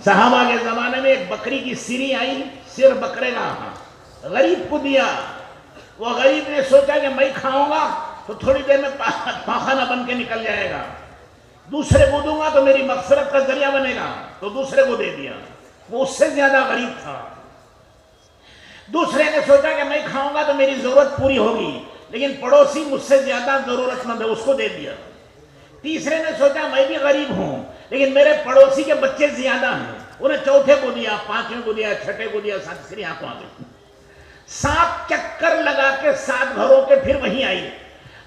सहाबा के जमाने में एक बकरी की सिरी आई, सिर बकरे का गरीब को दिया। वो गरीब ने सोचा कि मैं खाऊंगा तो थोड़ी देर में पाखाना बन के निकल जाएगा, दूसरे को दूंगा तो मेरी मगफिरत का जरिया बनेगा, तो दूसरे को दे दिया। वो उससे ज्यादा गरीब था। दूसरे ने सोचा कि मैं खाऊंगा तो मेरी जरूरत पूरी होगी, लेकिन पड़ोसी मुझसे ज्यादा जरूरतमंद है, उसको दे दिया। तीसरे ने सोचा मैं भी गरीब हूं, लेकिन मेरे पड़ोसी के बच्चे ज्यादा हैं, उन्हें चौथे को दिया, पांचवें को दिया, छठे को दिया, सात आंखों आ गई। 7 चक्कर लगा के 7 घरों के फिर वहीं आई।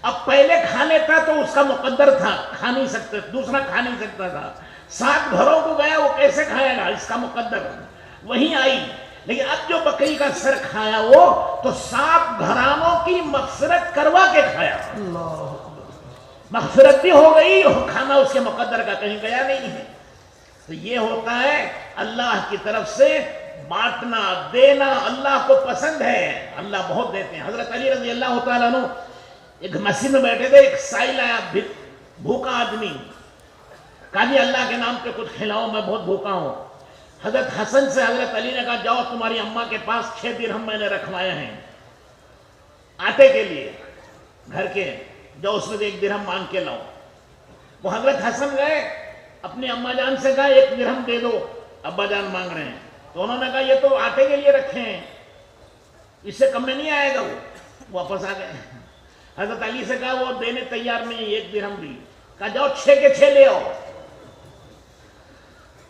अब पहले खा लेता तो उसका मुकद्दर था, खा नहीं सकते, दूसरा खा नहीं सकता था। 7 घरों को गया, वो कैसे खाएगा, इसका मुकद्दर। वहीं आई, लेकिन अब जो बकरी का सर खाया वो तो 7 घरानों की मगफिरत करवा के खाया। मगफिरत भी हो गई और खाना उसके मुकद्दर का कहीं गया नहीं है। तो ये होता है अल्लाह की तरफ से बांटना, देना अल्लाह को पसंद है, अल्लाह बहुत देते हैं। हजरत अली रजी अल्लाह तआला अन्हु एक मस्जिद में बैठे थे, एक साइल आया, भूखा आदमी, कहा जी अल्लाह के नाम पे कुछ खिलाओ, मैं बहुत भूखा हूं। हजरत हसन से हजरत अली ने कहा जाओ तुम्हारी अम्मा के पास 6 दिरहम मैंने रखवाए हैं आटे के लिए घर के, जाओ उसमें से 1 दिरहम मांग के लाओ। वो हजरत हसन गए, अपनी अम्मा जान से कहा 1 दिरहम दे दो, अब्बा जान मांग रहे हैं। तो उन्होंने कहा ये तो आटे के लिए रखे हैं, इससे कम में नहीं आएगा। वो वापस आ गए। हजरत अली से कहा वो देने तैयार नहीं, 1 दिरहम दी। कहा जाओ 6 के 6 ले आओ।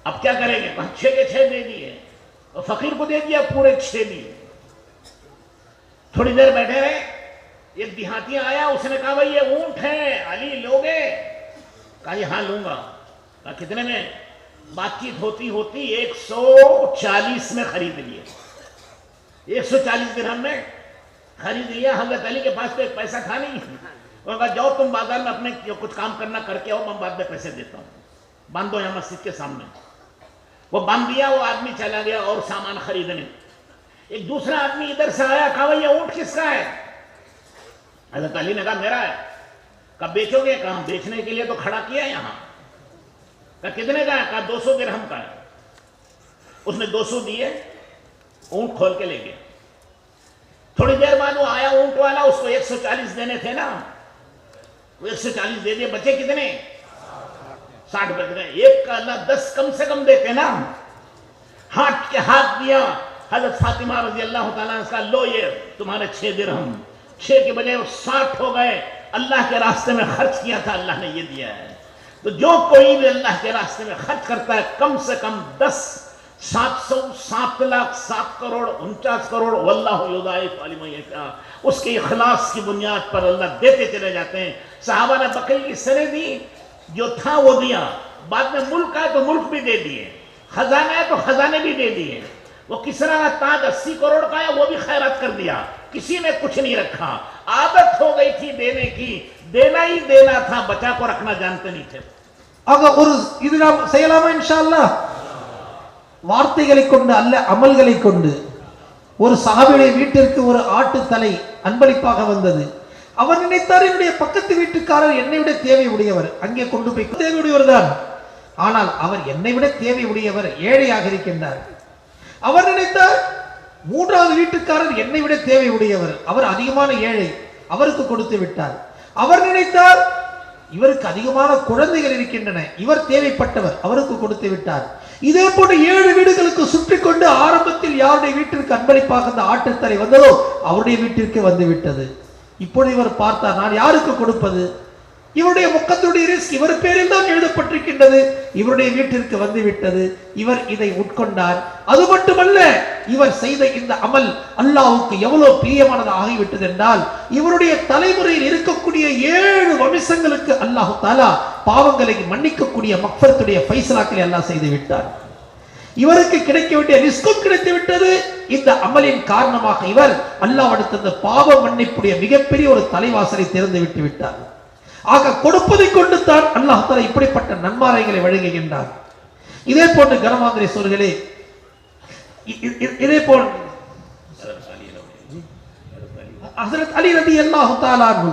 अब क्या करेंगे, 6 के 6 दे दिए और फकीर को दे दिया, पूरे 6 दिए। थोड़ी देर बैठे रहे, एक देहाती आया, उसने कहा भाई ये ऊंट है, अली लोगे? कहा जी हाँ लूंगा। कहा कितने में? बातचीत होती होती 140 में खरीद लिए, 140 दिरहम में खरीद लिया। हजरत अली के पास तो एक पैसा था नहीं। उन्होंने कहा जाओ तुम बाजार में अपने जो कुछ काम करना करके आओ, मैं बाद में पैसे देता हूँ, बांध दो यहाँ मस्जिद के सामने। वो बांध दिया, वो आदमी चला गया और सामान खरीदने। एक दूसरा आदमी इधर से आया, कहा ये ऊंट किसका है? हजरत अली ने कहा मेरा है। कब बेचोगे? कहा बेचने के लिए तो खड़ा किया यहाँ। कहा कितने का है? कहा 200 दिरहम का है। उसने 200 दिए, ऊंट खोल के ले गया। थोड़ी देर बाद वो आया ऊंट वाला, उसको 140 देने थे ना, वो 140 दे दिए, बचे कितने? 60 बच गए। एक का अल्लाह 10 कम से कम देते ना। हाथ के हाथ दिया, हजरत फातिमा रजी अल्लाह तआला अन्हा का लो ये तुम्हारे 6 दिरहम, 6 के बजाय 60 हो गए। अल्लाह के रास्ते में खर्च किया था, अल्लाह ने ये दिया है। तो जो कोई भी अल्लाह के रास्ते में खर्च करता है, कम से कम 10, 700, 7 लाख, 7 करोड़, 49 करोड़, वल्लाहु युदाइफ लिमन यशा, उसके इखलास की बुनियाद पर अल्लाह देते चले जाते हैं। सहाबा ने बकरी की सरें दी, जो था वो दिया। बाद में मुल्क आए तो मुल्क भी दे दिए, खजाना है तो खजाने भी दे दिए। वो किसरा का ताज 80 करोड़ का है, वो भी खैरात कर दिया, किसी ने कुछ नहीं रखा। आदत हो गई थी देने की, देना ही देना था, बचा को रखना जानते नहीं थे। ஆக ஒரு இது நாம் செய்யலாமா இன்ஷா அல்லாஹ்? வார்த்தைகளை கொண்டு அல்ல, அமல்களை கொண்டு. ஒரு சஹாபியுடைய வீட்டிற்கு ஒரு ஆட்டு தலை அன்பளிப்பாக வந்தது. அவர் நினைத்தார் என்னுடைய பக்கத்து வீட்டுக்காரர் என்னை விட தேவை உடையவர், அங்கே கொண்டு போய் தேவை உடையவர் தான். ஆனால் அவர் என்னை விட தேவை உடையவர், ஏழையாக இருக்கின்றார். அவர் நினைத்தார் 3வது வீட்டுக்காரர் என்னை விட தேவை உடையவர், அவர் அதிகமான ஏழை, அவருக்கு கொடுத்து விட்டார். அவர் நினைத்தார் இவருக்கு அதிகமான குழந்தைகள் இருக்கின்றன, இவர் தேவைப்பட்டவர், அவருக்கு கொடுத்து விட்டார். இதே போன்று 7 வீடுகளுக்கு சுற்றி கொண்டு ஆரம்பத்தில் யாருடைய வீட்டிற்கு அன்பளிப்பாக அந்த ஆட்டுத்தலை வந்ததோ அவருடைய வீட்டிற்கு வந்து விட்டது. இப்பொழுது இவர் பார்த்தார், நான் யாருக்கு கொடுப்பது? இவருடைய முக்கத்துடைய ரிஸ்க் இவர் பேரில் தான் எழுதப்பட்டிருக்கின்றது, இவருடைய வீட்டிற்கு வந்து விட்டது. இவர் இதை உட்கொண்டார். அது மட்டுமல்ல, இவர் செய்த இந்த அமல் அல்லாஹ்வுக்கு எவ்வளவு பிரியமானதாக ஆகிவிட்டது என்றால், இவருடைய தலைமுறையில் இருக்கக்கூடிய 7 வம்சங்களுக்கு அல்லாஹ் தஆலா பாவங்களை மன்னிக்கக்கூடிய மக்ஃபிரத்துடைய ஃபைசலாக்களை அல்லாஹ் செய்து விட்டார். இவருக்கு கிடைக்க வேண்டிய ரிஸ்கும் கிடைத்து விட்டது. இந்த அமலின் காரணமாக இவர் அல்லாஹ்விடத்தில் அந்த பாவ மன்னிப்புடைய மிகப்பெரிய ஒரு தலைவாசலை திறந்து விட்டு விட்டார். ஆக கொடுப்பதை கொண்டு தான் அல்லாஹ் தஆலா இப்படிப்பட்ட நன்மாராய்களை வழங்குகின்றார். இதே போன்று கனமாந்திரி சோர்களே, இதே போல் ஹஜ்ரத் அலி ரலியல்லாஹு தஆலா அன்ஹு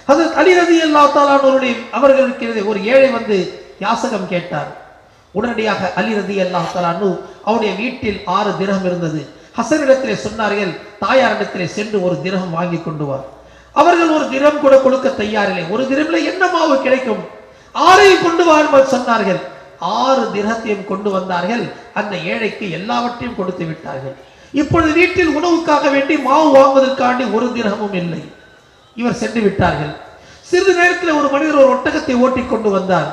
ஹஜ்ரத் அலி ரலியல்லாஹு தஆலா அவர்களுக்கு ஒரு ஏழை வந்து யாசகம் கேட்டார். உடனடியாக அலி ரலியல்லாஹு தஆலா அவருடைய வீட்டில் 6 திரகம் இருந்தது. ஹசனிடத்திலே சொன்னார்கள், தாயாரிடத்திலே சென்று ஒரு திரகம் வாங்கி கொண்டு வா. அவர்கள் ஒரு திரகம் கூட கொடுக்க தயாரில்லை. ஒரு திரகம்ல என்ன மாவு கிடைக்கும், 6 கொண்டு வா சொன்னார்கள். 6 திரகத்தையும் கொண்டு வந்தார்கள். அந்த ஏழைக்கு எல்லாவற்றையும் கொடுத்து விட்டார்கள். இப்பொழுது வீட்டில் உணவுக்காக வேண்டி மாவு வாங்குவதற்காண்டி ஒரு திரகமும் இல்லை. இவர் சென்று விட்டார்கள். சிறிது நேரத்தில் ஒரு மனிதர் ஒரு ஒட்டகத்தை ஓட்டி கொண்டு வந்தார்.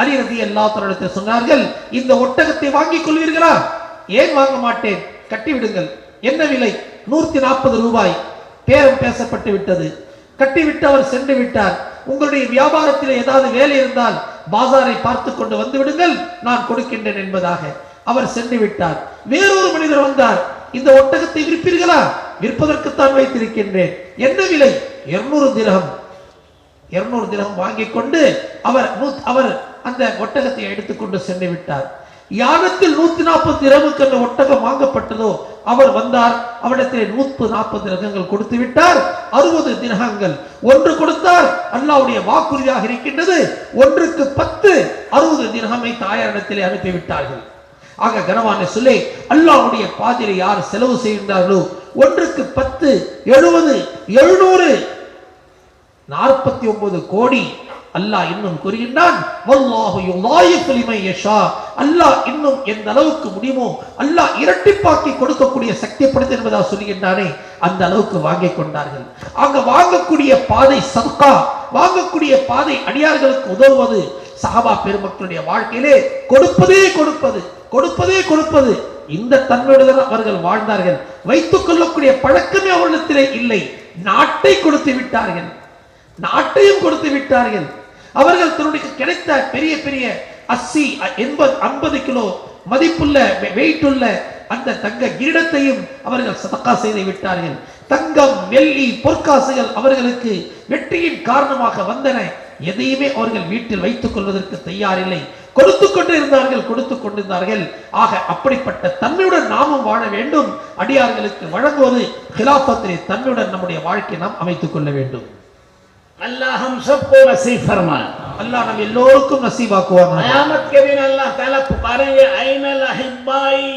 அலி ரலியல்லாஹு தஆலா சொன்னார்கள், இந்த ஒட்டகத்தை வாங்கிக் கொள்வீர்களா? ஏன் வாங்க மாட்டேன், கட்டிவிடுங்கள். என்ன விலை? 140 ரூபாய். பேரம் பேசப்பட்டு விட்டது. கட்டிவிட்டு அவர் சென்று விட்டார். உங்களுடைய வியாபாரத்தில் ஏதாவது வேலை இருந்தால் பாசாரை பார்த்து கொண்டு வந்து விடுங்கள், நான் கொடுக்கின்றேன் என்பதாக அவர் சென்று விட்டார். வேறொரு மனிதர் வந்தார், இந்த ஒட்டகத்தை விற்பீர்களா? விற்பதற்குத்தான் வைத்திருக்கின்றேன். என்ன விலை? 200 திரகம். 200 திரகம் வாங்கிக் கொண்டு அவர் அந்த ஒட்டகத்தை எடுத்துக்கொண்டு சென்று விட்டார். யானத்தில் 140 திரகமுக்கு அந்த ஒட்டகம் வாங்கப்பட்டதோ அவர் வந்தார். அவரிடத்தில் 140 திரகங்கள் கொடுத்து விட்டார். 60 திரகங்கள் ஒன்று கொடுத்தார். அல்லாஹ்வுடைய வாக்குறுதியாக இருக்கின்றது, ஒன்றுக்கு 10 60 திரகமை தாயாரிடத்திலே அனுப்பிவிட்டார்கள். ஆக கனவான சொல்லே, அல்லாஹ்வுடைய பாதையிலே யார் செலவு செய்கின்றார்களோ ஒன்றுக்கு 10 70 700 49 கோடி. அல்லாஹ் இன்னும் கூறுகின்றான், வல்லாஹு யுதாயிஃபு லிமன் யஷா. அல்லாஹ் இன்னும் எந்த அளவுக்கு முடியுமோ அல்லாஹ் இரட்டிப்பாக்கி கொடுக்கக்கூடிய சக்தி படைத்தவன் என்பதாக சொல்கின்றானே, அந்த அளவுக்கு வாங்கிக் கொண்டார்கள். அங்க வாங்கக்கூடிய பாதை சதகா, வாங்கக்கூடிய பாதை அடியார்களுக்கு உதவுவது. சஹாபா பெருமக்களுடைய வாழ்க்கையிலே கொடுப்பதே கொடுப்பது, கொடுப்பதே கொடுப்பது, இந்த தன்மையுடன் அவர்கள் வாழ்ந்தார்கள். வைத்துக் கொள்ளக்கூடிய பழக்கமே அவர்களிடத்திலே இல்லை. நாட்டை கொடுத்து விட்டார்கள், நாட்டையும் கொடுத்து விட்டார்கள். அவர்கள் தன்னுடைய கிடைத்த பெரிய பெரிய 80 80 50 கிலோ மதிப்புள்ள வெயிட் உள்ள அந்த தங்க கிரீடத்தையும் அவர்கள் சதகா செய்து விட்டார்கள். தங்கம் வெள்ளி பொற்காசுகள் அவர்களுக்கு வெற்றியின் காரணமாக வந்தன. எதையுமே அவர்கள் வீட்டில் வைத்துக் கொள்வதற்கு தயாரில்லை. கொடுத்து கொண்டு இருந்தார்கள், கொடுத்து கொண்டிருந்தார்கள். ஆக அப்படிப்பட்ட தன்மையுடன் நாமும் வாழ வேண்டும். அடியார்களுக்கு வழங்குவது கிலாஃபத்திலே தன்மையுடன் நம்முடைய வாழ்க்கையை நாம் அமைத்துக் கொள்ள வேண்டும். अल्लाह हम सबको नसीब फरमाए, अल्लाह हम எல்லோருக்கும் நசீபாக்குவார். क़यामत के दिन अल्लाह ताला पुकारेंगे, ऐनल अहिब्बाई,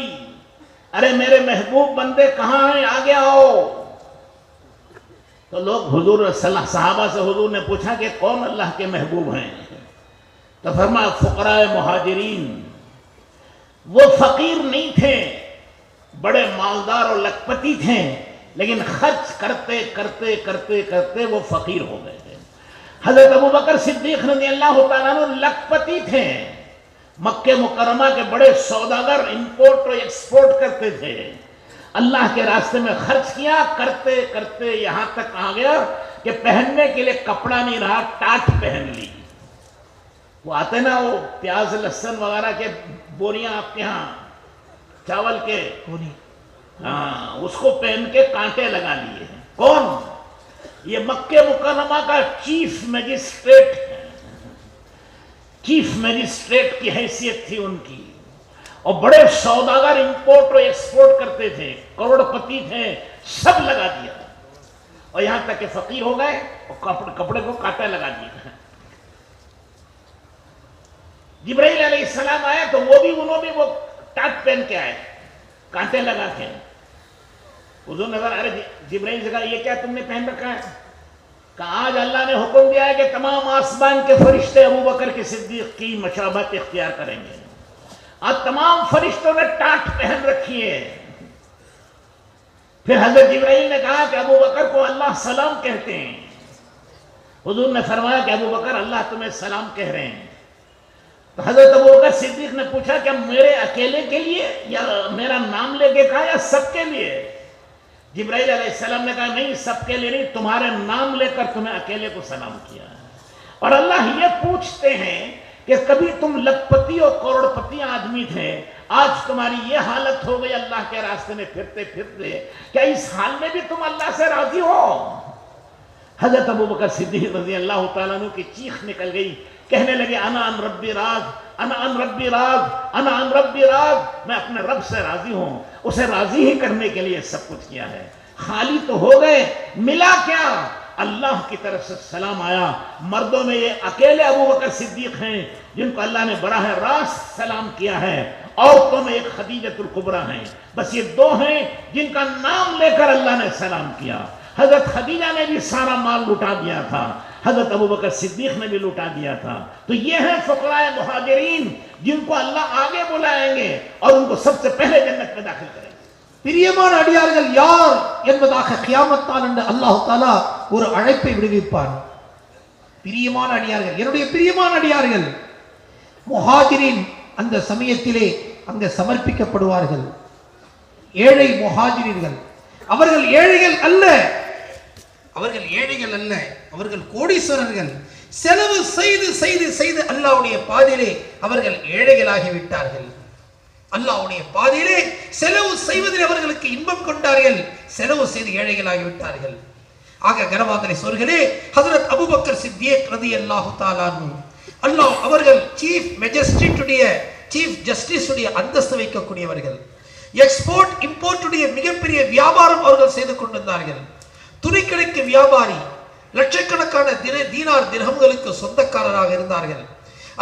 अरे मेरे महबूब बंदे कहाँ हैं, आगे आओ. तो लोग हुजूर सहाबा से हुजूर ने पूछा कि कौन अल्लाह के महबूब हैं? तो फरमाया फुकराए मुहाजिरीन. वो फकीर नहीं थे, बड़े मालदार और लखपति थे, लेकिन खर्च करते करते करते करते वो फकीर हो गए थे. हजरत अबू बकर सिद्दीक रज़ियल्लाहु ताला अन्हु लखपति थे, मक्के मुकर्रमा के बड़े सौदागर, इंपोर्ट और एक्सपोर्ट करते थे. अल्लाह के रास्ते में खर्च किया, करते करते यहां तक आ गया कि पहनने के लिए कपड़ा नहीं रहा, टाट पहन ली. वो आते ना, वो प्याज लहसुन वगैरह के बोरियां आपके यहाँ चावल के, हाँ, उसको पहन के कांटे लगा लिए. कौन? ये मक्के मुकर्रमा का चीफ मैजिस्ट्रेट है. चीफ मैजिस्ट्रेट की हैसियत थी उनकी, और बड़े सौदागर इंपोर्ट और एक्सपोर्ट करते थे, करोड़पति थे, सब लगा दिया. और यहां तक के फकीर हो गए और कपड़े को कांटा लगा दिया. जिब्राइल अलैहिस्सलाम आया तो उन्होंने वो टाट पहन के आए, कांटे लगा के. हुजूर ने कहा, अरे जिब्राइल से कहा, ये क्या तुमने पहन रखा है? कहा, आज अल्लाह ने हुक्म दिया है कि तमाम आसमान के फरिश्ते अबू बकर के सिद्दीक की मशाबत इख्तियार करेंगे. आज तमाम फरिश्तों ने टाट पहन रखी है. फिर हजरत जिब्राइल ने कहा कि अबू बकर को अल्लाह सलाम कहते हैं. हुजूर ने फरमाया कि अबू बकर, अल्लाह तुम्हें सलाम कह रहे हैं. तो हजरत अबू बकर सिद्दीक ने पूछा, क्या मेरे अकेले के लिए, या मेरा नाम लेके कहा, या सबके लिए? जिब्राइल अलैहिस्सलाम ने कहा, नहीं, सबके लिए नहीं, तुम्हारे नाम लेकर तुम्हें अकेले को सलाम किया. और अल्लाह ये पूछते हैं कि कभी तुम लखपति और करोड़पति आदमी थे, आज तुम्हारी ये हालत हो गई अल्लाह के रास्ते में फिरते फिरते, क्या इस हाल में भी तुम अल्लाह से राजी हो? हजरत अबू बकर सिद्दीक रज़ियल्लाहु ताला अन्हु की चीख निकल गई. कहने लगे, अना अन रब्बी राज, अना अन रब्बी राज, अना अन रब्बी राज. मैं अपने रब से राजी हूं, उसे राजी ही करने के लिए सब कुछ किया है. खाली तो हो गए, मिला क्या? अल्लाह की तरफ से सलाम आया। मर्दों में ये अकेले अबू बकर सिद्दीक हैं जिनको अल्लाह ने बराह रास्त सलाम किया है। औरतों में एक खदीजतुल कुबरा हैं, बस ये दो हैं जिनका नाम लेकर अल्लाह ने सलाम किया। हजरत खदीजा ने भी सारा माल लुटा दिया था, हजरत अबू बकर सिद्दीक ने भी लुटा दिया था। तो ये हैं फुकराए मुहाजिरीन जिनको अल्लाह आगे बुलाएंगे और उनको सबसे पहले जन्नत में दाखिल करेंगे। பிரியமான அடியார்கள் யார் என்பதாக கியாமத் நாள் என்று அல்லாஹ் தஆலா ஒரு அழைப்பை விடுவிப்பான். பிரியமான அடியார்கள், என்னுடைய பிரியமான அடியார்கள் முஹாஜிரின் அந்த சமயத்திலே அங்கே சமர்ப்பிக்கப்படுவார்கள். ஏழை முஹாஜிர்கள், அவர்கள் ஏழைகள் அல்ல, அவர்கள் ஏழைகள் அல்ல, அவர்கள் கோடீஸ்வரர்கள். செலவு செய்து செய்து செய்து அல்லாஹ்வுடைய பாதையிலே அவர்கள் ஏழைகளாகி விட்டார்கள். அல்லாஹ்வுடைய பாதையிலே செலவு செய்வதில் அவர்களுக்கு இன்பம் கொண்டார்கள், செலவு செய்து ஏழைகளாகி விட்டார்கள். ஆக கனவான்களே சோர்களே, ஹஜ்ரத் அபூபக்கர் சித்திக் ரலியல்லாஹு தஆலா அன்ஹு, அல்லாஹ் அவர்கள் சீஃப் மேஜிஸ்ட்ரேட் உடைய சீஃப் ஜஸ்டிஸ் உடைய அந்தஸ்து வைக்கக்கூடியவர்கள். எக்ஸ்போர்ட் இம்போர்ட் உடைய மிகப்பெரிய வியாபாரம் அவர்கள் செய்து கொண்டிருந்தார்கள். துணிக்கடைக்கு வியாபாரி, லட்சக்கணக்கான தீனார் திர்ஹம்களுக்கு சொந்தக்காரராக இருந்தார்கள்.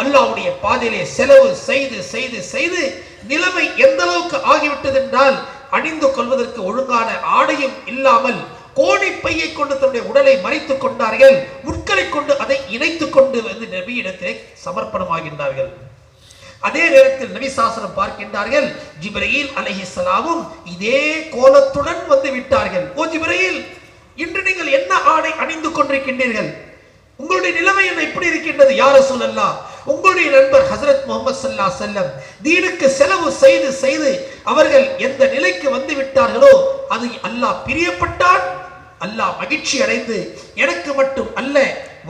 அல்லாஹ்வுடைய பாதையிலே செலவு செய்து செய்து செய்து நிலைமை எந்த அளவுக்கு ஆகிவிட்டது என்றால், அணிந்து கொள்வதற்கு ஒழுங்கான ஆடையும் இல்லாமல் கோணி பையை கொண்டு தன்னுடைய உடலை மறைத்துக் கொண்டார்கள். முட்களை கொண்டு அதை இணைத்துக் கொண்டு வந்து நபியிடத்திலே சமர்ப்பணமாகின்றார்கள். அதே நேரத்தில் நபி சாசனம் பார்க்கின்றார்கள், ஜிப்ரீல் அலைஹிஸ்ஸலாமும் இதே கோலத்துடன் வந்து விட்டார்கள். ஓ ஜிப்ரீல், இன்று நீங்கள் என்ன ஆடை அணிந்து கொண்டிருக்கின்றீர்கள்? உங்களுடைய நிலைமை என்ன எப்படி இருக்கின்றது? யா ரசூலல்லாஹ், உங்களுடைய நண்பர் ஹஜ்ரத் முஹம்மது ஸல்லல்லாஹு அலைஹி வஸல்லம் தீனுக்கு செலவு செய்து செய்து அவர்கள் எந்த நிலைக்கு வந்து விட்டார்களோ அது அல்லாஹ் பிரியப்பட்டான். அல்லாஹ் மகிழ்ச்சி அடைந்து எனக்கு மட்டும் அல்ல,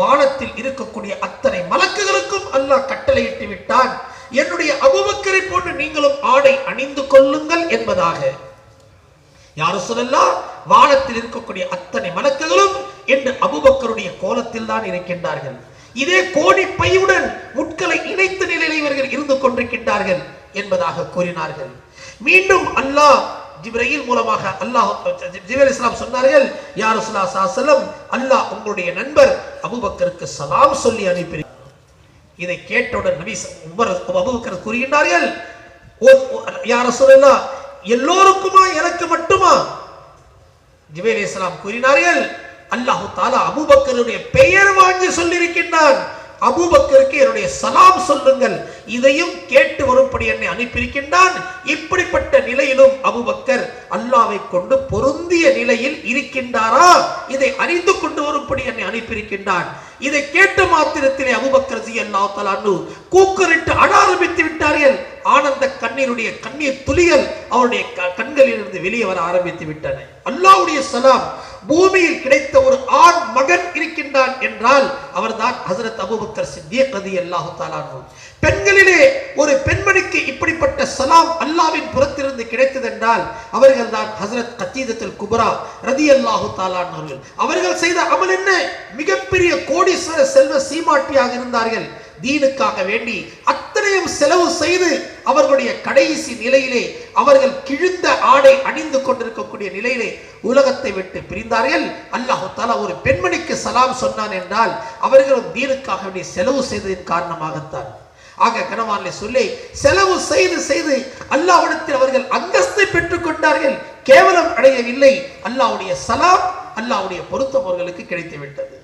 வானத்தில் இருக்கக்கூடிய அத்தனை மலக்குகளுக்கும் அல்லாஹ் கட்டளையிட்டு விட்டான், என்னுடைய அபூபக்கரை போன்று நீங்களும் ஆடை அணிந்து கொள்ளுங்கள் என்பதாக. யா ரசூலல்லாஹ், வானத்தில் இருக்கக்கூடிய அத்தனை மலக்குகளும் என்று அபூபக்கருடைய கோலத்தில் தான் இருக்கின்றார்கள். இதே கோணி பையுடன் முட்களை இணைத்த நிலையில் இவர்கள் இருந்து கொண்டிருக்கின்றார்கள் என்பதாக கூறினார்கள். மீண்டும் அல்லாஹ் ஜிப்ரீல் மூலமாக ஜிப்ரீல் அலைஹிஸ்ஸலாம் சொன்னார்கள், யா ரசூலுல்லாஹ் ஸல்லல்லாஹு அலைஹி வஸல்லம், அல்லாஹ் உங்களுடைய நண்பர் அபூபக்கருக்கு சலாம் சொல்லி அனுப்பி. இதை கேட்டவுடன் நபி அபூபக்கர் கூறுகின்றார்கள், யா ரசூலல்லாஹ், எல்லோருக்குமா எனக்கு மட்டுமா? ஜிப்ரீல் அலைஹிஸ்ஸலாம் கூறினார்கள், அல்லாஹ் தஆலா அபூபக்கருடைய பெயர் வாங்கி சொல்லியிருக்கின்றான், அபூபக்கருக்கு என்னுடைய சலாம் சொல்லுங்கள், இதையும் கேட்டு வரும்படி என்னை அனுப்பியிருக்கின்றான். இப்படிப்பட்ட நிலையிலும் அபூபக்கர் அல்லாஹ்வை கொண்டு பொருந்திய நிலையில் இருக்கின்றாரா, இதை அறிந்து கொண்டு வரும்படி என்னை அனுப்பியிருக்கின்றான். இதை கேட்ட மாத்திரத்திலே அபூபக்கர் ரலியல்லாஹு தஆலா அன்ஹு கூக்குரலிட்டு அழ ஆரம்பித்து விட்டார்கள். ஆனந்த கண்ணீருடைய கண்ணீர் துளிகள் அவருடைய கண்களிலிருந்து வெளியே வர ஆரம்பித்து விட்டன. அல்லாஹ்வுடைய சலாம் பூமியில் கிடைத்த ஒரு ஆண் மகன் இருக்கின்றான் என்றால் அவர்தான் ஹஜ்ரத் அபூபக்கர் சித்திக் ரலியல்லாஹு தஆலா அன்ஹு. பெண்களிலே ஒரு பெண்மணிக்கு இப்படிப்பட்ட சலாம் அல்லாஹ்வின் புறத்திலிருந்து கிடைத்தது என்றால் அவர்கள் தான் ஹஜ்ரத் கத்தீதத்துல் குப்ரா ரலியல்லாஹு தஆலா அன்ஹு. அவர்கள் செய்த அமல் என்ன? மிகப்பெரிய கோடீஸ்வர செல்வ சீமாட்டியாக இருந்தார்கள். தீனுக்காக வேண்டி அத்தனையும் செலவு செய்து அவர்களுடைய கடைசி நிலையிலே அவர்கள் கிழிந்த ஆடை அணிந்து கொண்டிருக்கக்கூடிய நிலையிலே உலகத்தை விட்டு பிரிந்தார்கள். அல்லாஹ் தஆலா ஒரு பெண்மணிக்கு சலாம் சொன்னான் என்றால் அவர்களும் தீனுக்காக வேண்டி செலவு செய்ததின் காரணமாகத்தான். ஆக கனவான்லே சொல்லி செலவு செய்து செய்து அல்லாஹ்விடத்தில் அவர்கள் அந்தஸ்தை பெற்றுக் கொண்டார்கள், கேவலம் அடையவில்லை. அல்லாஹ்வுடைய சலாம், அல்லாஹ்வுடைய பொருத்தம் அவர்களுக்கு கிடைத்து விட்டது.